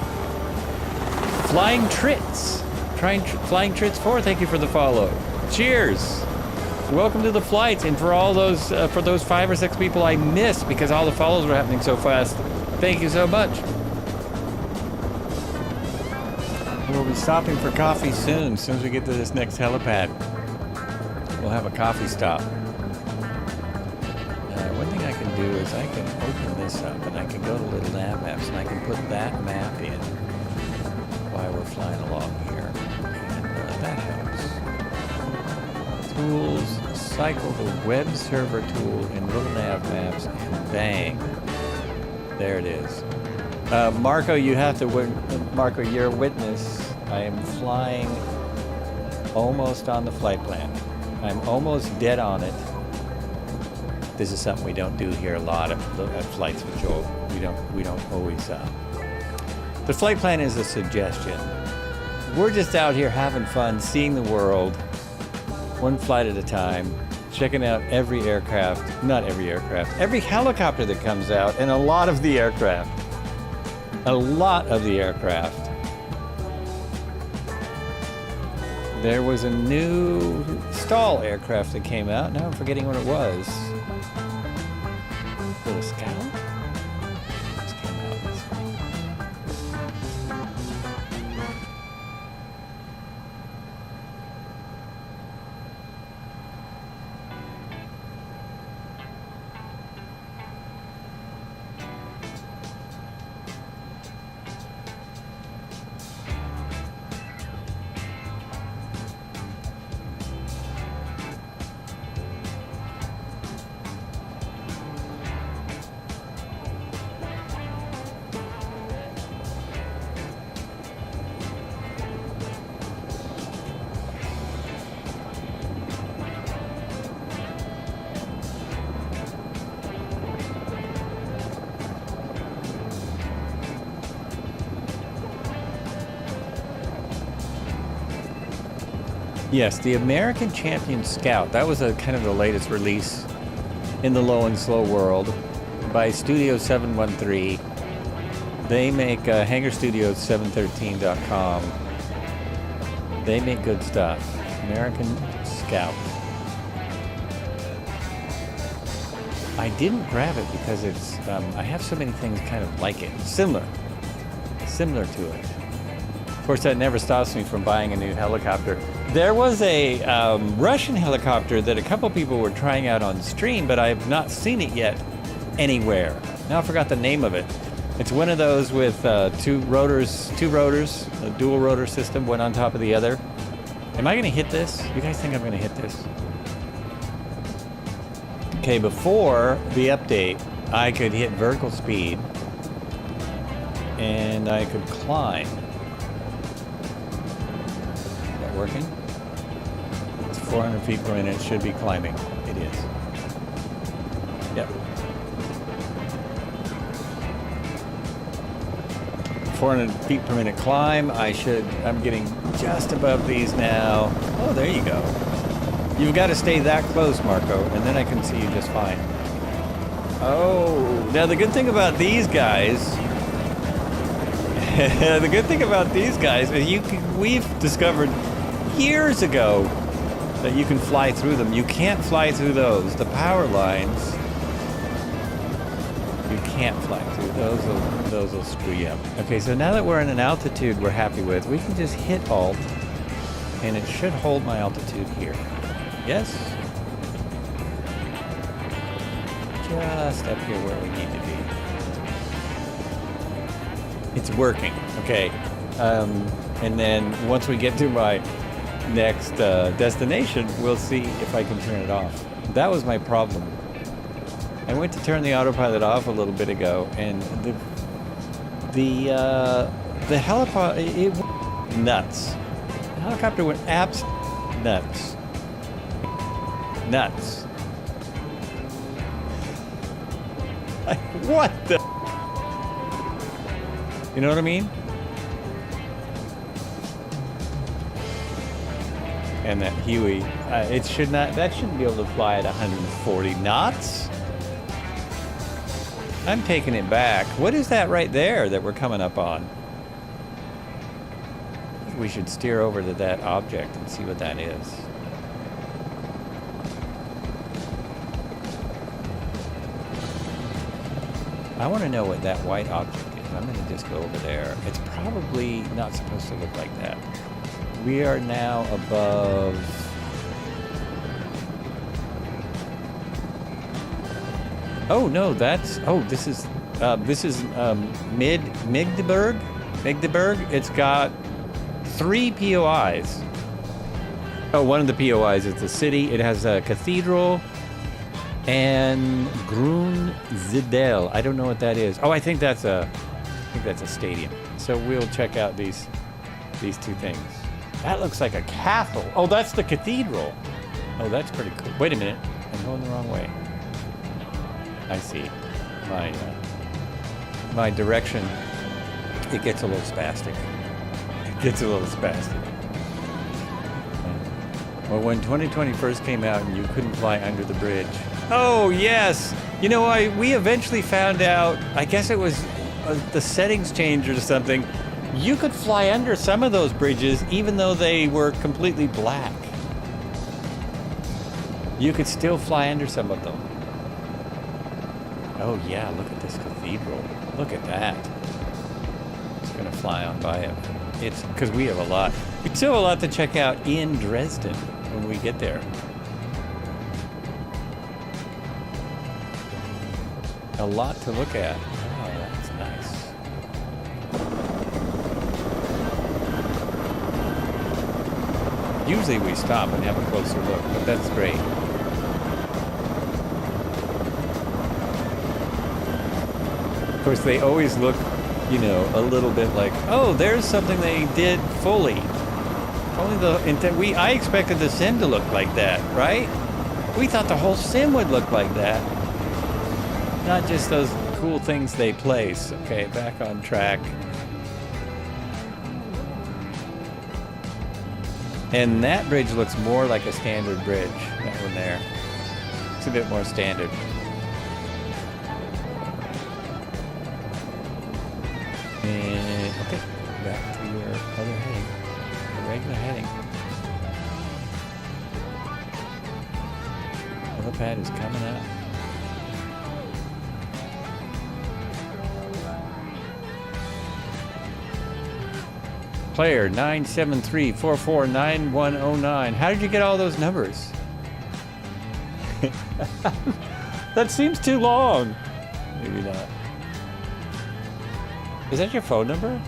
Flying Trits. Flying Trits 4, thank you for the follow. Cheers. Welcome to the flights, and for all those, for those 5 or 6 people I missed because all the follows were happening so fast, thank you so much. We'll be stopping for coffee soon as we get to this next helipad. We'll have a coffee stop. One thing I can do is I can open this up and I can go to little nav maps and I can put that map in. why we're flying along here. And that helps. Tools, cycle the web server tool in little nav maps, and bang. There it is. Marco, you have to, Marco, you're a witness. I am flying almost on the flight plan. I'm almost dead on it. This is something we don't do here a lot at flights with Joel. We don't always. The flight plan is a suggestion. We're just out here having fun, seeing the world, one flight at a time, checking out every aircraft, not every aircraft, every helicopter that comes out, and a lot of the aircraft. A lot of the aircraft. There was a new stall aircraft that came out. Now I'm forgetting what it was. Was it a Scout? Just came out. Yes, the American Champion Scout. That was a kind of the latest release in the low and slow world by Studio 713. They make HangarStudios713.com. They make good stuff. American Scout. I didn't grab it because it's, I have so many things kind of like it. Similar to it. Of course, that never stops me from buying a new helicopter. There was a Russian helicopter that a couple people were trying out on stream, but I have not seen it yet anywhere. Now I forgot the name of it. It's one of those with two rotors, a dual rotor system, one on top of the other. Am I gonna hit this? You guys think I'm gonna hit this? Okay, before the update, I could hit vertical speed and I could climb. Is that working? It's 400 feet per minute. It should be climbing. It is. Yep. 400 feet per minute climb. I'm getting just above these now. Oh, there you go. You've got to stay that close, Marco, and then I can see you just fine. Oh, now the good thing about these guys, we've discovered years ago that you can fly through them. You can't fly through those. The power lines, you can't fly through. Those will screw you up. Okay, so now that we're in an altitude we're happy with, we can just hit Alt, and it should hold my altitude here. Yes? Just up here where we need to be. It's working. Okay. And then once we get to my next destination, we'll see if I can turn it off. That was my problem. I went to turn the autopilot off a little bit ago, and the helipod, it went nuts. The helicopter went nuts. Nuts. Like, what the? You know what I mean? And that Huey, that shouldn't be able to fly at 140 knots. I'm taking it back. What is that right there that we're coming up on? We should steer over to that object and see what that is. I want to know what that white object is. I'm going to just go over there. It's probably not supposed to look like that. We are now above... Oh, no, that's... Oh, this is Magdeburg. Magdeburg. It's got 3 POIs. Oh, one of the POIs is the city. It has a cathedral and Grunzidel. I don't know what that is. Oh, I think that's a stadium. So we'll check out these 2 things. That looks like a castle. Oh, that's the cathedral. Oh, that's pretty cool. Wait a minute. I'm going the wrong way. I see. My direction, it gets a little spastic. Well, when 2020 first came out and you couldn't fly under the bridge. Oh, yes! You know, we eventually found out, I guess it was the settings changed or something. You could fly under some of those bridges even though they were completely black. You could still fly under some of them. Oh yeah, look at this cathedral. Look at that. Just gonna fly on by it. It's because we still have a lot to check out in Dresden when we get there. A lot to look at. Oh, that's nice. Usually we stop and have a closer look, but that's great. Of course, they always look, you know, a little bit like, oh, there's something they did fully. I expected the sim to look like that, right? We thought the whole sim would look like that. Not just those cool things they place. Okay, back on track. And that bridge looks more like a standard bridge, that one there. It's a bit more standard. And, okay, back to your other heading, the regular heading. Helipad is coming up. Player 973449109. How did you get all those numbers? That seems too long. Maybe not. Is that your phone number?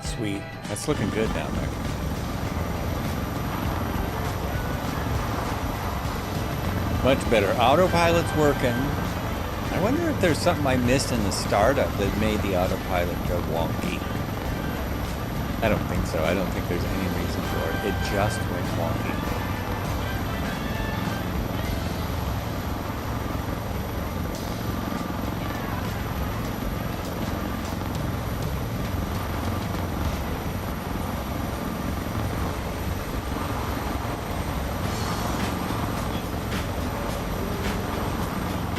Sweet. That's looking good down there. Much better. Autopilot's working. I wonder if there's something I missed in the startup that made the autopilot go wonky. I don't think so. I don't think there's any reason for it. It just went wonky.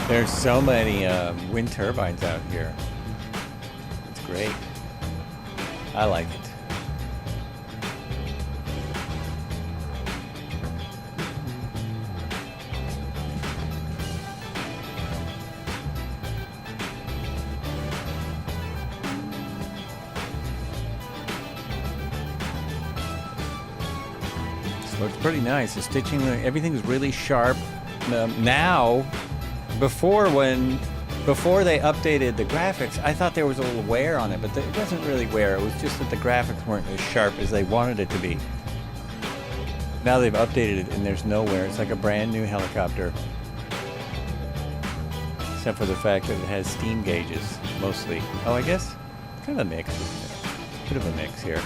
There's so many wind turbines out here. It's great. I like it. This looks pretty nice. The stitching, everything's really sharp. Now, before they updated the graphics, I thought there was a little wear on it, but it wasn't really wear. It was just that the graphics weren't as sharp as they wanted it to be. Now they've updated it and there's no wear. It's like a brand new helicopter. Except for the fact that it has steam gauges, mostly. Oh, I guess kind of a mix, isn't it? Bit of a mix here.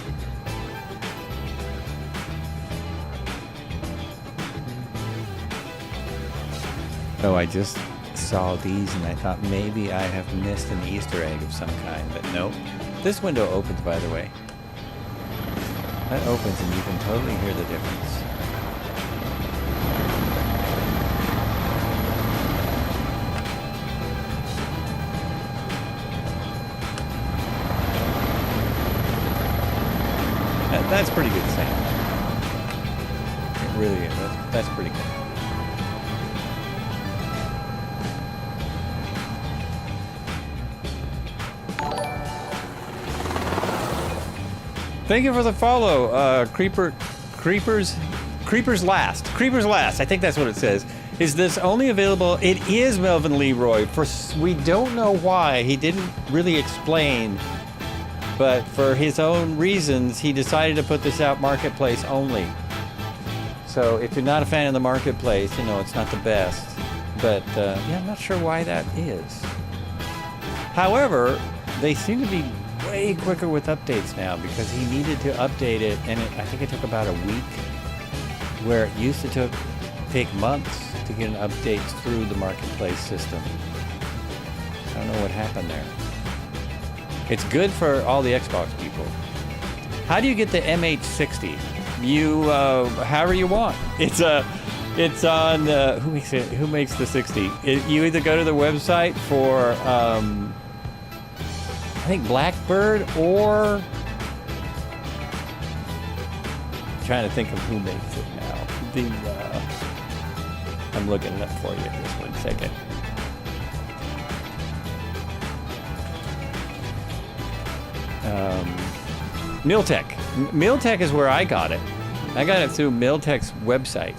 Oh, I just saw these and I thought maybe I have missed an Easter egg of some kind, but nope. This window opens, by the way. That opens and you can totally hear the difference. That's pretty good sound. It really is. That's pretty good. Thank you for the follow, Creepers Last. I think that's what it says. Is this only available? It is, Melvin Leroy. We don't know why. He didn't really explain, but for his own reasons, he decided to put this out marketplace only. So if you're not a fan of the marketplace, you know, it's not the best. But yeah, I'm not sure why that is. However, they seem to be way quicker with updates now because he needed to update it, and I think it took about a week, where it used to take months to get an update through the marketplace system. I don't know what happened there. It's good for all the Xbox people. How do you get the MH60? You, however you want. It's on, who makes the 60? You either go to the website for, I think Blackbird, or I'm trying to think of who makes it now. I'm looking it up for you. Just 1 second. Miltech. Miltech is where I got it. I got it through Miltech's website.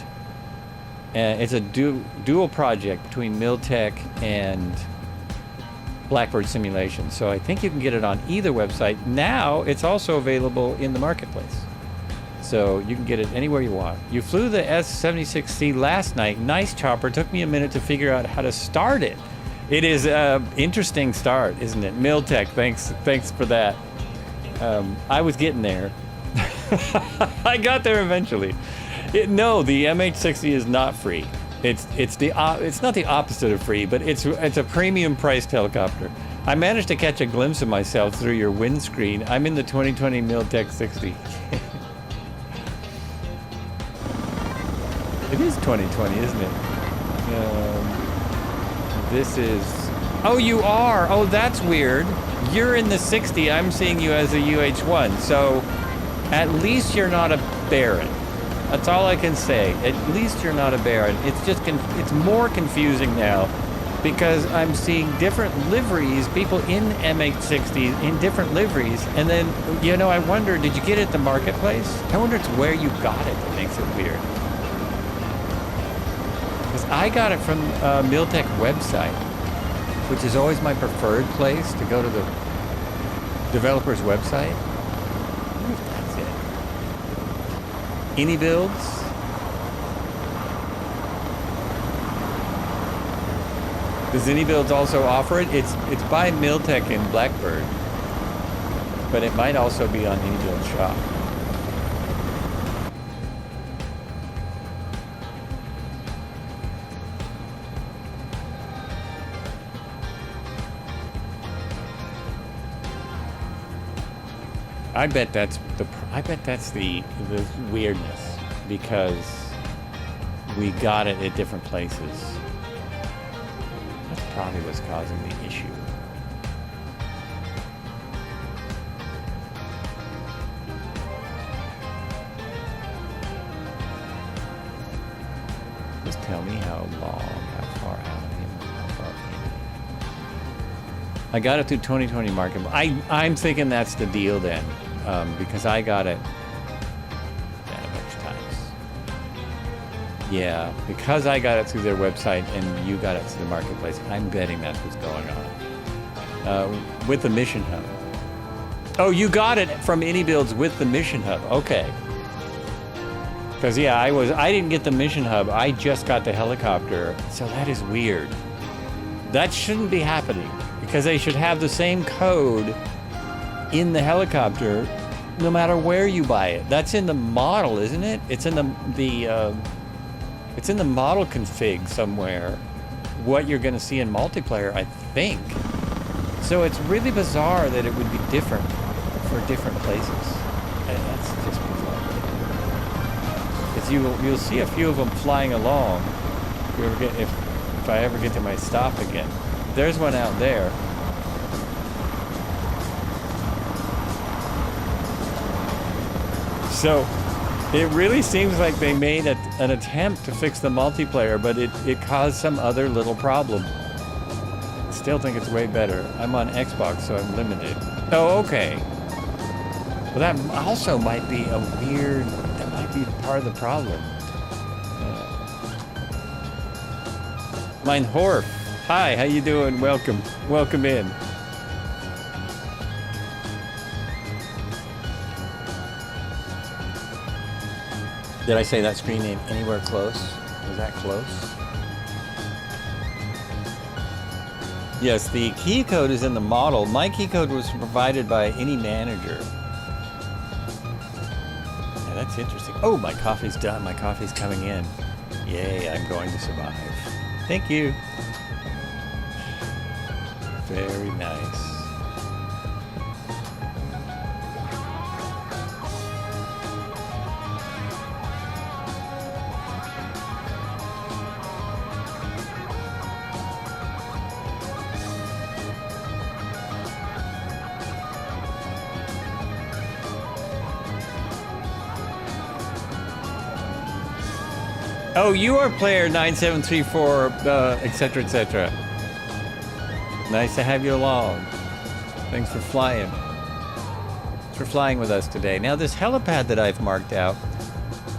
It's a dual project between Miltech and Blackbird Simulation. So I think you can get it on either website. Now it's also available in the marketplace. So you can get it anywhere you want. You flew the S76C last night. Nice chopper. Took me a minute to figure out how to start it. It is an interesting start, isn't it? Miltech, thanks for that. I was getting there. I got there eventually. No, the MH60 is not free. It's not the opposite of free, but it's a premium priced helicopter. I managed to catch a glimpse of myself through your windscreen. I'm in the 2020 Miltech 60. It is 2020, isn't it? This is... Oh, you are! Oh, that's weird. You're in the 60. I'm seeing you as a UH-1. So, at least you're not a Baron. That's all I can say. At least you're not a Baron. It's just... it's more confusing now because I'm seeing different liveries, people in MH-60s in different liveries. And then, you know, I wonder, did you get it at the marketplace? I wonder it's where you got it that makes it weird. I got it from Miltech website, which is always my preferred place to go to the developer's website. I wonder if that's it. Any builds? Does Any Builds also offer it? It's by Miltech and Blackbird, but it might also be on Any Build shop. I bet that's the weirdness, because we got it at different places. That's probably what's causing the issue. Just tell me how long, how far out, how far in. I got it through 2020 market. I'm thinking that's the deal then. Because I got it a bunch of times. Yeah, because I got it through their website and you got it through the marketplace, I'm betting that's what's going on. With the Mission Hub. Oh, you got it from Any Builds with the Mission Hub. Okay. Because yeah, I didn't get the Mission Hub. I just got the helicopter. So that is weird. That shouldn't be happening, because they should have the same code in the helicopter no matter where you buy it. That's in the model, isn't it? It's in the model config somewhere, what you're going to see in multiplayer, I think. So it's really bizarre that it would be different for different places. And that's just bizarre. Because you'll see a few of them flying along. If I ever get to my stop again. There's one out there. So it really seems like they made an attempt to fix the multiplayer, but it caused some other little problem. I still think it's way better. I'm on Xbox, so I'm limited. Oh, okay. Well, that also might be a weird, that might be part of the problem. Mein Horf. Hi, how you doing? Welcome. Welcome in. Did I say that screen name anywhere close? Was that close? Yes, the key code is in the model. My key code was provided by any manager. Yeah, that's interesting. Oh, my coffee's done. My coffee's coming in. Yay, I'm going to survive. Thank you. Very nice. Oh, you are player 9734, etc., etc. Nice to have you along. Thanks for flying. Thanks for flying with us today. Now, this helipad that I've marked out,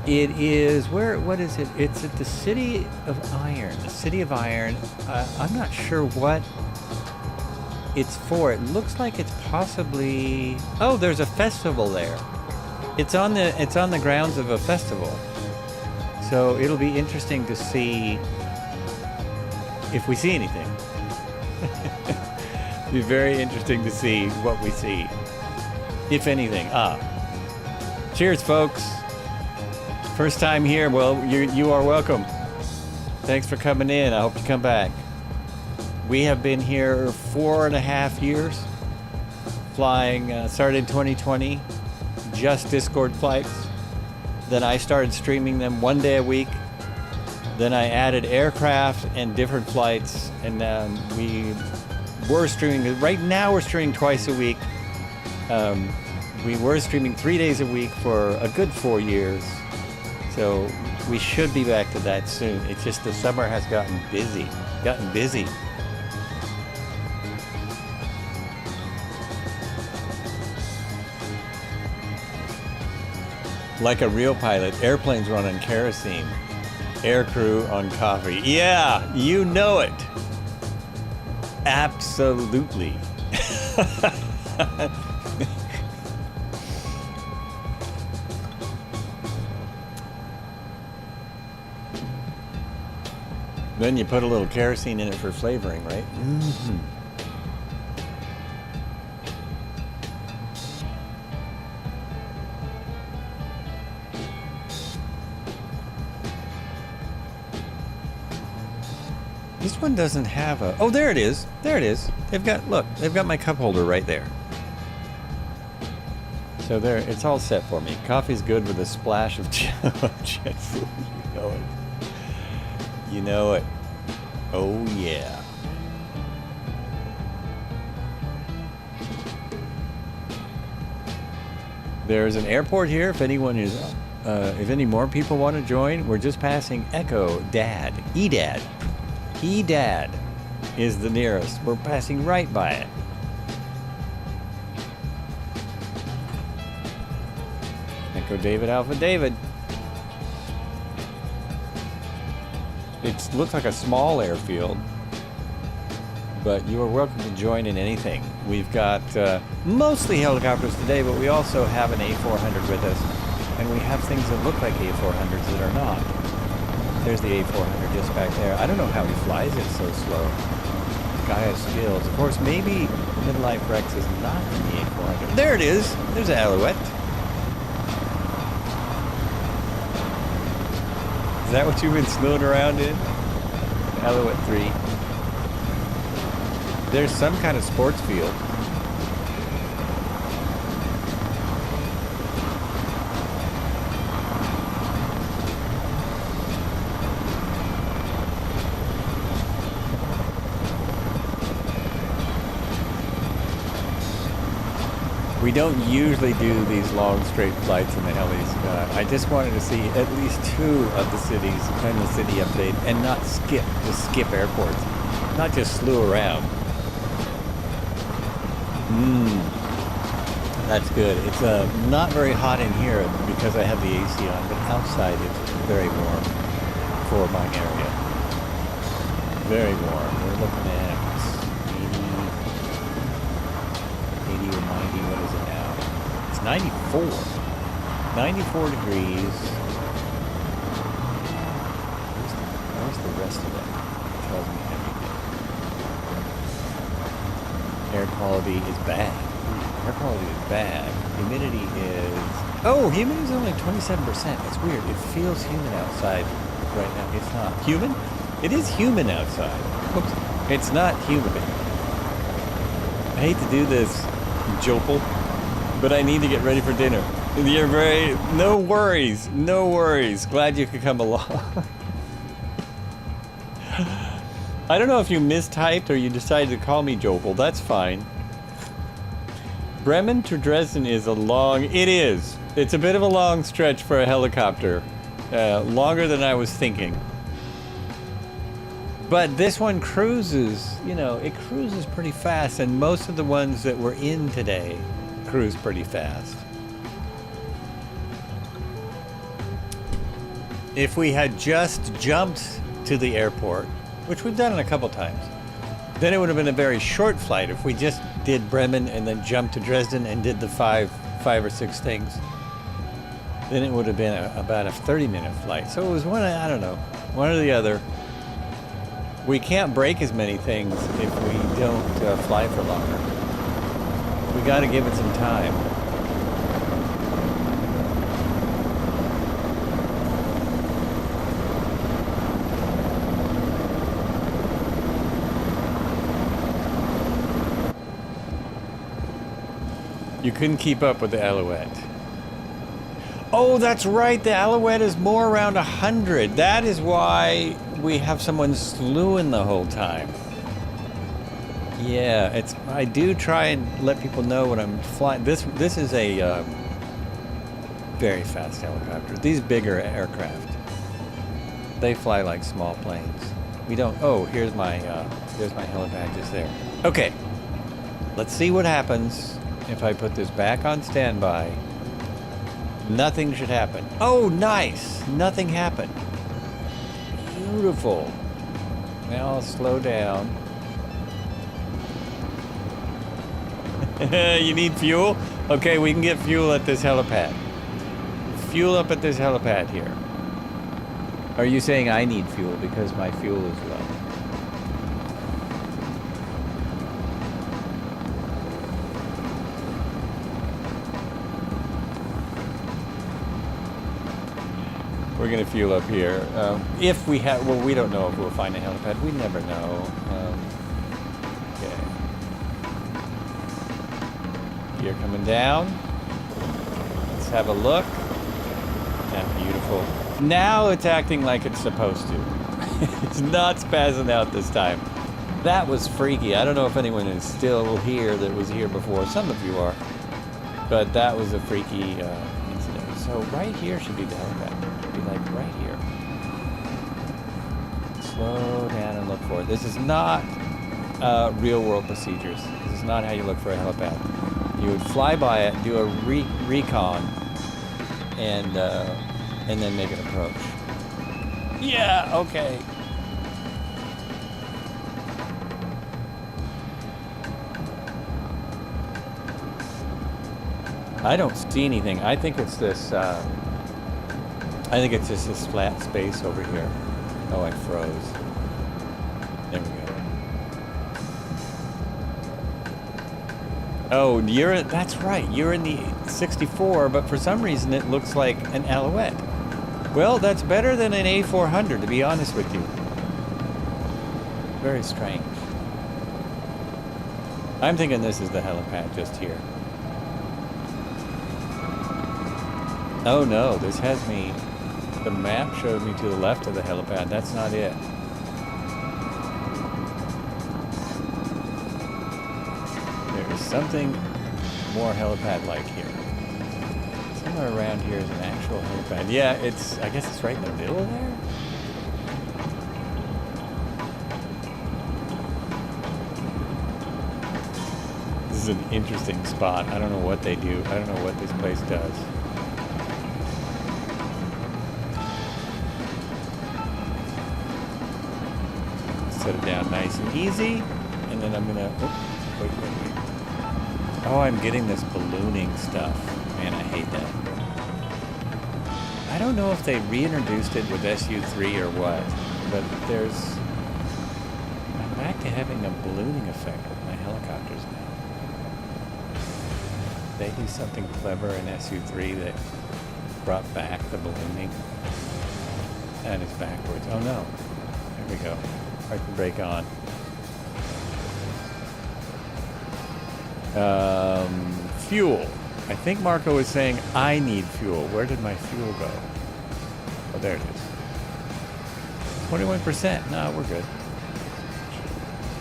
it is what is it? It's at the City of Iron. The City of Iron. I'm not sure what it's for. It looks like it's possibly. Oh, there's a festival there. It's on the grounds of a festival. So it'll be interesting to see if we see anything. It'll be very interesting to see what we see, if anything. Cheers, folks. First time here. Well, you are welcome. Thanks for coming in. I hope you come back. We have been here 4.5 years, flying. Started in 2020, just Discord flights. Then I started streaming them 1 day a week. Then I added aircraft and different flights, and we were streaming. Right now we're streaming twice a week. We were streaming 3 days a week for a good 4 years. So we should be back to that soon. It's just the summer has gotten busy. Like a real pilot, airplanes run on kerosene. Air crew on coffee. Yeah, you know it. Absolutely. Then you put a little kerosene in it for flavoring, right? Mm-hmm. This one doesn't have a... Oh, there it is. There it is. They've got my cup holder right there. So there, it's all set for me. Coffee's good with a splash of jet fuel. You know it. You know it. Oh, yeah. There's an airport here. If anyone is... if any more people want to join, we're just passing Echo Dad. EDDW. EDDW is the nearest. We're passing right by it. Echo David Alpha David. It looks like a small airfield, but you are welcome to join in anything. We've got mostly helicopters today, but we also have an A400 with us, and we have things that look like A400s that are not. There's the A400 just back there. I don't know how he flies it so slow. Guy has skills. Of course, maybe Midlife Rex is not in the A400. There it is. There's an Alouette. Is that what you've been snowing around in? Alouette 3. There's some kind of sports field. We don't usually do these long straight flights in the helis. I just wanted to see at least 2 of the cities in the city update and not just skip airports. Not just slew around. That's good. It's not very hot in here because I have the AC on, but outside it's very warm for my area. Very warm. We're looking at 80 or 90. What is it now? It's 94. 94 degrees. Where's the rest of it? It tells me everything. Air quality is bad. Air quality is bad. Humidity is... Oh, humidity is only 27%. That's weird. It feels humid outside right now. It's not. Human? It is human outside. Oops. It's not humid. I hate to do this, Jopel, but I need to get ready for dinner. You're very... No worries. No worries. Glad you could come along. I don't know if you mistyped or you decided to call me Jopel. That's fine. Bremen to Dresden is a long... It is. It's a bit of a long stretch for a helicopter. Longer than I was thinking. But this one cruises, you know, it cruises pretty fast, and most of the ones that we're in today cruise pretty fast. If we had just jumped to the airport, which we've done it a couple times, then it would have been a very short flight. If we just did Bremen and then jumped to Dresden and did the five or six things, then it would have been about a 30-minute flight. So it was one, I don't know, one or the other. We can't break as many things if we don't fly for longer. We got to give it some time. You couldn't keep up with the Alouette. Oh, that's right. The Alouette is more around 100. That is why we have someone slewing the whole time. Yeah, it's. I do try and let people know when I'm flying. This is a very fast helicopter. These bigger aircraft, they fly like small planes. We don't. Oh, here's my helipad just there. Okay, let's see what happens if I put this back on standby. Nothing should happen. Oh, nice. Nothing happened. Beautiful. Now I'll slow down. You need fuel? Okay, we can get fuel at this helipad. Fuel up at this helipad here. Are you saying I need fuel because my fuel is low? We're gonna fuel up here. If we have, well, we don't know if we'll find a helipad. We never know. Okay. Gear coming down. Let's have a look. That's beautiful. Now it's acting like it's supposed to. It's not spazzing out this time. That was freaky. I don't know if anyone is still here that was here before. Some of you are. But that was a freaky incident. So right here should be the helipad. Like right here. Slow down and look for it. This is not real world procedures. This is not how you look for a helipad. You would fly by it, do a recon, and then make an approach. Yeah, okay. I don't see anything. I think it's this. I think it's just this flat space over here. Oh, I froze. There we go. Oh, that's right. You're in the 64, but for some reason it looks like an Alouette. Well, that's better than an A400, to be honest with you. Very strange. I'm thinking this is the helipad just here. Oh no, this has me... The map showed me to the left of the helipad. That's not it. There's something more helipad-like here. Somewhere around here is an actual helipad. Yeah, I guess it's right in the middle there? is an interesting spot. I don't know what they do. I don't know what this place does. Set it down nice and easy, and then I'm gonna. Oh, wait. Oh, I'm getting this ballooning stuff. Man, I hate that. I don't know if they reintroduced it with SU3 or what, but there's. I'm back to having a ballooning effect with my helicopters now. They do something clever in SU3 that brought back the ballooning. And it's backwards. Oh no. There we go. Hard to break on. Fuel. I think Marco was saying I need fuel. Where did my fuel go? Oh, there it is. 21%. No, we're good.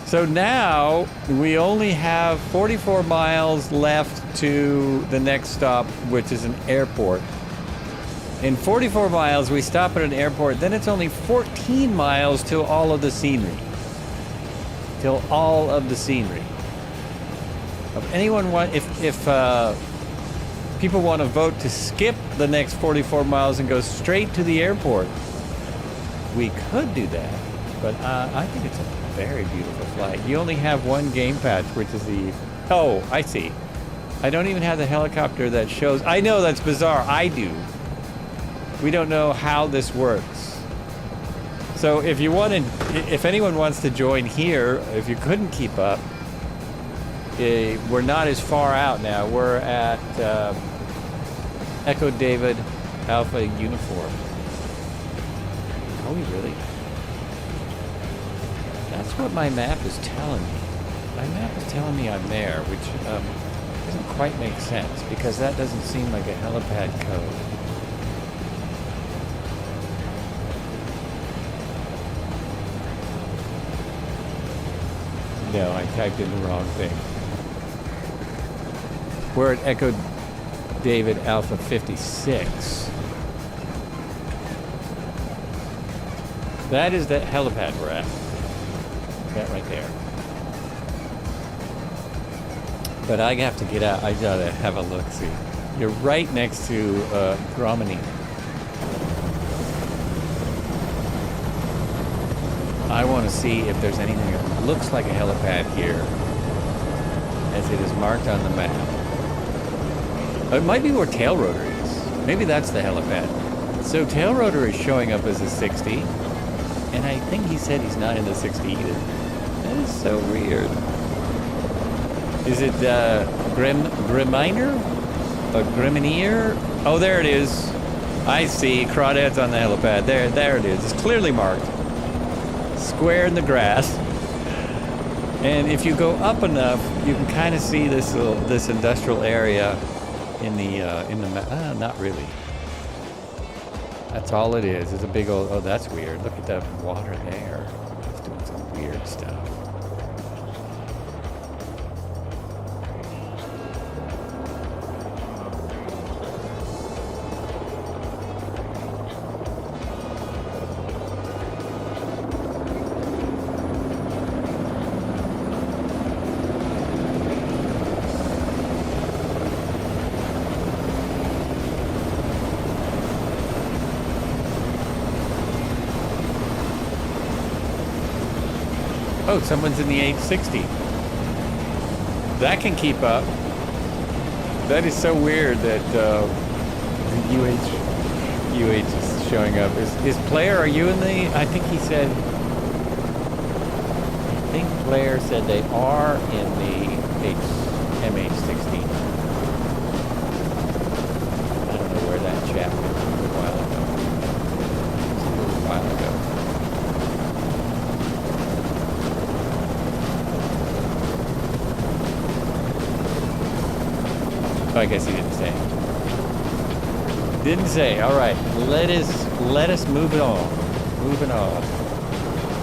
So now we only have 44 miles left to the next stop, which is an airport. In 44 miles, we stop at an airport. Then it's only 14 miles till all of the scenery. Till all of the scenery. If anyone want, if people want to vote to skip the next 44 miles and go straight to the airport, we could do that. But I think it's a very beautiful flight. You only have one game patch, which is the... Oh, I see. I don't even have the helicopter that shows... I know, that's bizarre. I do. We don't know how this works. So if you wanted... If anyone wants to join here, if you couldn't keep up, we're not as far out now. We're at Echo David Alpha Uniform. Are we really? That's what my map is telling me. My map is telling me I'm there, which doesn't quite make sense because that doesn't seem like a helipad code. No, I typed in the wrong thing. We're at Echo David Alpha 56. That is the helipad we're at. That right there. But I have to get out. I gotta have a look. See, you're right next to Bremen. I want to see if there's anything that looks like a helipad here, as it is marked on the map. It might be where tail rotor is. Maybe that's the helipad. So tail rotor is showing up as a 60, and I think he said he's not in the 60 either. That is so weird. Is it Griminer? A Griminier? Oh, there it is. I see. Crawdads on the helipad. There it is. It's clearly marked. Square in the grass. And if you go up enough, you can kind of see this industrial area in the map. Not really. That's all it is. It's a big old. Oh, that's weird. Look at the water there. It's doing some weird stuff. Oh, someone's in the 860. That can keep up. That is so weird that UH is showing up. Is Player, are you in the... I think he said... I think Player said they are in the MH16. I don't know where that chap was a little while ago. It was a little while ago. I guess he didn't say. Didn't say. All right. Let us move it on. Moving on.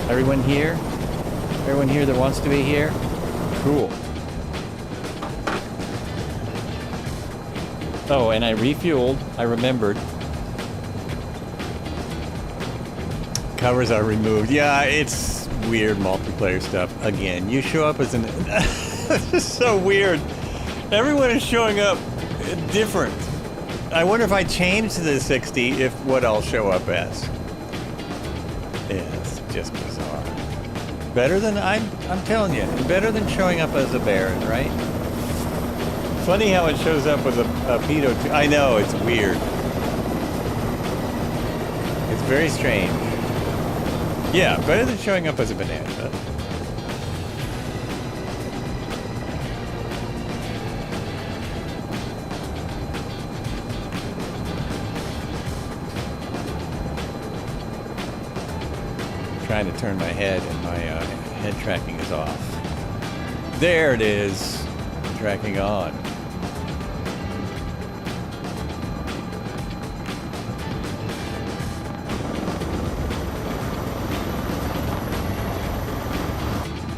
Everyone here? Everyone here that wants to be here? Cool. Oh, and I refueled. I remembered. Covers are removed. Yeah, it's weird multiplayer stuff. Again, you show up as an This is so weird. Everyone is showing up different. I wonder if I change to the 60, if what I'll show up as. Yeah, it's just bizarre. Better than, I'm telling you, better than showing up as a Baron, right? Funny how it shows up with a pedo. I know, it's weird. It's very strange. Yeah, better than showing up as a Bonanza. Trying to turn my head and my head tracking is off. There it is. Tracking on.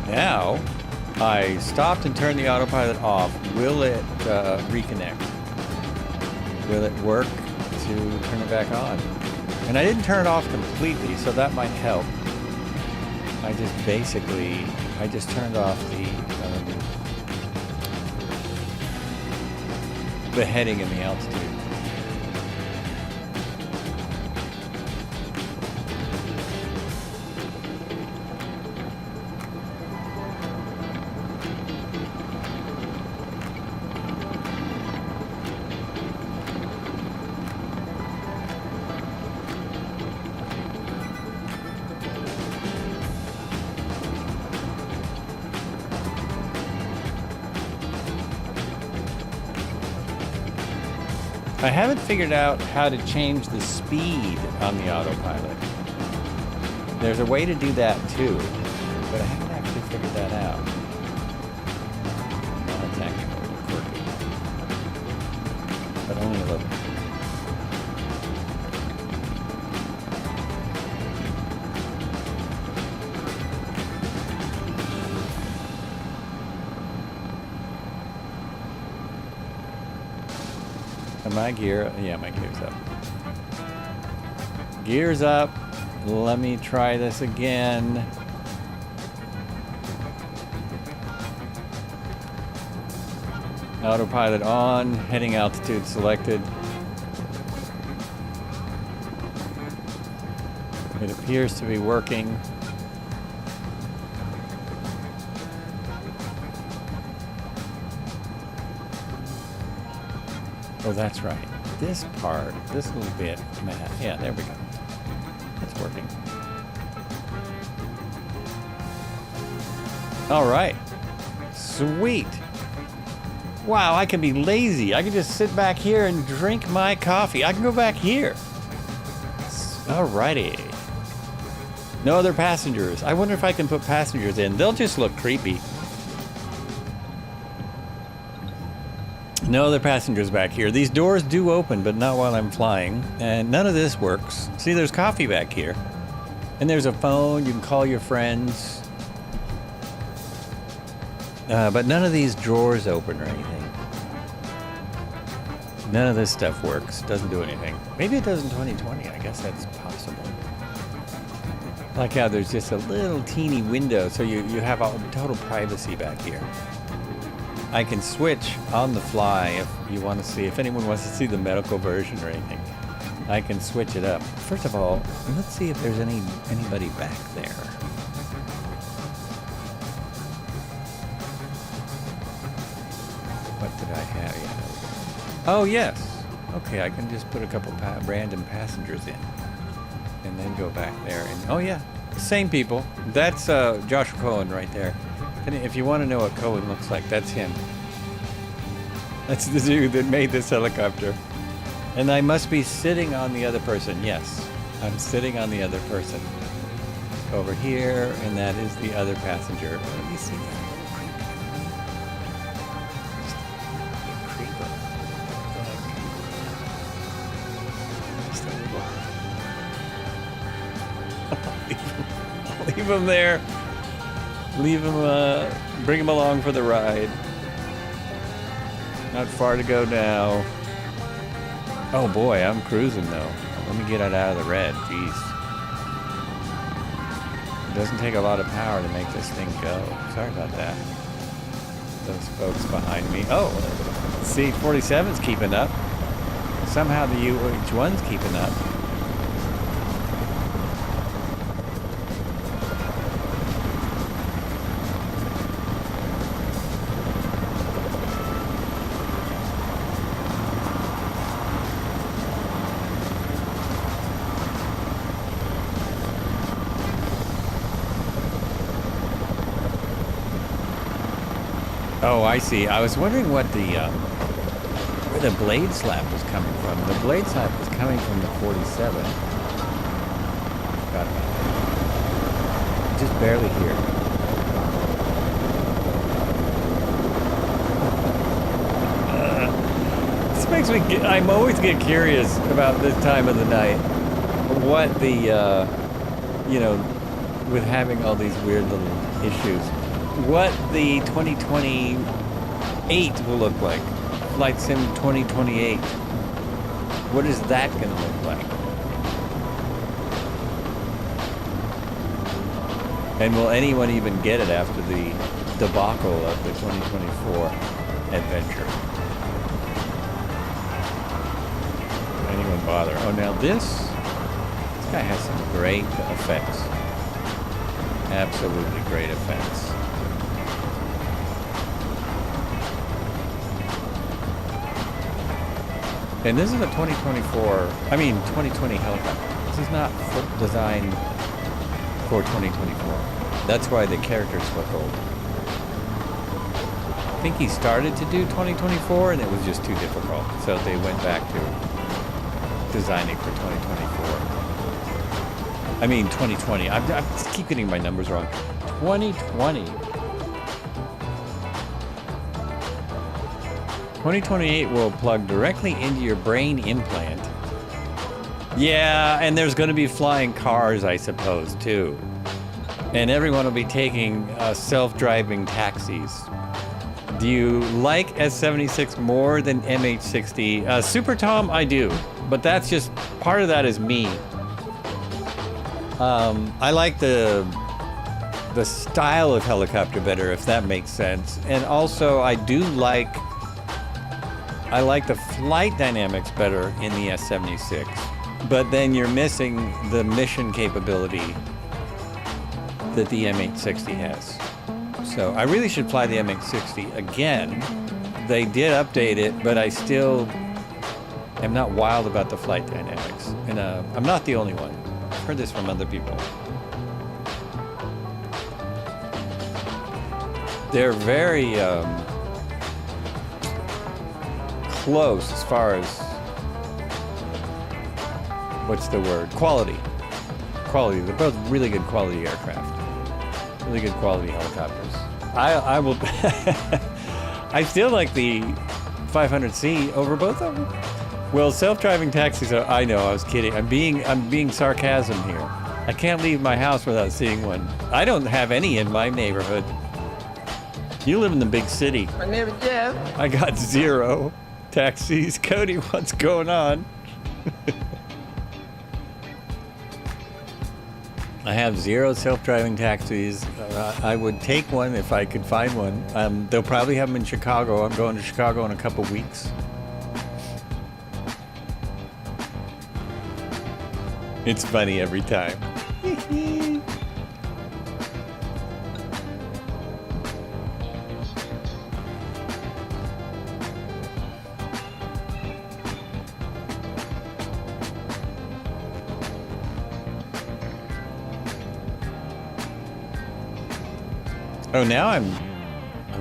Now, I stopped and turned the autopilot off. Will it reconnect? Will it work to turn it back on? And I didn't turn it off completely, so that might help. I just turned off the heading and the altitude. I haven't figured out how to change the speed on the autopilot. There's a way to do that too, but I haven't actually figured that out. Well, it's actually a little quirky, but only a little. My gear, yeah, my gear's up. Gear's up. Let me try this again. Autopilot on, heading altitude selected. It appears to be working. Oh, that's right. This part, this little bit, man, yeah, there we go. It's working. All right. Sweet. Wow, I can be lazy. I can just sit back here and drink my coffee. I can go back here. Alrighty. No other passengers. I wonder if I can put passengers in. They'll just look creepy. No other passengers back here. These doors do open, but not while I'm flying. And none of this works. See, there's coffee back here. And there's a phone. You can call your friends. But none of these drawers open or anything. None of this stuff works. Doesn't do anything. Maybe it does in 2020. I guess that's possible. Like how there's just a little teeny window, so you have all total privacy back here. I can switch on the fly if you want to see, if anyone wants to see the medical version or anything. I can switch it up. First of all, let's see if there's anybody back there. What did I have? Yeah. Oh, yes. Okay, I can just put a couple random passengers in. And then go back there. And oh, yeah. Same people. That's Joshua Cohen right there. If you want to know what Cohen looks like, that's him. That's the dude that made this helicopter. And I must be sitting on the other person. Yes, I'm sitting on the other person. Over here, and that is the other passenger. Let me see that. Leave him there. Leave him, bring him along for the ride. Not far to go now. Oh boy, I'm cruising though. Let me get it out of the red, jeez. It doesn't take a lot of power to make this thing go. Sorry about that. those folks behind me. Oh, C-47's keeping up. Somehow the UH-1's keeping up. Oh, I see. I was wondering what where the blade slap was coming from. The blade slap was coming from the 47. Forgot about that. Just barely here. This makes me. I'm always get curious about this time of the night. What the, you know, with having all these weird little issues. What the 2028 will look like. Flight Sim 2028. What is that going to look like? And will anyone even get it after the debacle of the 2024 adventure? Will anyone bother? Oh, now this guy has some great effects. Absolutely great effects. And this is a 2020 helicopter. This is not designed for 2024. That's why the characters look old. I think he started to do 2024 and it was just too difficult. So they went back to designing for 2024. I mean 2020. I keep getting my numbers wrong. 2020. 2028 will plug directly into your brain implant. Yeah, and there's going to be flying cars, I suppose, too. And everyone will be taking self-driving taxis. Do you like S76 more than MH60? Super Tom, I do. But that's just, part of that is me. I like the style of helicopter better, if that makes sense. And also, I like the flight dynamics better in the S76, but then you're missing the mission capability that the M860 has. So I really should fly the M860 again. They did update it, but I still am not wild about the flight dynamics. And I'm not the only one. I've heard this from other people. They're very close as far as, what's the word? Quality. They're both really good quality aircraft. Really good quality helicopters. I will. I still like the 500C over both of them. Well, self-driving taxis are, I know, I was kidding. I'm being sarcasm here. I can't leave my house without seeing one. I don't have any in my neighborhood. You live in the big city. My name is Jeff. I got 0 taxis. Cody, what's going on? I have 0 self-driving taxis. I would take one if I could find one. They'll probably have them in Chicago. I'm going to Chicago in a couple weeks. It's funny every time. Oh, now I'm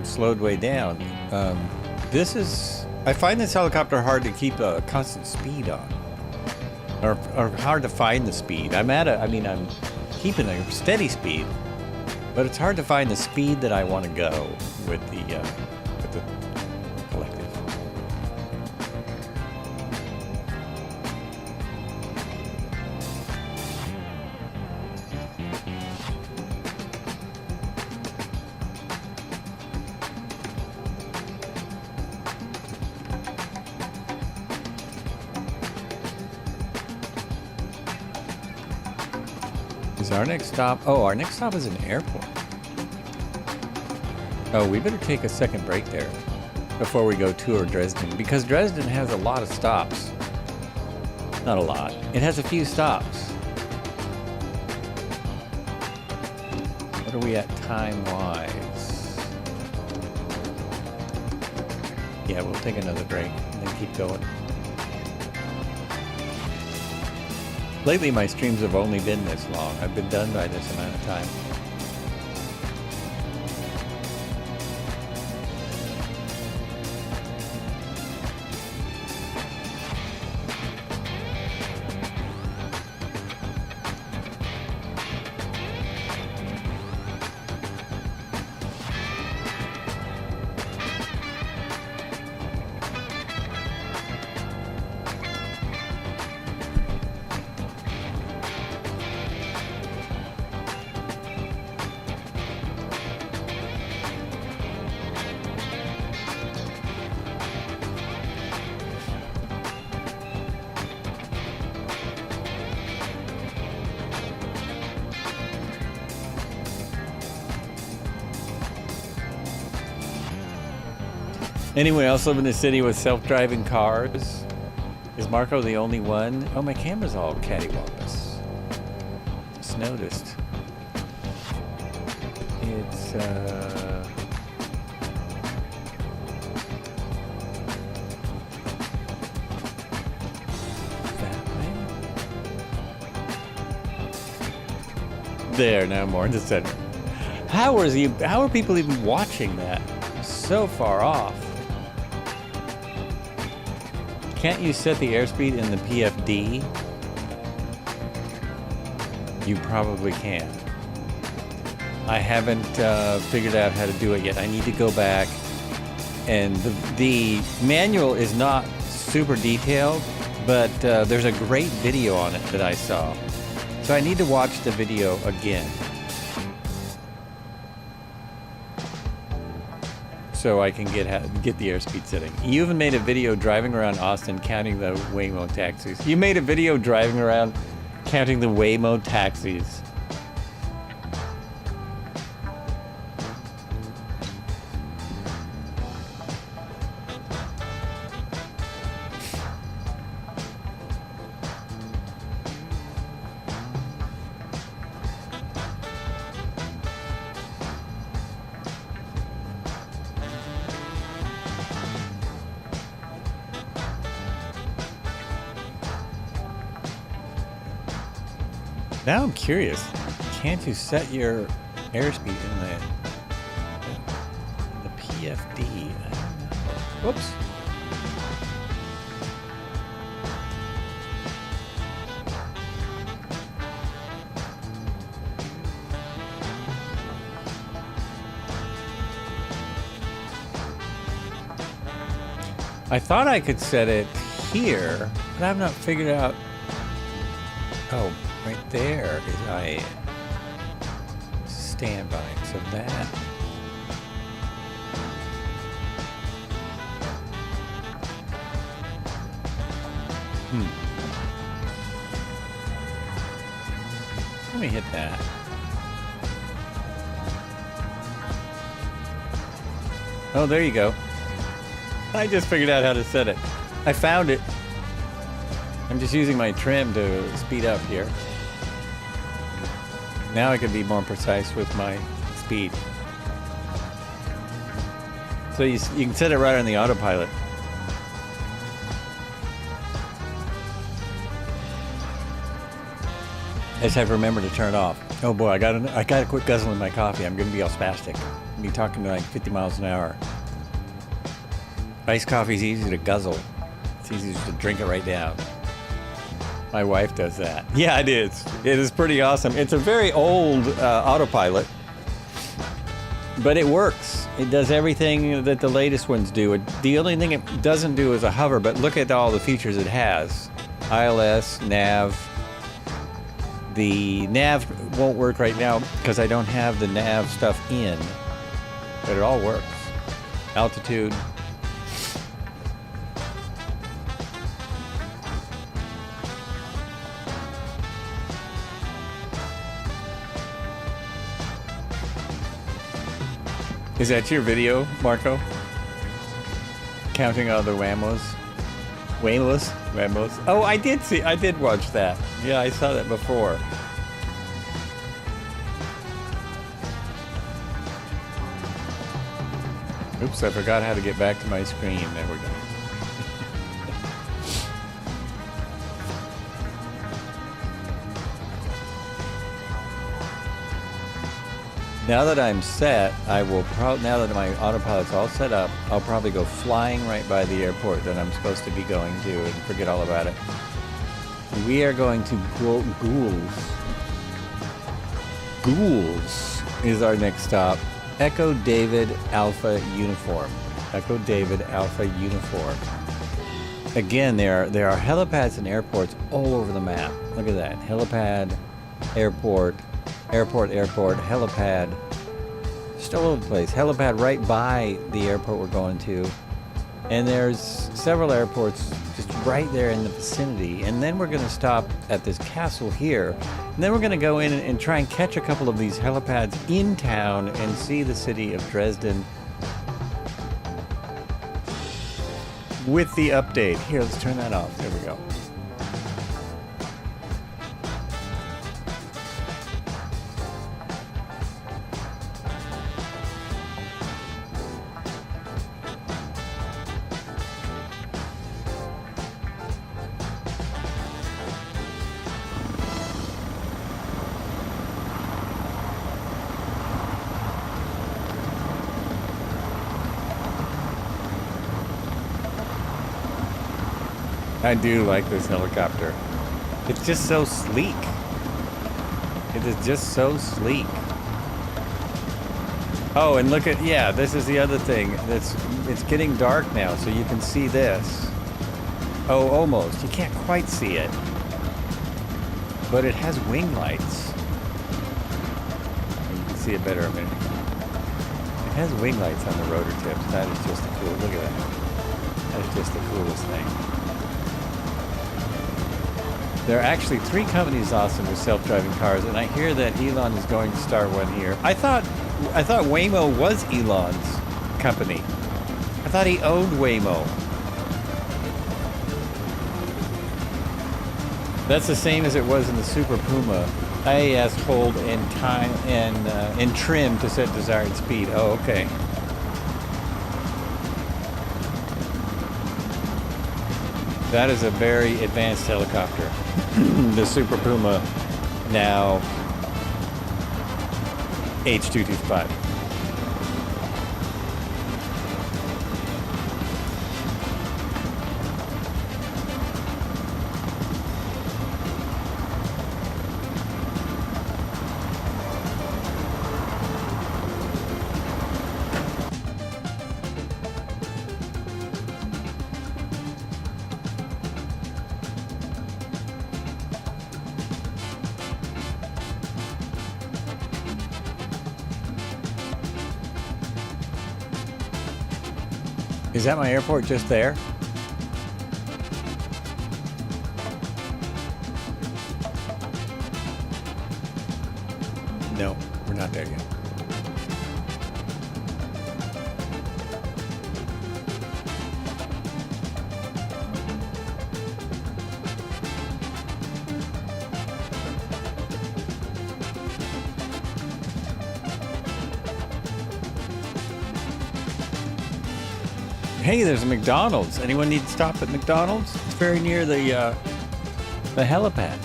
slowed way down. I find this helicopter hard to keep a constant speed on, or hard to find the speed. I'm keeping a steady speed, but it's hard to find the speed that I want to go with the collective. Is our next stop? Oh, our next stop is an airport. Oh, we better take a second break there before we go tour Dresden, because Dresden has a lot of stops. Not a lot. It has a few stops. What are we at time-wise? Yeah, we'll take another break and then keep going. Lately, my streams have only been this long. I've been done by this amount of time. Anyone else live in the city with self-driving cars? Is Marco the only one? Oh, my camera's all cattywampus. Just noticed. It's, that way? There, now more in the center. How are people even watching that? So far off. Can't you set the airspeed in the PFD? You probably can. I haven't figured out how to do it yet. I need to go back, and the manual is not super detailed, but there's a great video on it that I saw. So I need to watch the video again, so I can get the airspeed setting. You even made a video driving around Austin counting the Waymo taxis. You made a video driving around counting the Waymo taxis. Now I'm curious. Can't you set your airspeed in the PFD? I don't know. Whoops. I thought I could set it here, but I've not figured out. Oh. Right there is I standby. So that. Let me hit that. Oh, there you go. I just figured out how to set it. I found it. I'm just using my trim to speed up here. Now I can be more precise with my speed. So you can set it right on the autopilot. I just have to remember to turn it off. Oh boy, I gotta quit guzzling my coffee. I'm gonna be all spastic. I'm gonna be talking to like 50 miles an hour. Iced coffee is easy to guzzle. It's easy to drink it right down. My wife does that. Yeah, it is. It is pretty awesome. It's a very old autopilot, but it works. It does everything that the latest ones do. The only thing it doesn't do is a hover, but look at all the features it has. ILS, nav. The nav won't work right now because I don't have the nav stuff in, but it all works. Altitude. Is that your video, Marco? Counting all the Wamos? Wamos? Oh, I did watch that. Yeah, I saw that before. Oops, I forgot how to get back to my screen. There we go. Now that I'm set, I will now that my autopilot's all set up, I'll probably go flying right by the airport that I'm supposed to be going to and forget all about it. We are going to Ghouls. Ghouls is our next stop. Echo David Alpha Uniform. Echo David Alpha Uniform. Again, there are helipads and airports all over the map. Look at that. Helipad, airport, helipad. Just all over the place. Helipad right by the airport we're going to. And there's several airports just right there in the vicinity. And then we're going to stop at this castle here. And then we're going to go in and try and catch a couple of these helipads in town and see the city of Dresden with the update. Here, let's turn that off. There we go. I do like this helicopter. It's just so sleek. It is just so sleek. Oh, and look at, yeah, this is the other thing. It's getting dark now, so you can see this. Oh, almost. You can't quite see it. But it has wing lights. You can see it better in a minute. It has wing lights on the rotor tips. That is just the cool. Look at that. That is just the coolest thing. There are actually 3 companies, Austin, with self-driving cars, and I hear that Elon is going to start one here. I thought Waymo was Elon's company. I thought he owned Waymo. That's the same as it was in the Super Puma. IAS hold and time and trim to set desired speed. Oh, okay. That is a very advanced helicopter. The Super Puma, now H225. Is that my airport just there? No, we're not there yet. Hey, there's a McDonald's. Anyone need to stop at McDonald's? It's very near the helipad.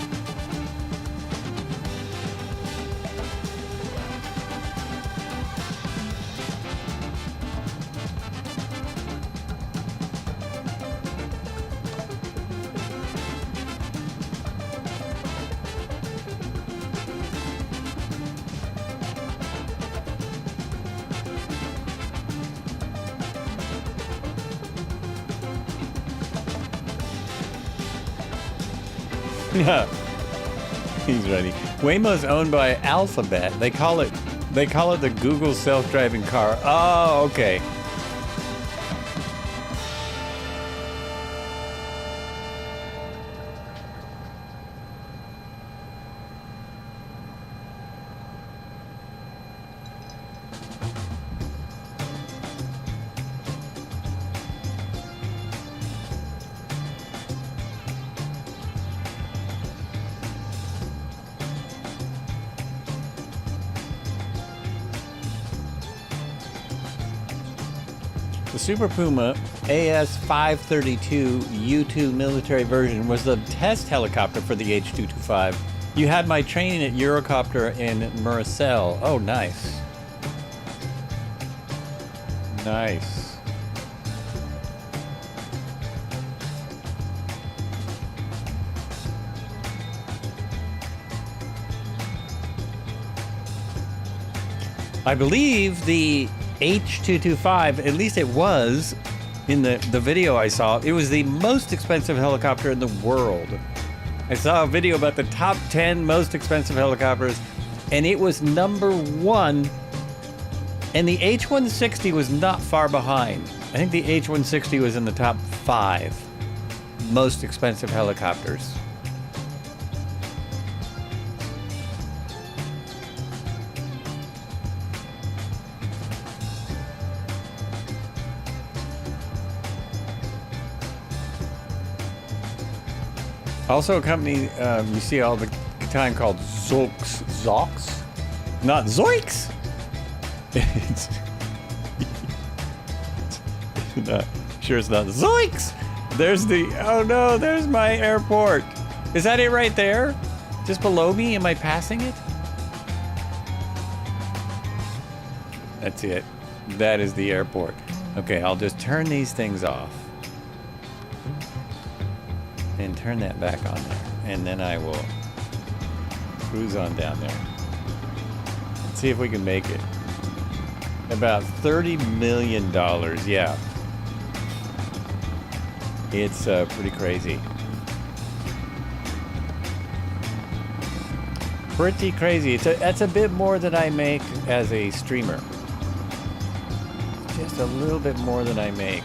Yeah, he's ready. Waymo's owned by Alphabet. They call it the Google self-driving car. Oh, okay. The Super Puma AS532 U2 military version was the test helicopter for the H225. You had my training at Eurocopter in Muricel. Oh, nice. Nice. I believe the H225, at least it was, in the video I saw, it was the most expensive helicopter in the world. I saw a video about the top 10 most expensive helicopters, and it was #1, and the H160 was not far behind. I think the H160 was in the top 5 most expensive helicopters. Also a company you see all the time called Zox? Not Zoiks! It's not, sure it's not Zoiks! There's the, oh no, there's my airport. Is that it right there? Just below me? Am I passing it? That's it. That is the airport. Okay, I'll just turn these things off. And turn that back on there. And then I will cruise on down there. Let's see if we can make it. About $30 million, yeah. It's pretty crazy. Pretty crazy. That's a bit more than I make as a streamer. Just a little bit more than I make.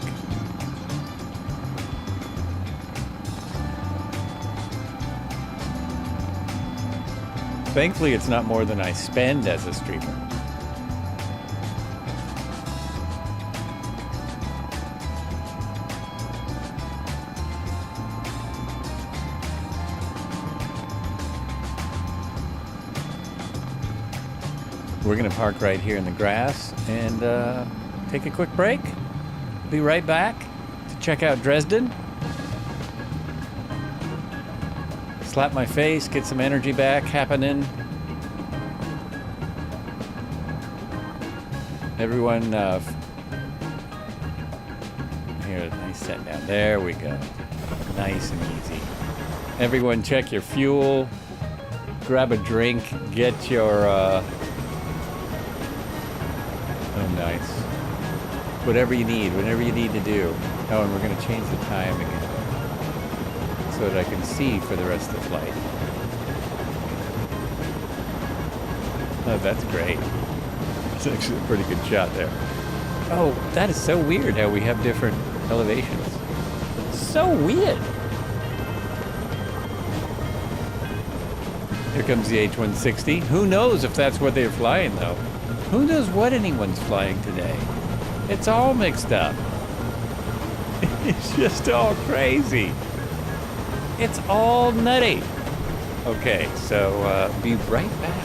Thankfully, it's not more than I spend as a streamer. We're gonna park right here in the grass and take a quick break. Be right back to check out Dresden. Slap my face, get some energy back happening. Everyone, here, nice set down. There we go. Nice and easy. Everyone check your fuel, grab a drink, get your, oh nice. Whatever you need to do. Oh, and we're gonna change the time again, so that I can see for the rest of the flight. Oh, that's great. It's actually a pretty good shot there. Oh, that is so weird how we have different elevations. So weird. Here comes the H160. Who knows if that's what they're flying, though? Who knows what anyone's flying today? It's all mixed up. It's just all crazy. It's all nutty. Okay, so be right back.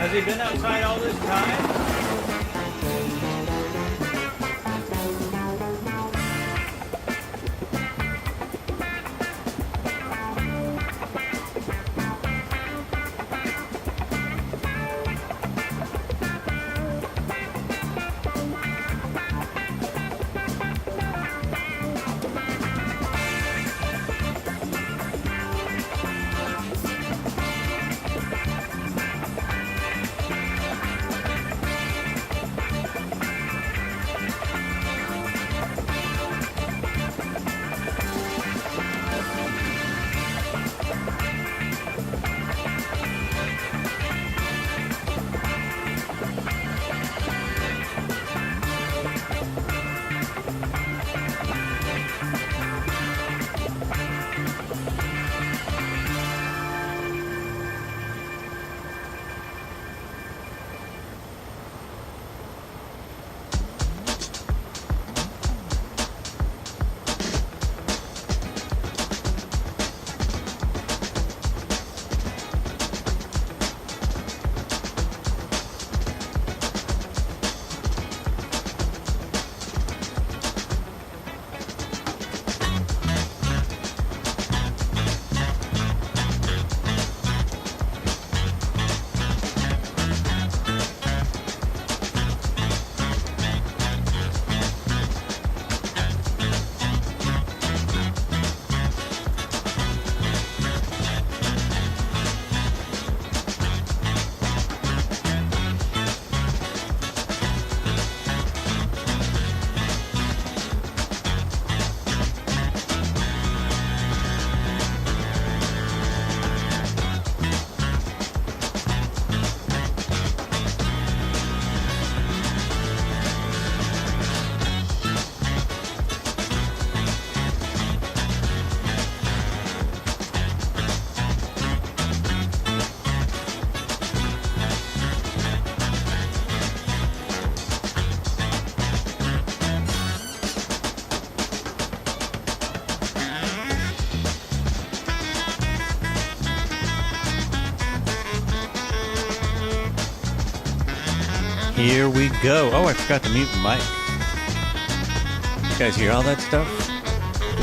Has he been outside all this time? Here we go. Oh, I forgot to mute the mic. You guys hear all that stuff?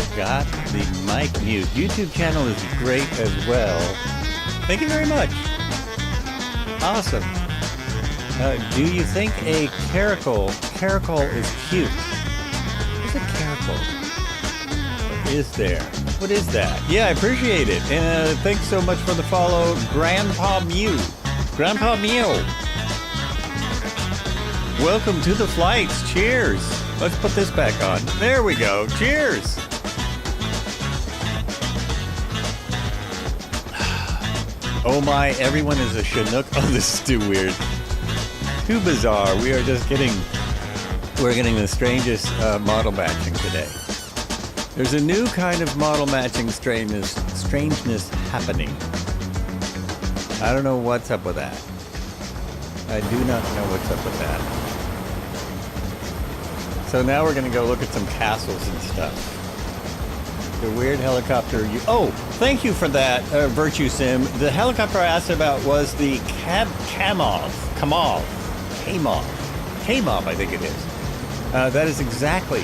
Forgot the mic mute. YouTube channel is great as well. Thank you very much. Awesome. Do you think a caracal is cute? What's a caracal? What is there? What is that? Yeah, I appreciate it. And thanks so much for the follow, Grandpa Mew. Grandpa Mew. Welcome to the flights. Cheers. Let's put this back on. There we go. Cheers. Oh my, everyone is a Chinook. Oh, this is too weird. Too bizarre. We're getting the strangest model matching today. There's a new kind of model matching strangeness happening. I don't know what's up with that. I do not know what's up with that. So now we're going to go look at some castles and stuff. The weird helicopter oh, thank you for that, Virtue Sim. The helicopter I asked about was the Kamov, I think it is. That is exactly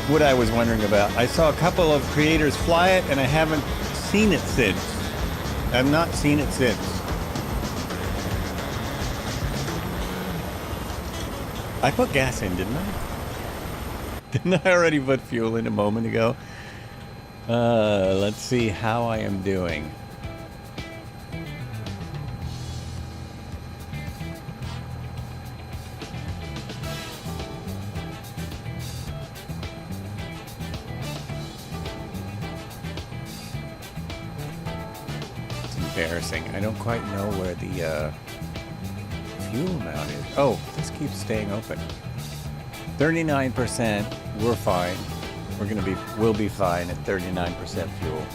what I was wondering about. I saw a couple of creators fly it, and I haven't seen it since. I've not seen it since. I put gas in, didn't I? Didn't I already put fuel in a moment ago? Let's see how I am doing. It's embarrassing. I don't quite know where the fuel amount is. Oh, this keeps staying open. 39%, we're fine. We'll be fine at 39% fuel.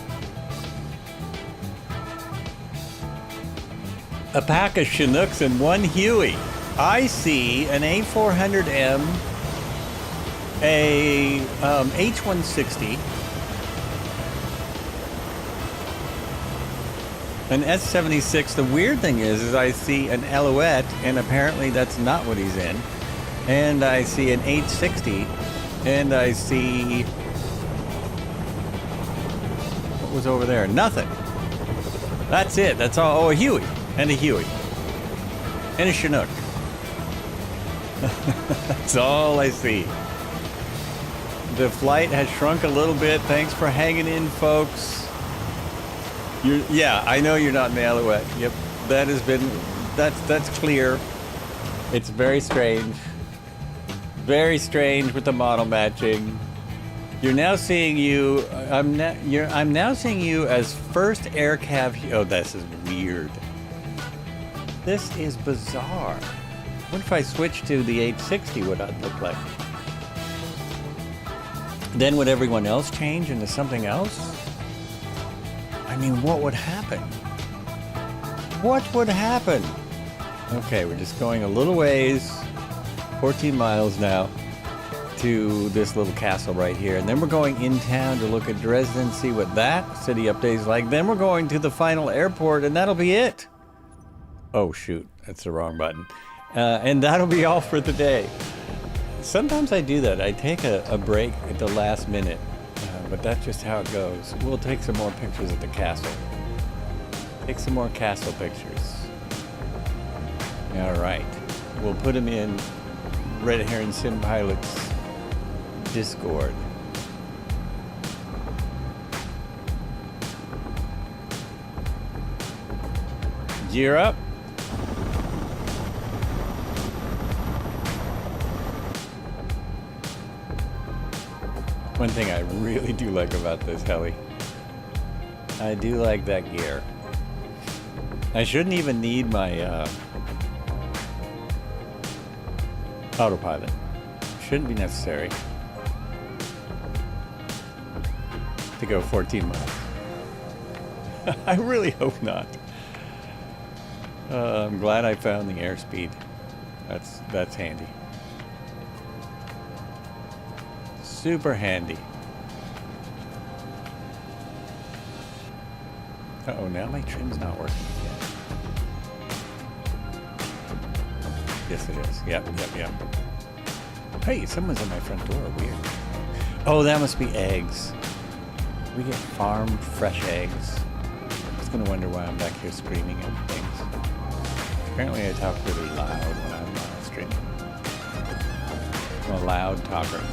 A pack of Chinooks and one Huey. I see an A400M, a H160, an S76. The weird thing is I see an Alouette, and apparently that's not what he's in. And I see an H60, and I see... what was over there? Nothing. That's it. That's all. Oh, a Huey. And a Huey. And a Chinook. That's all I see. The flight has shrunk a little bit. Thanks for hanging in, folks. Yeah, I know you're not in the Alouette. Yep. That's clear. It's very strange. Very strange with the model matching. You're now seeing you. I'm now seeing you as first air cav. Oh, this is weird. This is bizarre. What if I switch to the 860? What would it look like? Then would everyone else change into something else? I mean, what would happen? What would happen? Okay, we're just going a little ways. 14 miles now to this little castle right here, and then we're going in town to look at Dresden, see what that city update is like. Then we're going to the final airport, and that'll be it. Oh shoot, that's the wrong button. And that'll be all for the day. Sometimes I do that. I take a break at the last minute, but that's just how it goes. We'll take some more pictures at the castle. Take some more castle pictures. All right, we'll put them in Red Heron Sim Pilot's Discord. Gear up. One thing I really do like about this heli, I do like that gear. I shouldn't even need my autopilot. Shouldn't be necessary to go 14 miles. I really hope not. I'm glad I found the airspeed. That's handy. Super handy. Uh-oh, now my trim's not working again. Yes, it is. Yep. Hey, someone's at my front door. Weird. Oh, that must be eggs. We get farm fresh eggs. I was gonna wonder why I'm back here screaming at things. Apparently I talk really loud when I'm streaming. I'm a loud talker.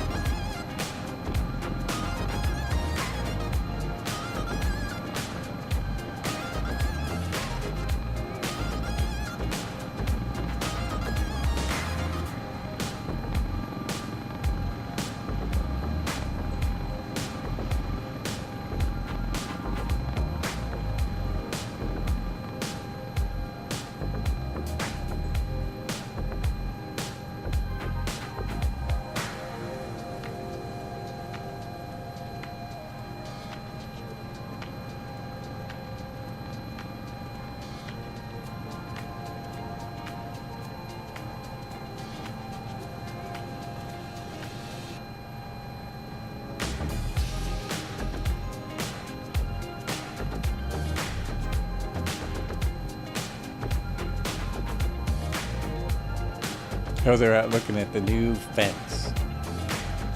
Oh, they're out looking at the new fence.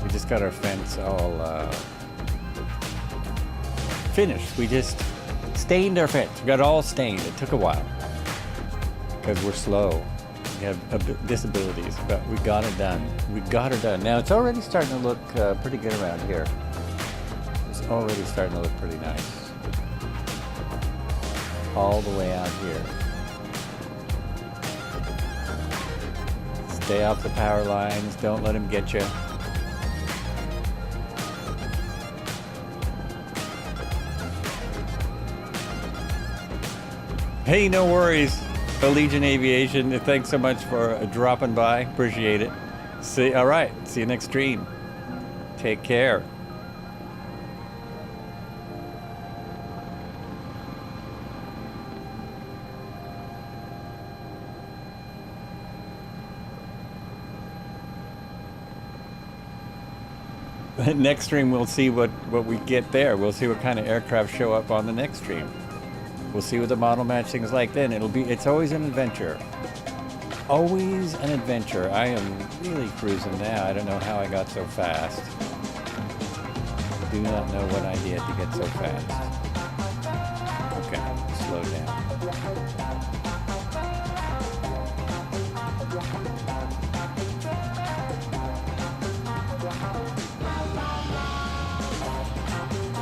We just got our fence all finished. We just stained our fence. We got it all stained. It took a while because we're slow. We have disabilities, but we got it done. We got it done. Now it's already starting to look pretty good around here. It's already starting to look pretty nice. All the way out here. Stay off the power lines. Don't let them get you. Hey, no worries. Allegiant Aviation, thanks so much for dropping by. Appreciate it. All right. See you next stream. Take care. Next stream, we'll see what we get there. We'll see what kind of aircraft show up on the next stream. We'll see what the model matching's like then. It's always an adventure. Always an adventure. I am really cruising now. I don't know how I got so fast. I do not know what I did to get so fast. Okay, slow down.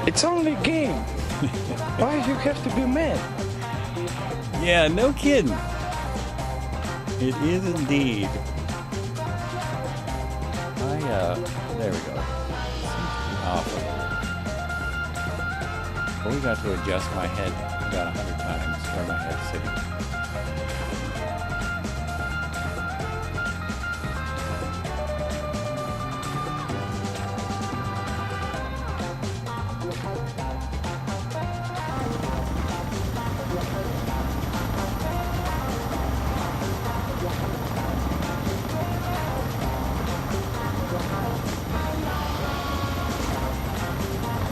It's only a game. Why do you have to be mad? Yeah, no kidding. It is indeed. There we go. Awesome. Well, we got to adjust my head about 100 times where my head's sitting.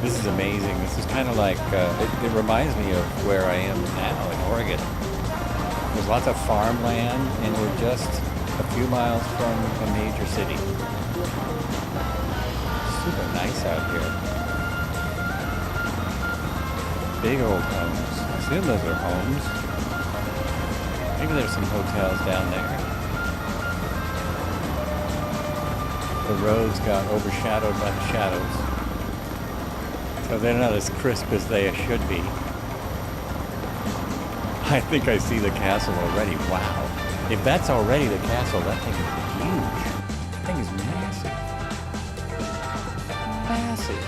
This is amazing. This is kind of like, it reminds me of where I am now in Oregon. There's lots of farmland and we're just a few miles from a major city. Super nice out here. Big old homes. I assume those are homes. Maybe there's some hotels down there. The roads got overshadowed by the shadows. So they're not as crisp as they should be. I think I see the castle already. Wow. If that's already the castle, that thing is huge. That thing is massive. Massive.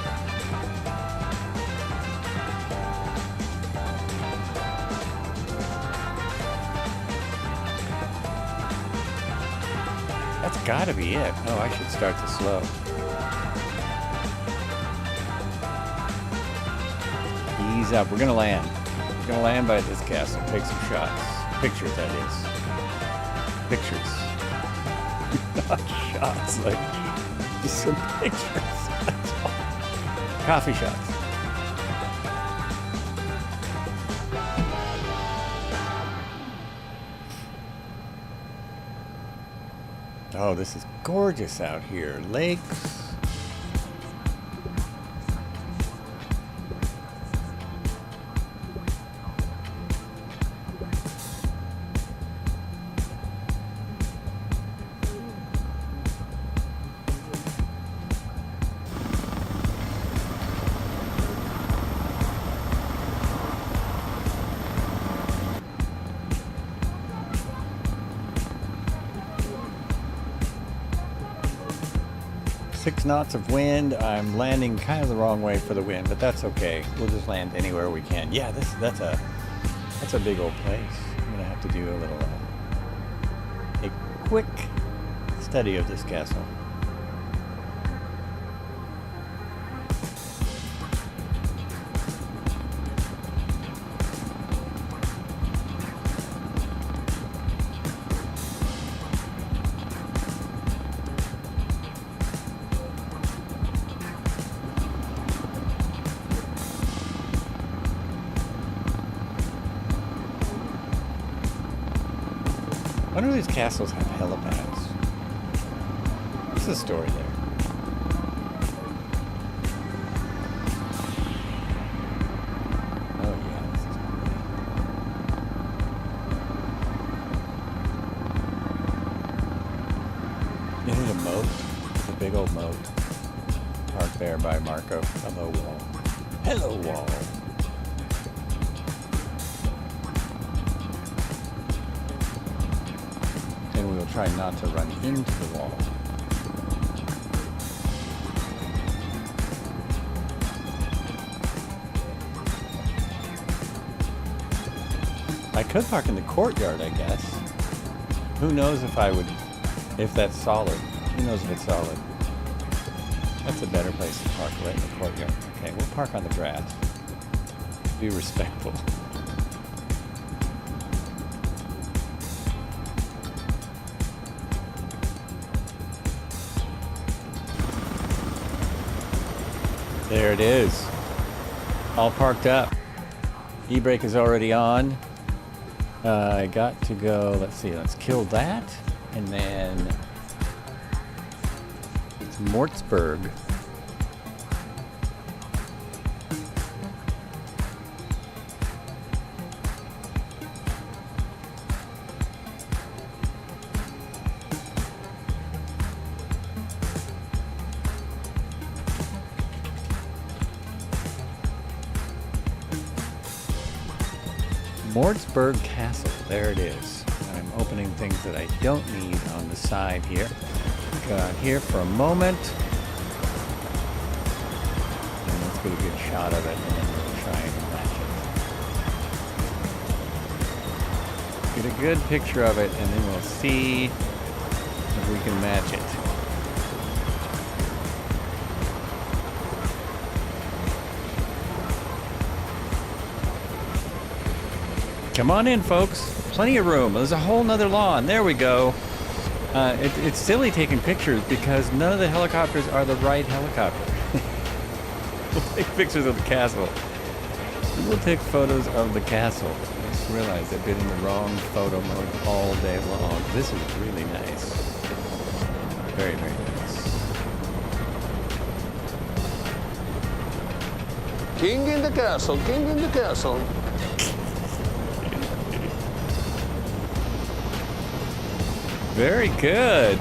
That's gotta be it. Oh, I should start to slow. Ease up. We're gonna land. We're gonna land by this castle. Take some shots. Pictures, that is. Pictures. Not shots, like just some pictures. That's all. Coffee shots. Oh, this is gorgeous out here. Lakes. Six knots of wind. I'm landing kind of the wrong way for the wind, but that's okay. We'll just land anywhere we can. Yeah, that's a big old place. I'm gonna have to do a quick study of this castle. I wonder if these castles have helipads. What's the story there? Oh yeah, this is great. Isn't it a moat? It's a big old moat. Parked there by Marco. Hello wall. Hello wall. And we will try not to run into the wall. I could park in the courtyard, I guess. Who knows if that's solid. Who knows if it's solid. That's a better place to park, right in the courtyard. Okay, we'll park on the grass. Be respectful. There it is. All parked up. E-brake is already on. I got to go, let's see, let's kill that. And then it's Mortsburg. Mortsburg Castle, there it is. I'm opening things that I don't need on the side here. Go out here for a moment. And let's get a good shot of it, and then we'll try and match it. Get a good picture of it, and then we'll see if we can match it. Come on in, folks. Plenty of room. There's a whole nother lawn. There we go. It's silly taking pictures because none of the helicopters are the right helicopter. We'll take pictures of the castle. We'll take photos of the castle. I just realized I've been in the wrong photo mode all day long. This is really nice. Very, very nice. King in the castle, king in the castle. Very good.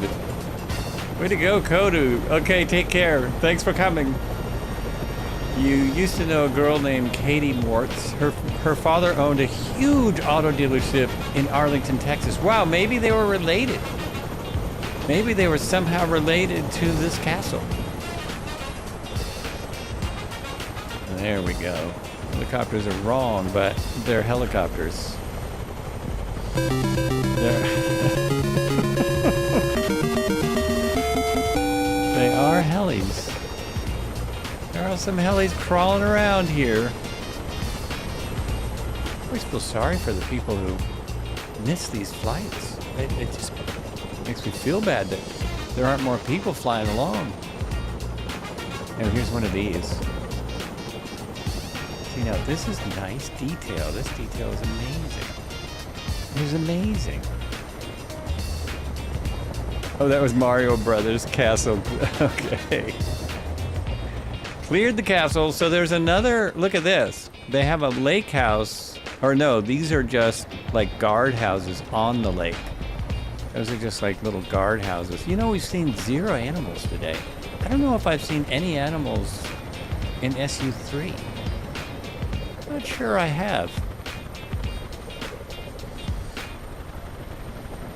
Way to go, Kodu. Okay, take care. Thanks for coming. You used to know a girl named Katie Mortz. Her father owned a huge auto dealership in Arlington, Texas. Wow, maybe they were related. Maybe they were somehow related to this castle. There we go. Helicopters are wrong, but they're helicopters. They are helis. There are some helis crawling around here. I always feel sorry for the people who miss these flights. It just makes me feel bad that there aren't more people flying along. And here's one of these. See, now this is nice detail. This detail is amazing. It is amazing. Oh, that was Mario Brothers Castle. Okay. Cleared the castle. So there's another. Look at this. They have a lake house. Or no, these are just like guard houses on the lake. Those are just like little guard houses. You know, we've seen 0 animals today. I don't know if I've seen any animals in SU3. Not sure I have.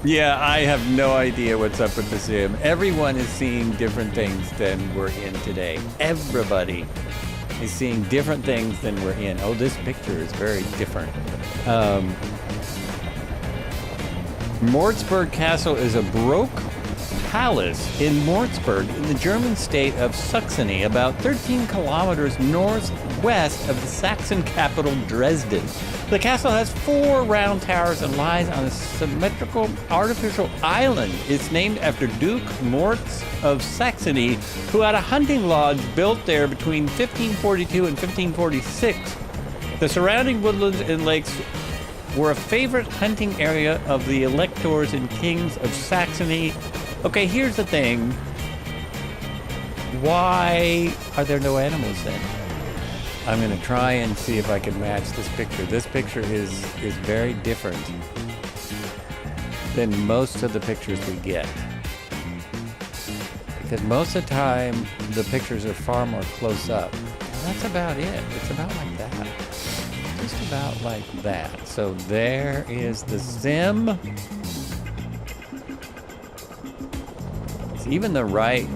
Yeah, I have no idea what's up with the sim. Everyone is seeing different things than we're in today. Everybody is seeing different things than we're in. Oh, this picture is very different. Mortsburg Castle is a Baroque palace in Mortsburg in the German state of Saxony, about 13 kilometers northwest of the Saxon capital Dresden. The castle has 4 round towers and lies on a symmetrical artificial island. It's named after Duke Moritz of Saxony, who had a hunting lodge built there between 1542 and 1546. The surrounding woodlands and lakes were a favorite hunting area of the electors and kings of Saxony. Okay, here's the thing. Why are there no animals then? I'm going to try and see if I can match this picture. This picture is very different than most of the pictures we get. Because most of the time, the pictures are far more close up. And that's about it. It's about like that. Just about like that. So there is the sim. It's even the right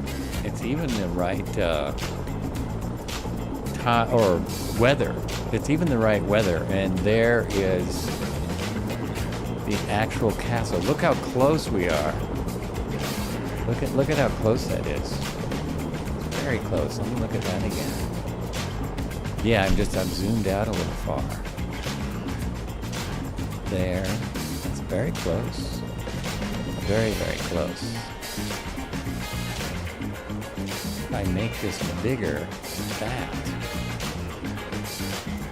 time or weather. It's even the right weather. And there is the actual castle. Look how close we are. Look at how close that is. It's very close. Let me look at that again. Yeah, I'm zoomed out a little far. There. It's very close. Very, very close. If I make this bigger than that,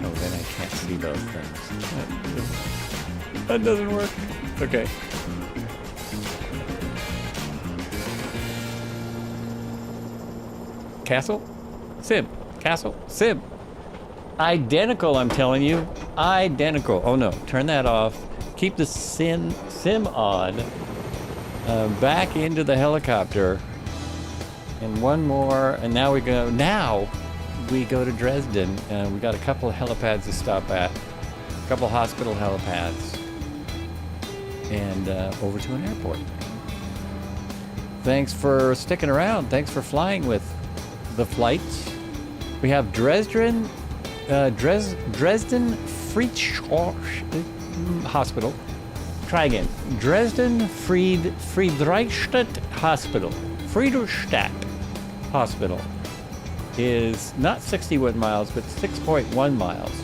oh, then I can't see those things. That doesn't work. Okay. Castle? Sim. Castle? Sim. Identical, I'm telling you. Identical. Oh no, turn that off. Keep the sim on. Back into the helicopter. And one more, and now we go to Dresden. We got a couple of helipads to stop at. A couple hospital helipads. And over to an airport. Thanks for sticking around. Thanks for flying with the flights. We have Dresden Friedrichstadt Hospital. Try again. Dresden Friedrichstadt Hospital. Friedrichstadt Hospital is not 61 miles, but 6.1 miles.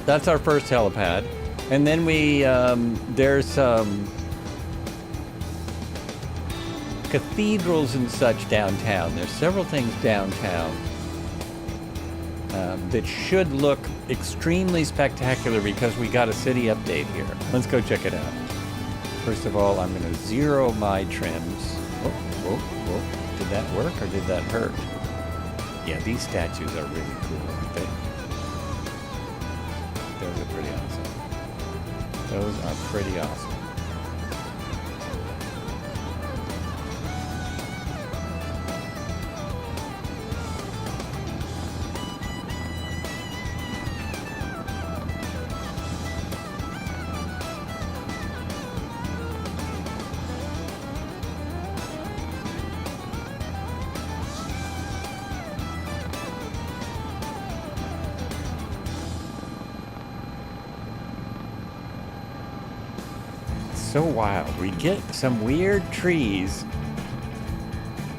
That's our first helipad. And then there's some cathedrals and such downtown. There's several things downtown that should look extremely spectacular because we got a city update here. Let's go check it out. First of all, I'm going to zero my trims. Oh, did that work or did that hurt? Yeah, these statues are really cool, aren't they? Those are pretty awesome. Those are pretty awesome. So wild. We get some weird trees.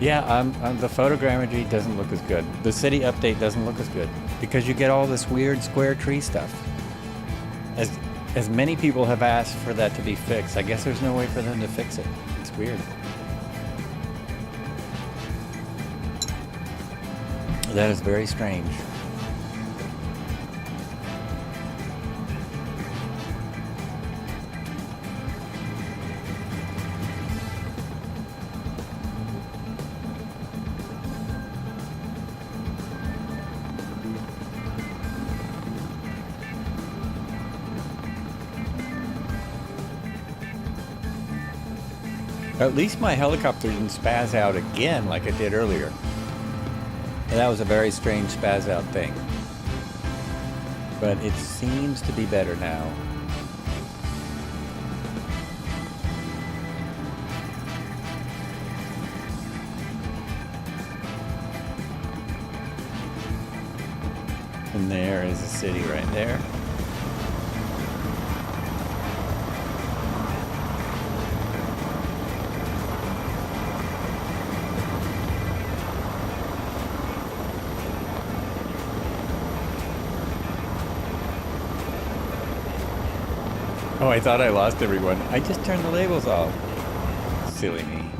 Yeah, the photogrammetry doesn't look as good. The city update doesn't look as good because you get all this weird square tree stuff. As many people have asked for that to be fixed, I guess there's no way for them to fix it. It's weird. That is very strange. At least my helicopter didn't spaz out again like it did earlier. And that was a very strange spaz out thing. But it seems to be better now. And there is a city right there. Oh, I thought I lost everyone. I just turned the labels off. Silly me.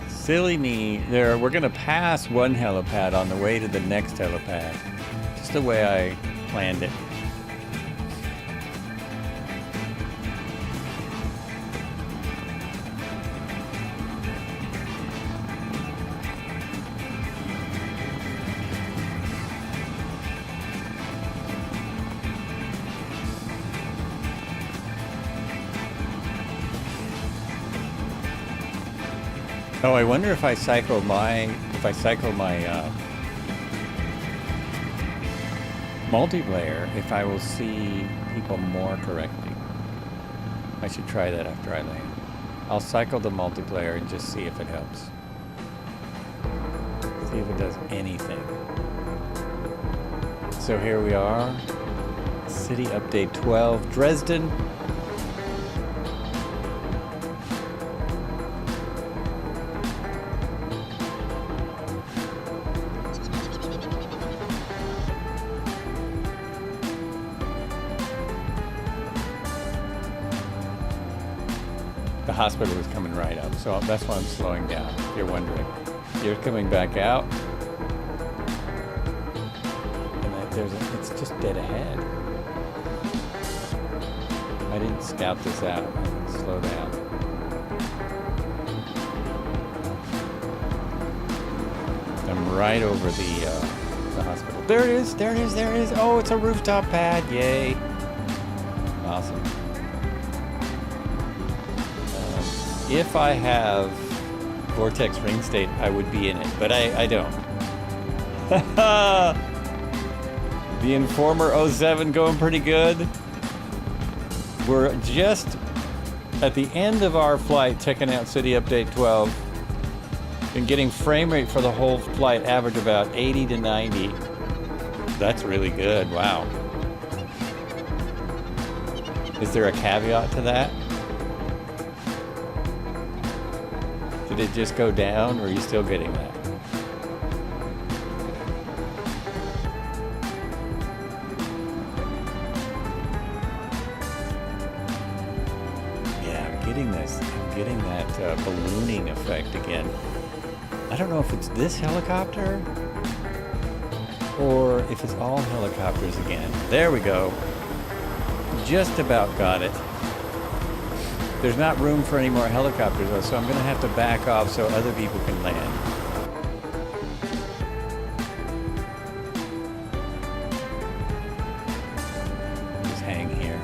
Silly me. We're gonna pass one helipad on the way to the next helipad. Just the way I planned it. Oh, I wonder if I cycle my multiplayer, if I will see people more correctly. I should try that after I land. I'll cycle the multiplayer and just see if it helps. See if it does anything. So here we are. City update 12, Dresden. The hospital is coming right up, so that's why I'm slowing down, if you're wondering. You're coming back out, and it's just dead ahead. I didn't scout this out. I can slow down. I'm right over the hospital. There it is, there it is, there it is. Oh, it's a rooftop pad, yay. Awesome. If I have Vortex Ring State, I would be in it, but I don't. The Informer 07 going pretty good. We're just at the end of our flight, checking out City Update 12. Been getting frame rate for the whole flight, average about 80 to 90. That's really good, wow. Is there a caveat to that? Did it just go down, or are you still getting that? Yeah, I'm getting this. I'm getting that ballooning effect again. I don't know if it's this helicopter or if it's all helicopters again. There we go. Just about got it. There's not room for any more helicopters though, so I'm gonna have to back off so other people can land. Just hang here.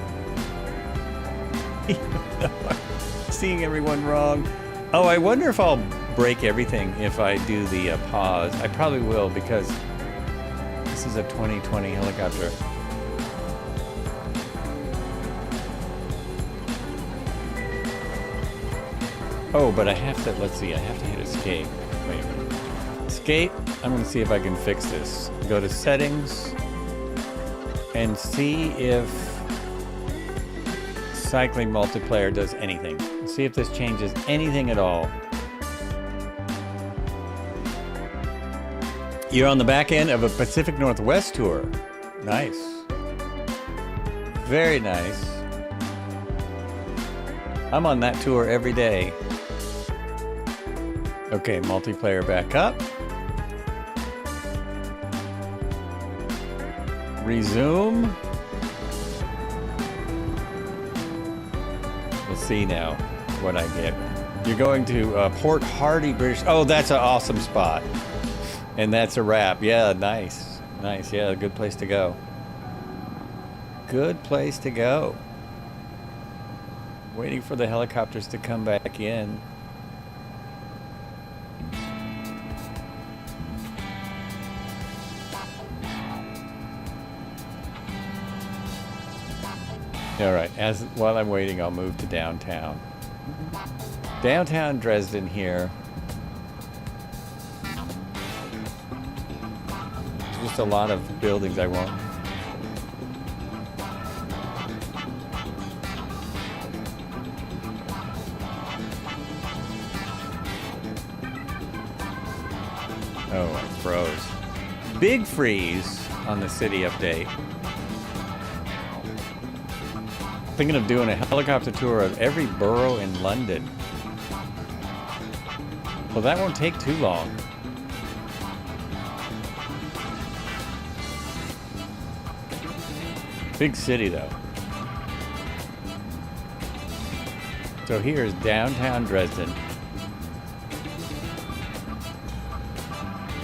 Seeing everyone wrong. Oh, I wonder if I'll break everything if I do the pause. I probably will, because this is a 2020 helicopter. Oh, but I have to, let's see, I have to hit escape. Wait a minute. Escape, I'm gonna see if I can fix this. Go to settings and see if cycling multiplayer does anything. See if this changes anything at all. You're on the back end of a Pacific Northwest tour. Nice. Very nice. I'm on that tour every day. Okay, multiplayer back up. Resume. We'll see now what I get. You're going to Port Hardy, British. Oh, that's an awesome spot. And that's a wrap. Yeah, nice. Nice, yeah, good place to go. Good place to go. Waiting for the helicopters to come back in. All right, while I'm waiting, I'll move to downtown. Downtown Dresden here. There's just a lot of buildings I won't. Oh, I froze. Big freeze on the city update. Thinking of doing a helicopter tour of every borough in London. Well, that won't take too long. Big city, though. So here's downtown Dresden.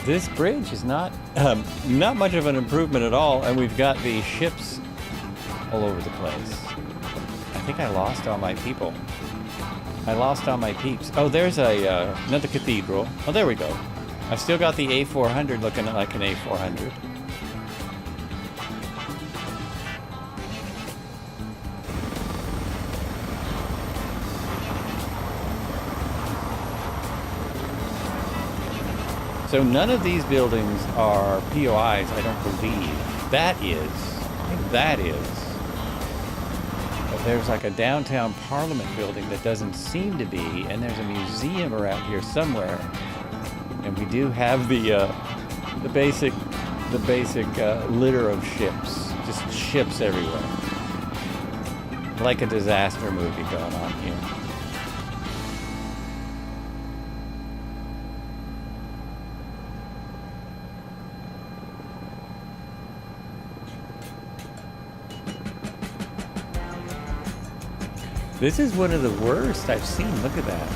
This bridge is not much of an improvement at all, and we've got the ships all over the place. I think I lost all my people. I lost all my peeps. Oh, there's another cathedral. Oh, there we go. I've still got the A400 looking like an A400. So none of these buildings are POIs, I don't believe. That is. I think that is. But there's like a downtown Parliament building that doesn't seem to be, and there's a museum around here somewhere. And we do have the basic litter of ships, just ships everywhere. Like a disaster movie going on here. This is one of the worst I've seen. Look at that.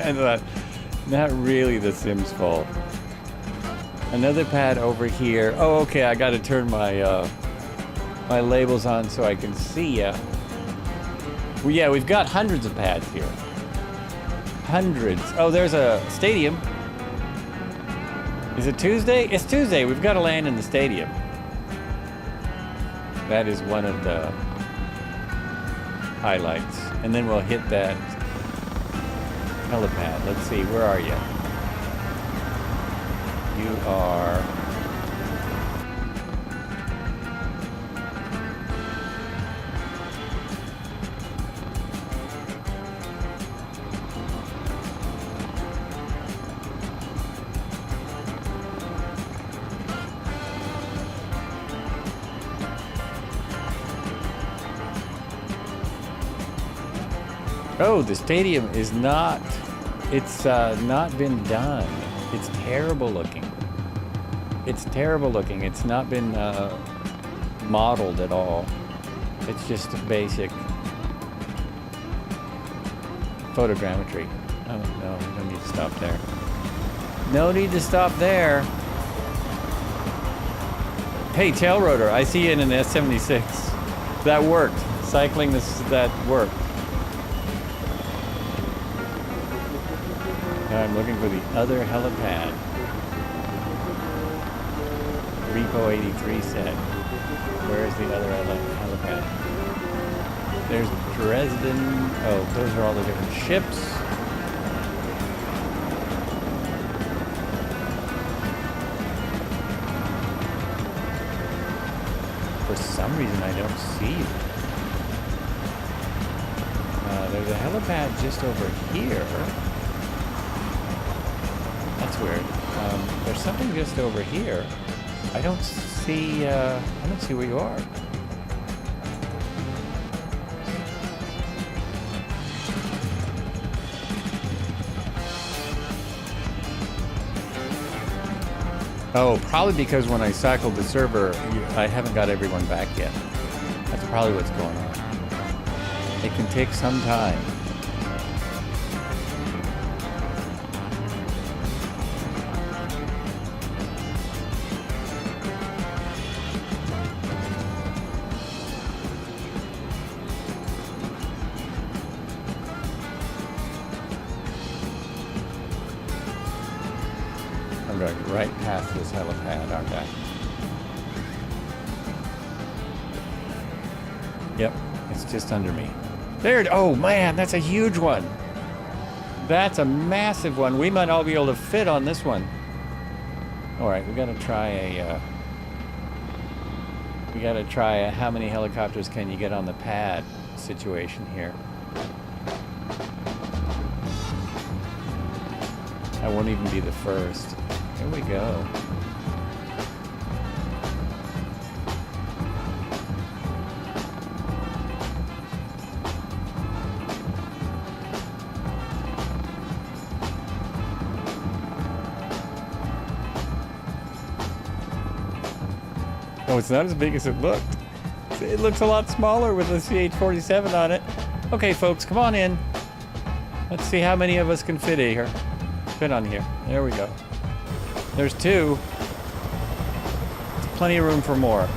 And not really the Sims' fault. Another pad over here. Oh, okay. I got to turn my my labels on so I can see ya. Well, yeah, we've got hundreds of pads here. Hundreds. Oh, there's a stadium. Is it Tuesday? It's Tuesday. We've got to land in the stadium. That is one of the highlights. And then we'll hit that helipad. Let's see, where are you? You are... Oh, the stadium is not, it's not been done. It's terrible looking. It's terrible looking. It's not been modeled at all. It's just basic photogrammetry. Oh, no, we don't need to stop there. No need to stop there. Hey, tail rotor, I see you in an S76. That worked. Cycling this, that worked. I'm looking for the other helipad. Repo 83 said. Where's the other helipad? There's Dresden. Oh, those are all the different ships. For some reason, I don't see it. There's a helipad just over here. That's weird. There's something just over here. I don't see where you are. Oh, probably because when I cycled the server, I haven't got everyone back yet. That's probably what's going on. It can take some time. going right past this helipad, aren't I? Yep, it's just under me. There it, oh man, that's a huge one. That's a massive one. We might all be able to fit on this one. All right, we gotta try a how many helicopters can you get on the pad situation here. I won't even be the first. Here we go. Oh, it's not as big as it looked. It looks a lot smaller with the CH-47 on it. Okay, folks, come on in. Let's see how many of us can fit here. Fit on here. There we go. There's two. Plenty of room for more.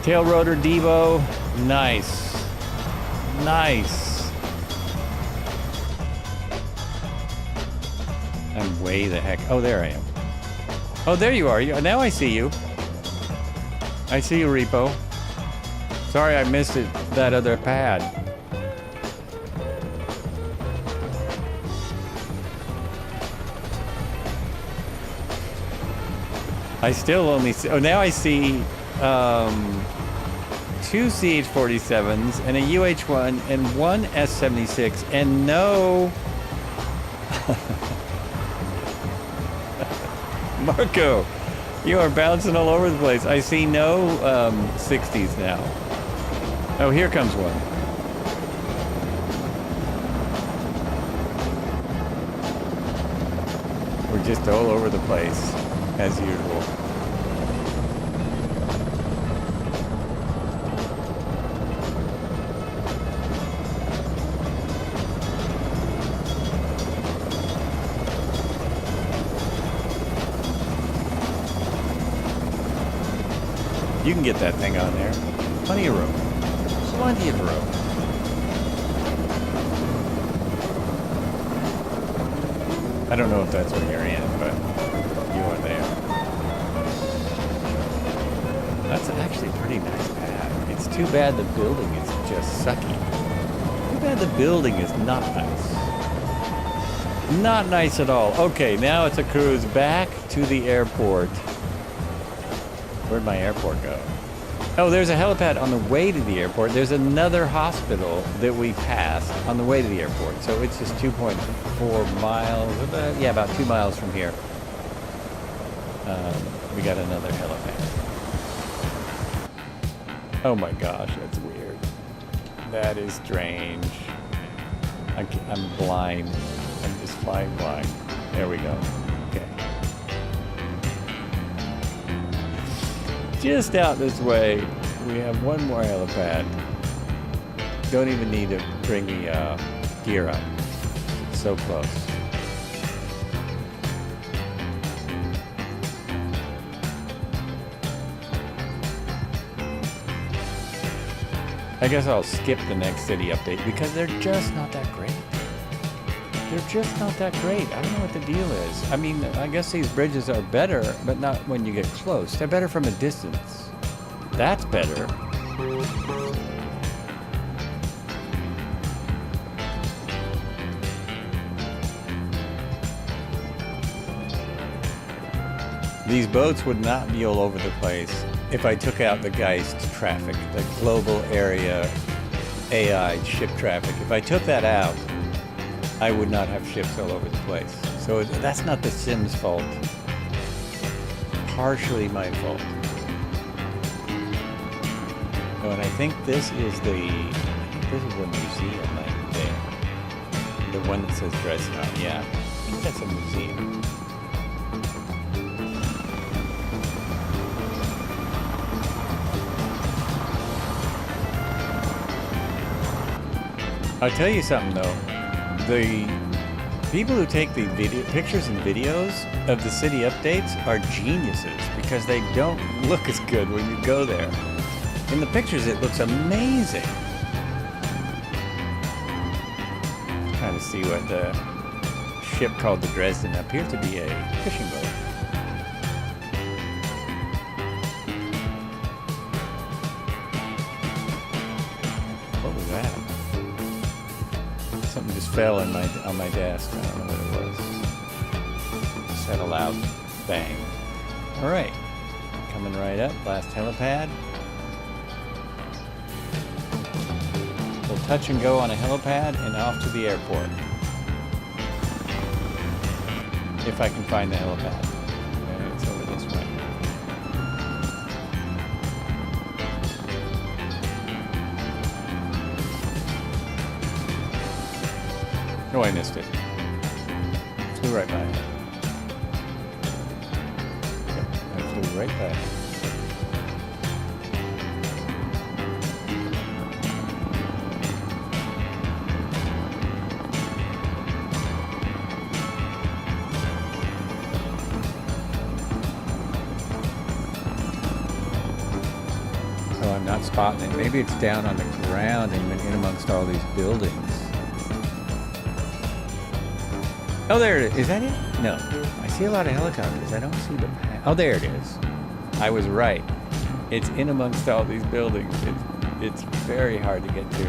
Tail rotor Devo. Nice. Nice. I'm way the heck. Oh, there I am. Oh, there you are. Now I see you. I see you, Repo. Sorry I missed it, that other pad. I still only see... Oh, now I see two CH-47s and a UH-1 and one S76 and no... Marco, you are bouncing all over the place. I see no 60s now. Oh, here comes one. We're just all over the place, as usual. You can get that thing on there. Plenty of room. Plenty of room. I don't know if that's where you're in, but you are there. That's actually a pretty nice pad. It's too bad the building is just sucky. Too bad the building is not nice. Not nice at all. Okay, now it's a cruise back to the airport. Where'd my airport go? Oh, there's a helipad on the way to the airport. There's another hospital that we passed on the way to the airport. So it's just 2.4 miles, yeah, about 2 miles from here. We got another helipad. Oh my gosh, that's weird. That is strange. I'm blind. I'm just flying blind. There we go. Okay. Just out this way, we have one more helipad. Don't even need to bring the gear up. It's so close. I guess I'll skip the next city update because they're just not that great. They're just not that great. I don't know what the deal is. I mean, I guess these bridges are better, but not when you get close. They're better from a distance. That's better. These boats would not be all over the place if I took out the Geist traffic, the global area AI ship traffic. If I took that out, I would not have ships all over the place. So that's not the Sims' fault. Partially my fault. Oh, and I think this is the museum right there. The one that says Dresden. Yeah, I think that's a museum. I'll tell you something though. The people who take the pictures and videos of the city updates are geniuses because they don't look as good when you go there. In the pictures, it looks amazing. Trying to see what the ship called the Dresden appeared to be a fishing boat. What was that? Something just fell on my desk. I don't know what it was. Just had a loud bang. All right, coming right up. Last helipad. We'll touch and go on a helipad and off to the airport. If I can find the helipad. Okay, it's over this way. Oh, I missed it. Flew right by it. I flew right by it. Oh, I'm not spotting it. Maybe it's down on the ground and in amongst all these buildings. Oh, there it is. Is that it? No. I see a lot of helicopters. I don't see the... Oh, there it is. I was right. It's in amongst all these buildings. It's very hard to get to.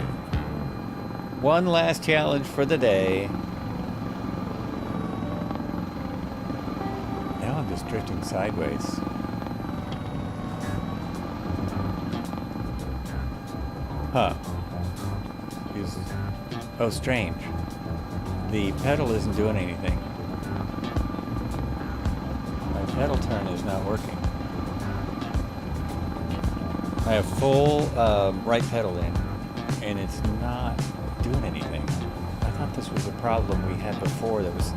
One last challenge for the day. Now I'm just drifting sideways. Huh. Oh, strange. The pedal isn't doing anything. My pedal turn is not working. I have full right pedal in, and it's not doing anything. I thought this was a problem we had before that was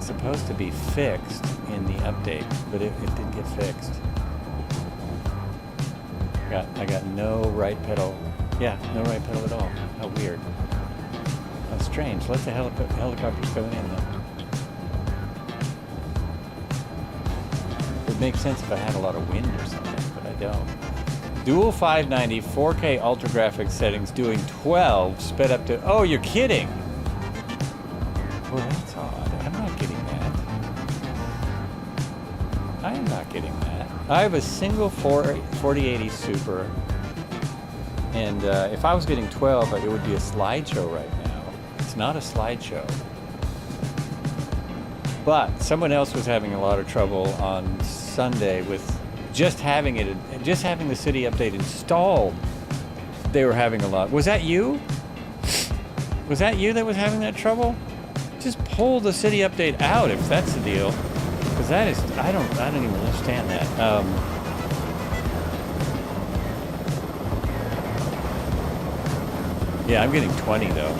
supposed to be fixed in the update, but it didn't get fixed. I got no right pedal. Yeah, no right pedal at all. How weird. How strange. Let the helicopters go in though. It would make sense if I had a lot of wind or something, but I don't. Dual 590 4K ultra graphics settings doing 12 sped up to... Oh, you're kidding! Well, that's odd. I'm not getting that. I am not getting that. I have a single 4080 Super, and if I was getting 12, it would be a slideshow right now. It's not a slideshow. But someone else was having a lot of trouble on Sunday with just having the city update installed. They were having a lot. Was that you? Was that you that was having that trouble? Just pull the city update out if that's the deal. Because that is, I don't even understand that. Yeah, I'm getting 20 though.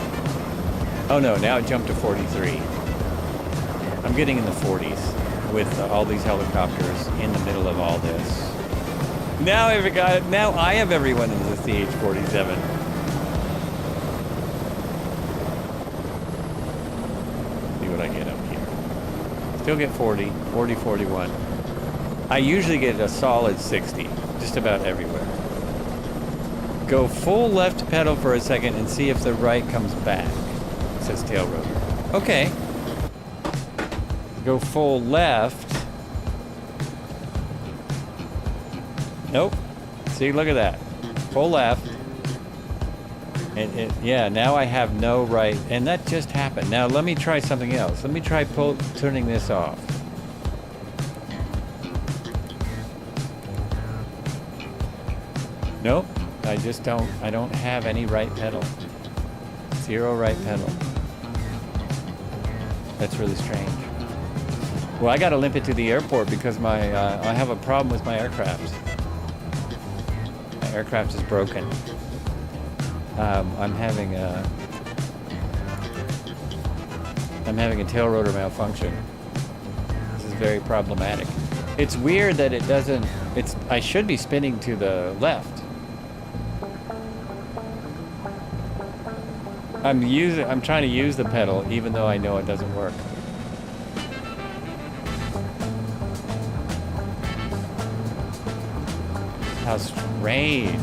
Oh no, now it jumped to 43. I'm getting in the 40s with all these helicopters in the middle of all this. Now I have everyone in the CH-47. See what I get up here. Still get 40, 41. I usually get a solid 60, just about everywhere. Go full left pedal for a second and see if the right comes back. It says tail rotor. Okay. Go full left. Nope. See, look at that. Full left. Yeah, now I have no right. And that just happened. Now let me try something else. Let me try turning this off. Nope. I don't have any right pedal. Zero right pedal. That's really strange. Well, I got to limp it to the airport because I have a problem with my aircraft. My aircraft is broken. I'm having a tail rotor malfunction. This is very problematic. It's weird that it doesn't. I should be spinning to the left. I'm trying to use the pedal even though I know it doesn't work. How strange.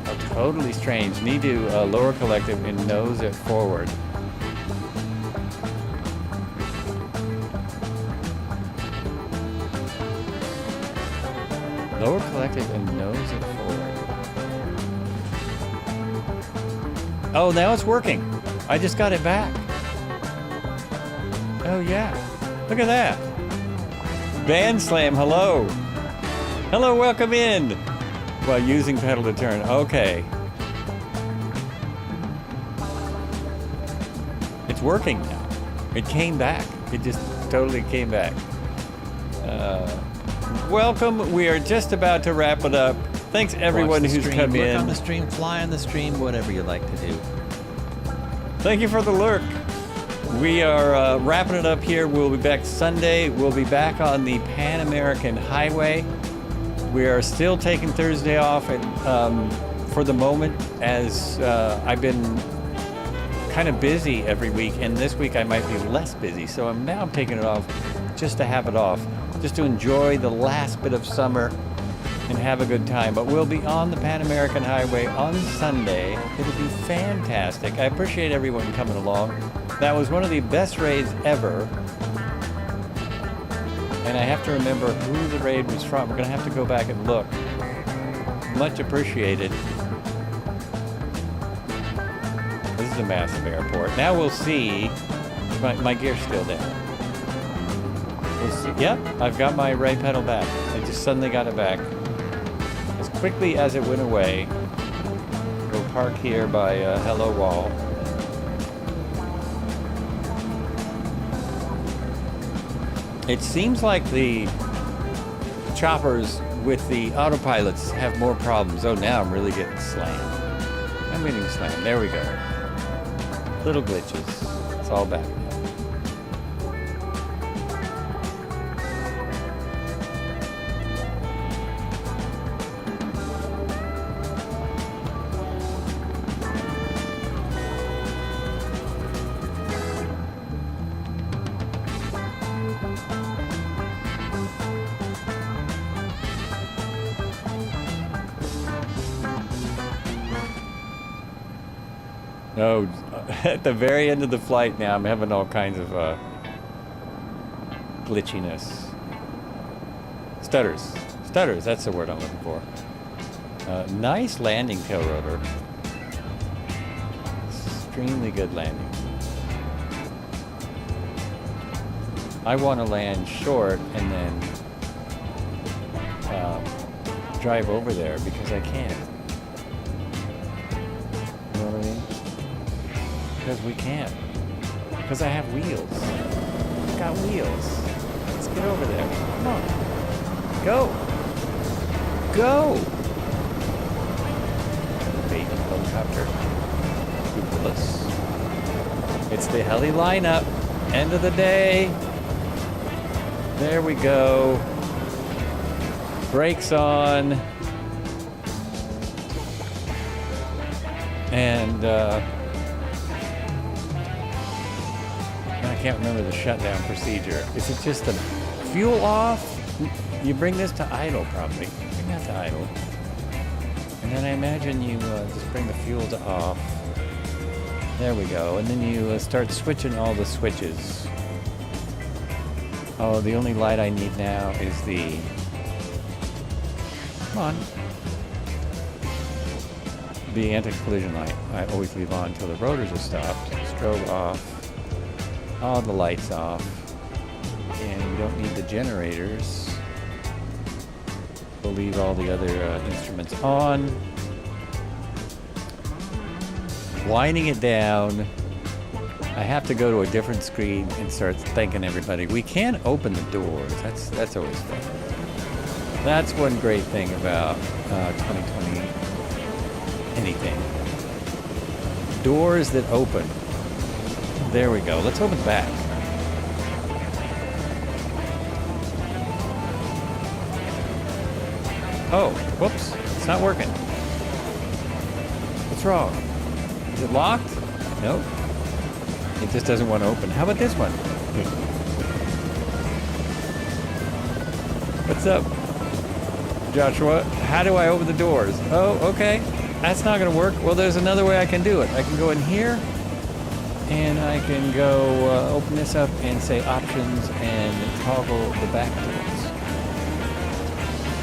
How totally strange. Need to lower collective and nose it forward. Lower collective and nose it forward. Oh, now it's working. I just got it back. Oh yeah, look at that. Band Slam, hello. Hello, welcome in. While using pedal to turn, okay. It's working now. It came back. It just totally came back. Welcome, we are just about to wrap it up. Thanks everyone who's stream, come look in. on the stream, fly on the stream, whatever you like to do. Thank you for the lurk. We are wrapping it up here. We'll be back Sunday. We'll be back on the Pan American Highway. We are still taking Thursday off for the moment, as I've been kind of busy every week, and this week I might be less busy. So I'm now taking it off just to have it off, just to enjoy the last bit of summer and have a good time. But we'll be on the Pan American Highway on Sunday. It'll be fantastic. I appreciate everyone coming along. That was one of the best raids ever. And I have to remember who the raid was from. We're going to have to go back and look. Much appreciated. This is a massive airport. Now we'll see. My gear's still down. We'll see. Yep, I've got my right pedal back. I just suddenly got it back. As quickly as it went away. We'll park here by Hello Wall. It seems like the choppers with the autopilots have more problems. Oh, now I'm really getting slammed. I'm getting slammed. There we go. Little glitches. It's all back now. No, at the very end of the flight now, I'm having all kinds of glitchiness. Stutters. Stutters, that's the word I'm looking for. Nice landing, tail rotor. Extremely good landing. I want to land short and then drive over there because I can. You know what I mean? Because we can. Because I have wheels. I've got wheels. Let's get over there. Come on. Go. Go. Baby helicopter. Fabulous. It's the heli lineup. End of the day. There we go. Brakes on. And I can't remember the shutdown procedure. Is it just the fuel off? You bring this to idle, probably. Bring that to idle. And then I imagine you just bring the fuel to off. There we go. And then you start switching all the switches. Oh, the only light I need now is the... Come on. The anti-collision light. I always leave on until the rotors are stopped. Strobe off. All the lights off. And we don't need the generators. We'll leave all the other instruments on. Winding it down. I have to go to a different screen and start thanking everybody. We can open the doors. That's always fun. That's one great thing about 2020 anything. Doors that open. There we go. Let's open the back. Oh, whoops. It's not working. What's wrong? Is it locked? Nope. It just doesn't want to open. How about this one? What's up, Joshua? How do I open the doors? Oh, okay. That's not going to work. Well, there's another way I can do it. I can go in here, and I can go open this up and say options and toggle the back doors.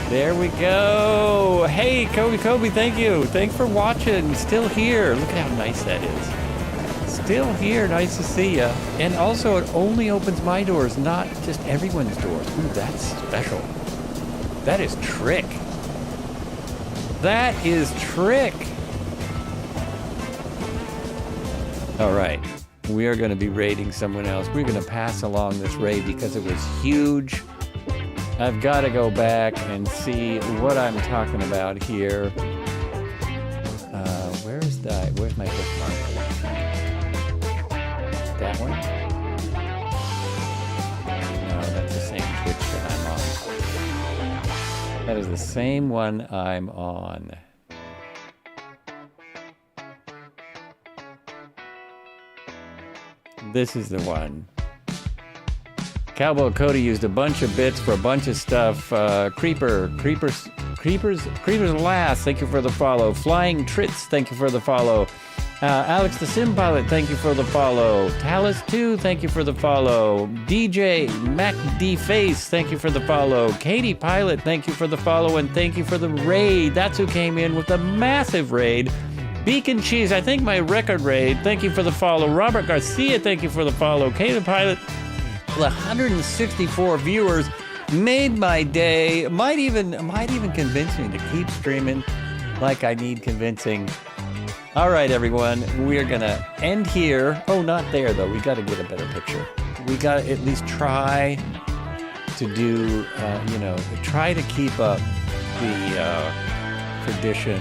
There we go. Hey, Kobe, thank you. Thanks for watching. Still here. Look at how nice that is. Still here. Nice to see you. And also, it only opens my doors, not just everyone's doors. Ooh, that's special. That is trick. That is trick. All right. We are going to be raiding someone else. We're going to pass along this raid because it was huge. I've got to go back and see what I'm talking about here. Where's my bookmark? That one? No, that's the same Twitch that I'm on. That is the same one I'm on. This is the one. Cowboy Cody used a bunch of bits for a bunch of stuff. Creepers Last, thank you for the follow. Flying Trits, thank you for the follow. Alex the Sim Pilot, thank you for the follow. Talus 2, thank you for the follow. DJ Mac D Face, thank you for the follow. Katie Pilot, thank you for the follow, and thank you for the raid. That's who came in with a massive raid. Beacon Cheese, I think my record raid, thank you for the follow. Robert Garcia, thank you for the follow. Katie Pilot, 164 viewers, made my day. Might even convince me to keep streaming like I need convincing. All right, everyone, we're gonna end here. Oh, not there though. We got to get a better picture. We got to at least try to do, try to keep up the tradition,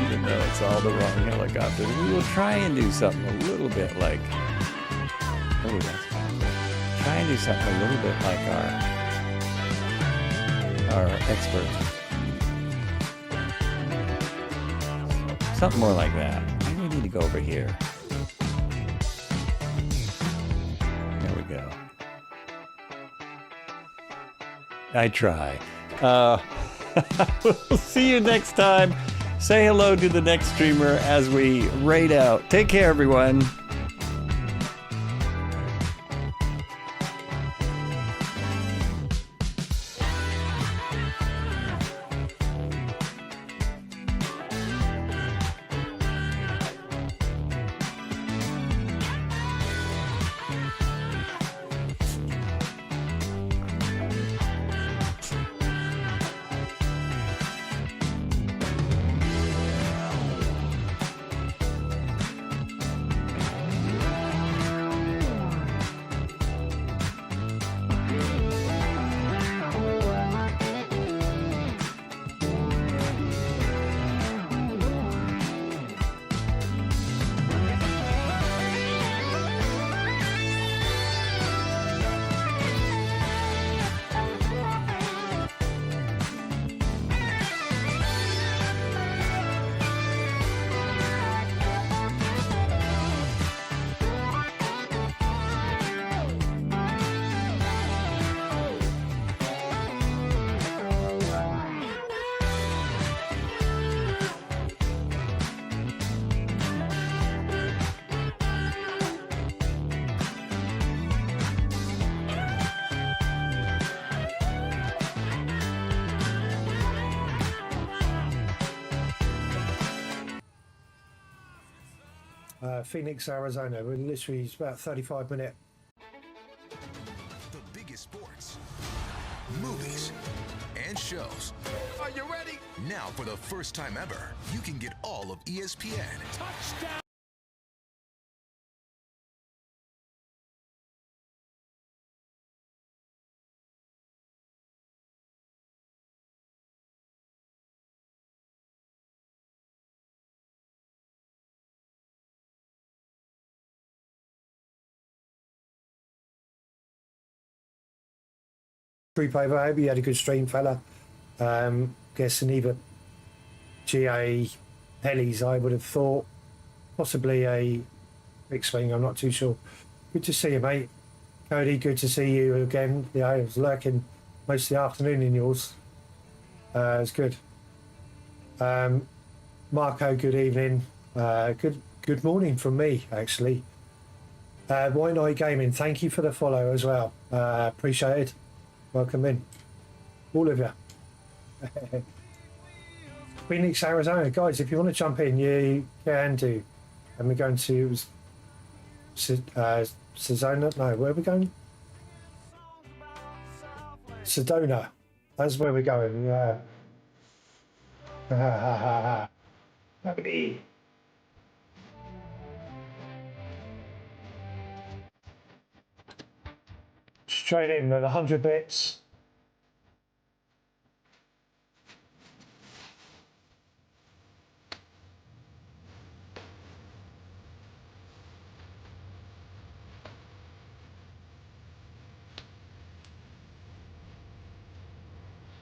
even though it's all the wrong helicopters. We will try and do something a little bit like. Oh, that's fine. Try and do something a little bit like our experts. Something more like that. Maybe we need to go over here. There we go. I try. We'll see you next time. Say hello to the next streamer as we raid out. Take care, everyone. Phoenix, Arizona. We're literally about 35-minute. The biggest sports, movies, and shows. Are you ready? Now, for the first time ever, you can get all of ESPN. Touchdown! Group over. I hope you had a good stream, fella. Guessing either GA helis, I would have thought. Possibly a X-Wing, I'm not too sure. Good to see you, mate. Cody, good to see you again. Yeah, I was lurking most of the afternoon in yours. It's good. Marco, good evening. Good morning from me, actually. White Knight Gaming, thank you for the follow as well. Appreciate it. Welcome in, all of you. Phoenix, Arizona. Guys, if you want to jump in, you can do. And we're going to Sedona. No, where are we going? Sedona. That's where we're going. Yeah. Happy. Straight in at 100 bits.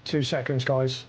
Two seconds, guys.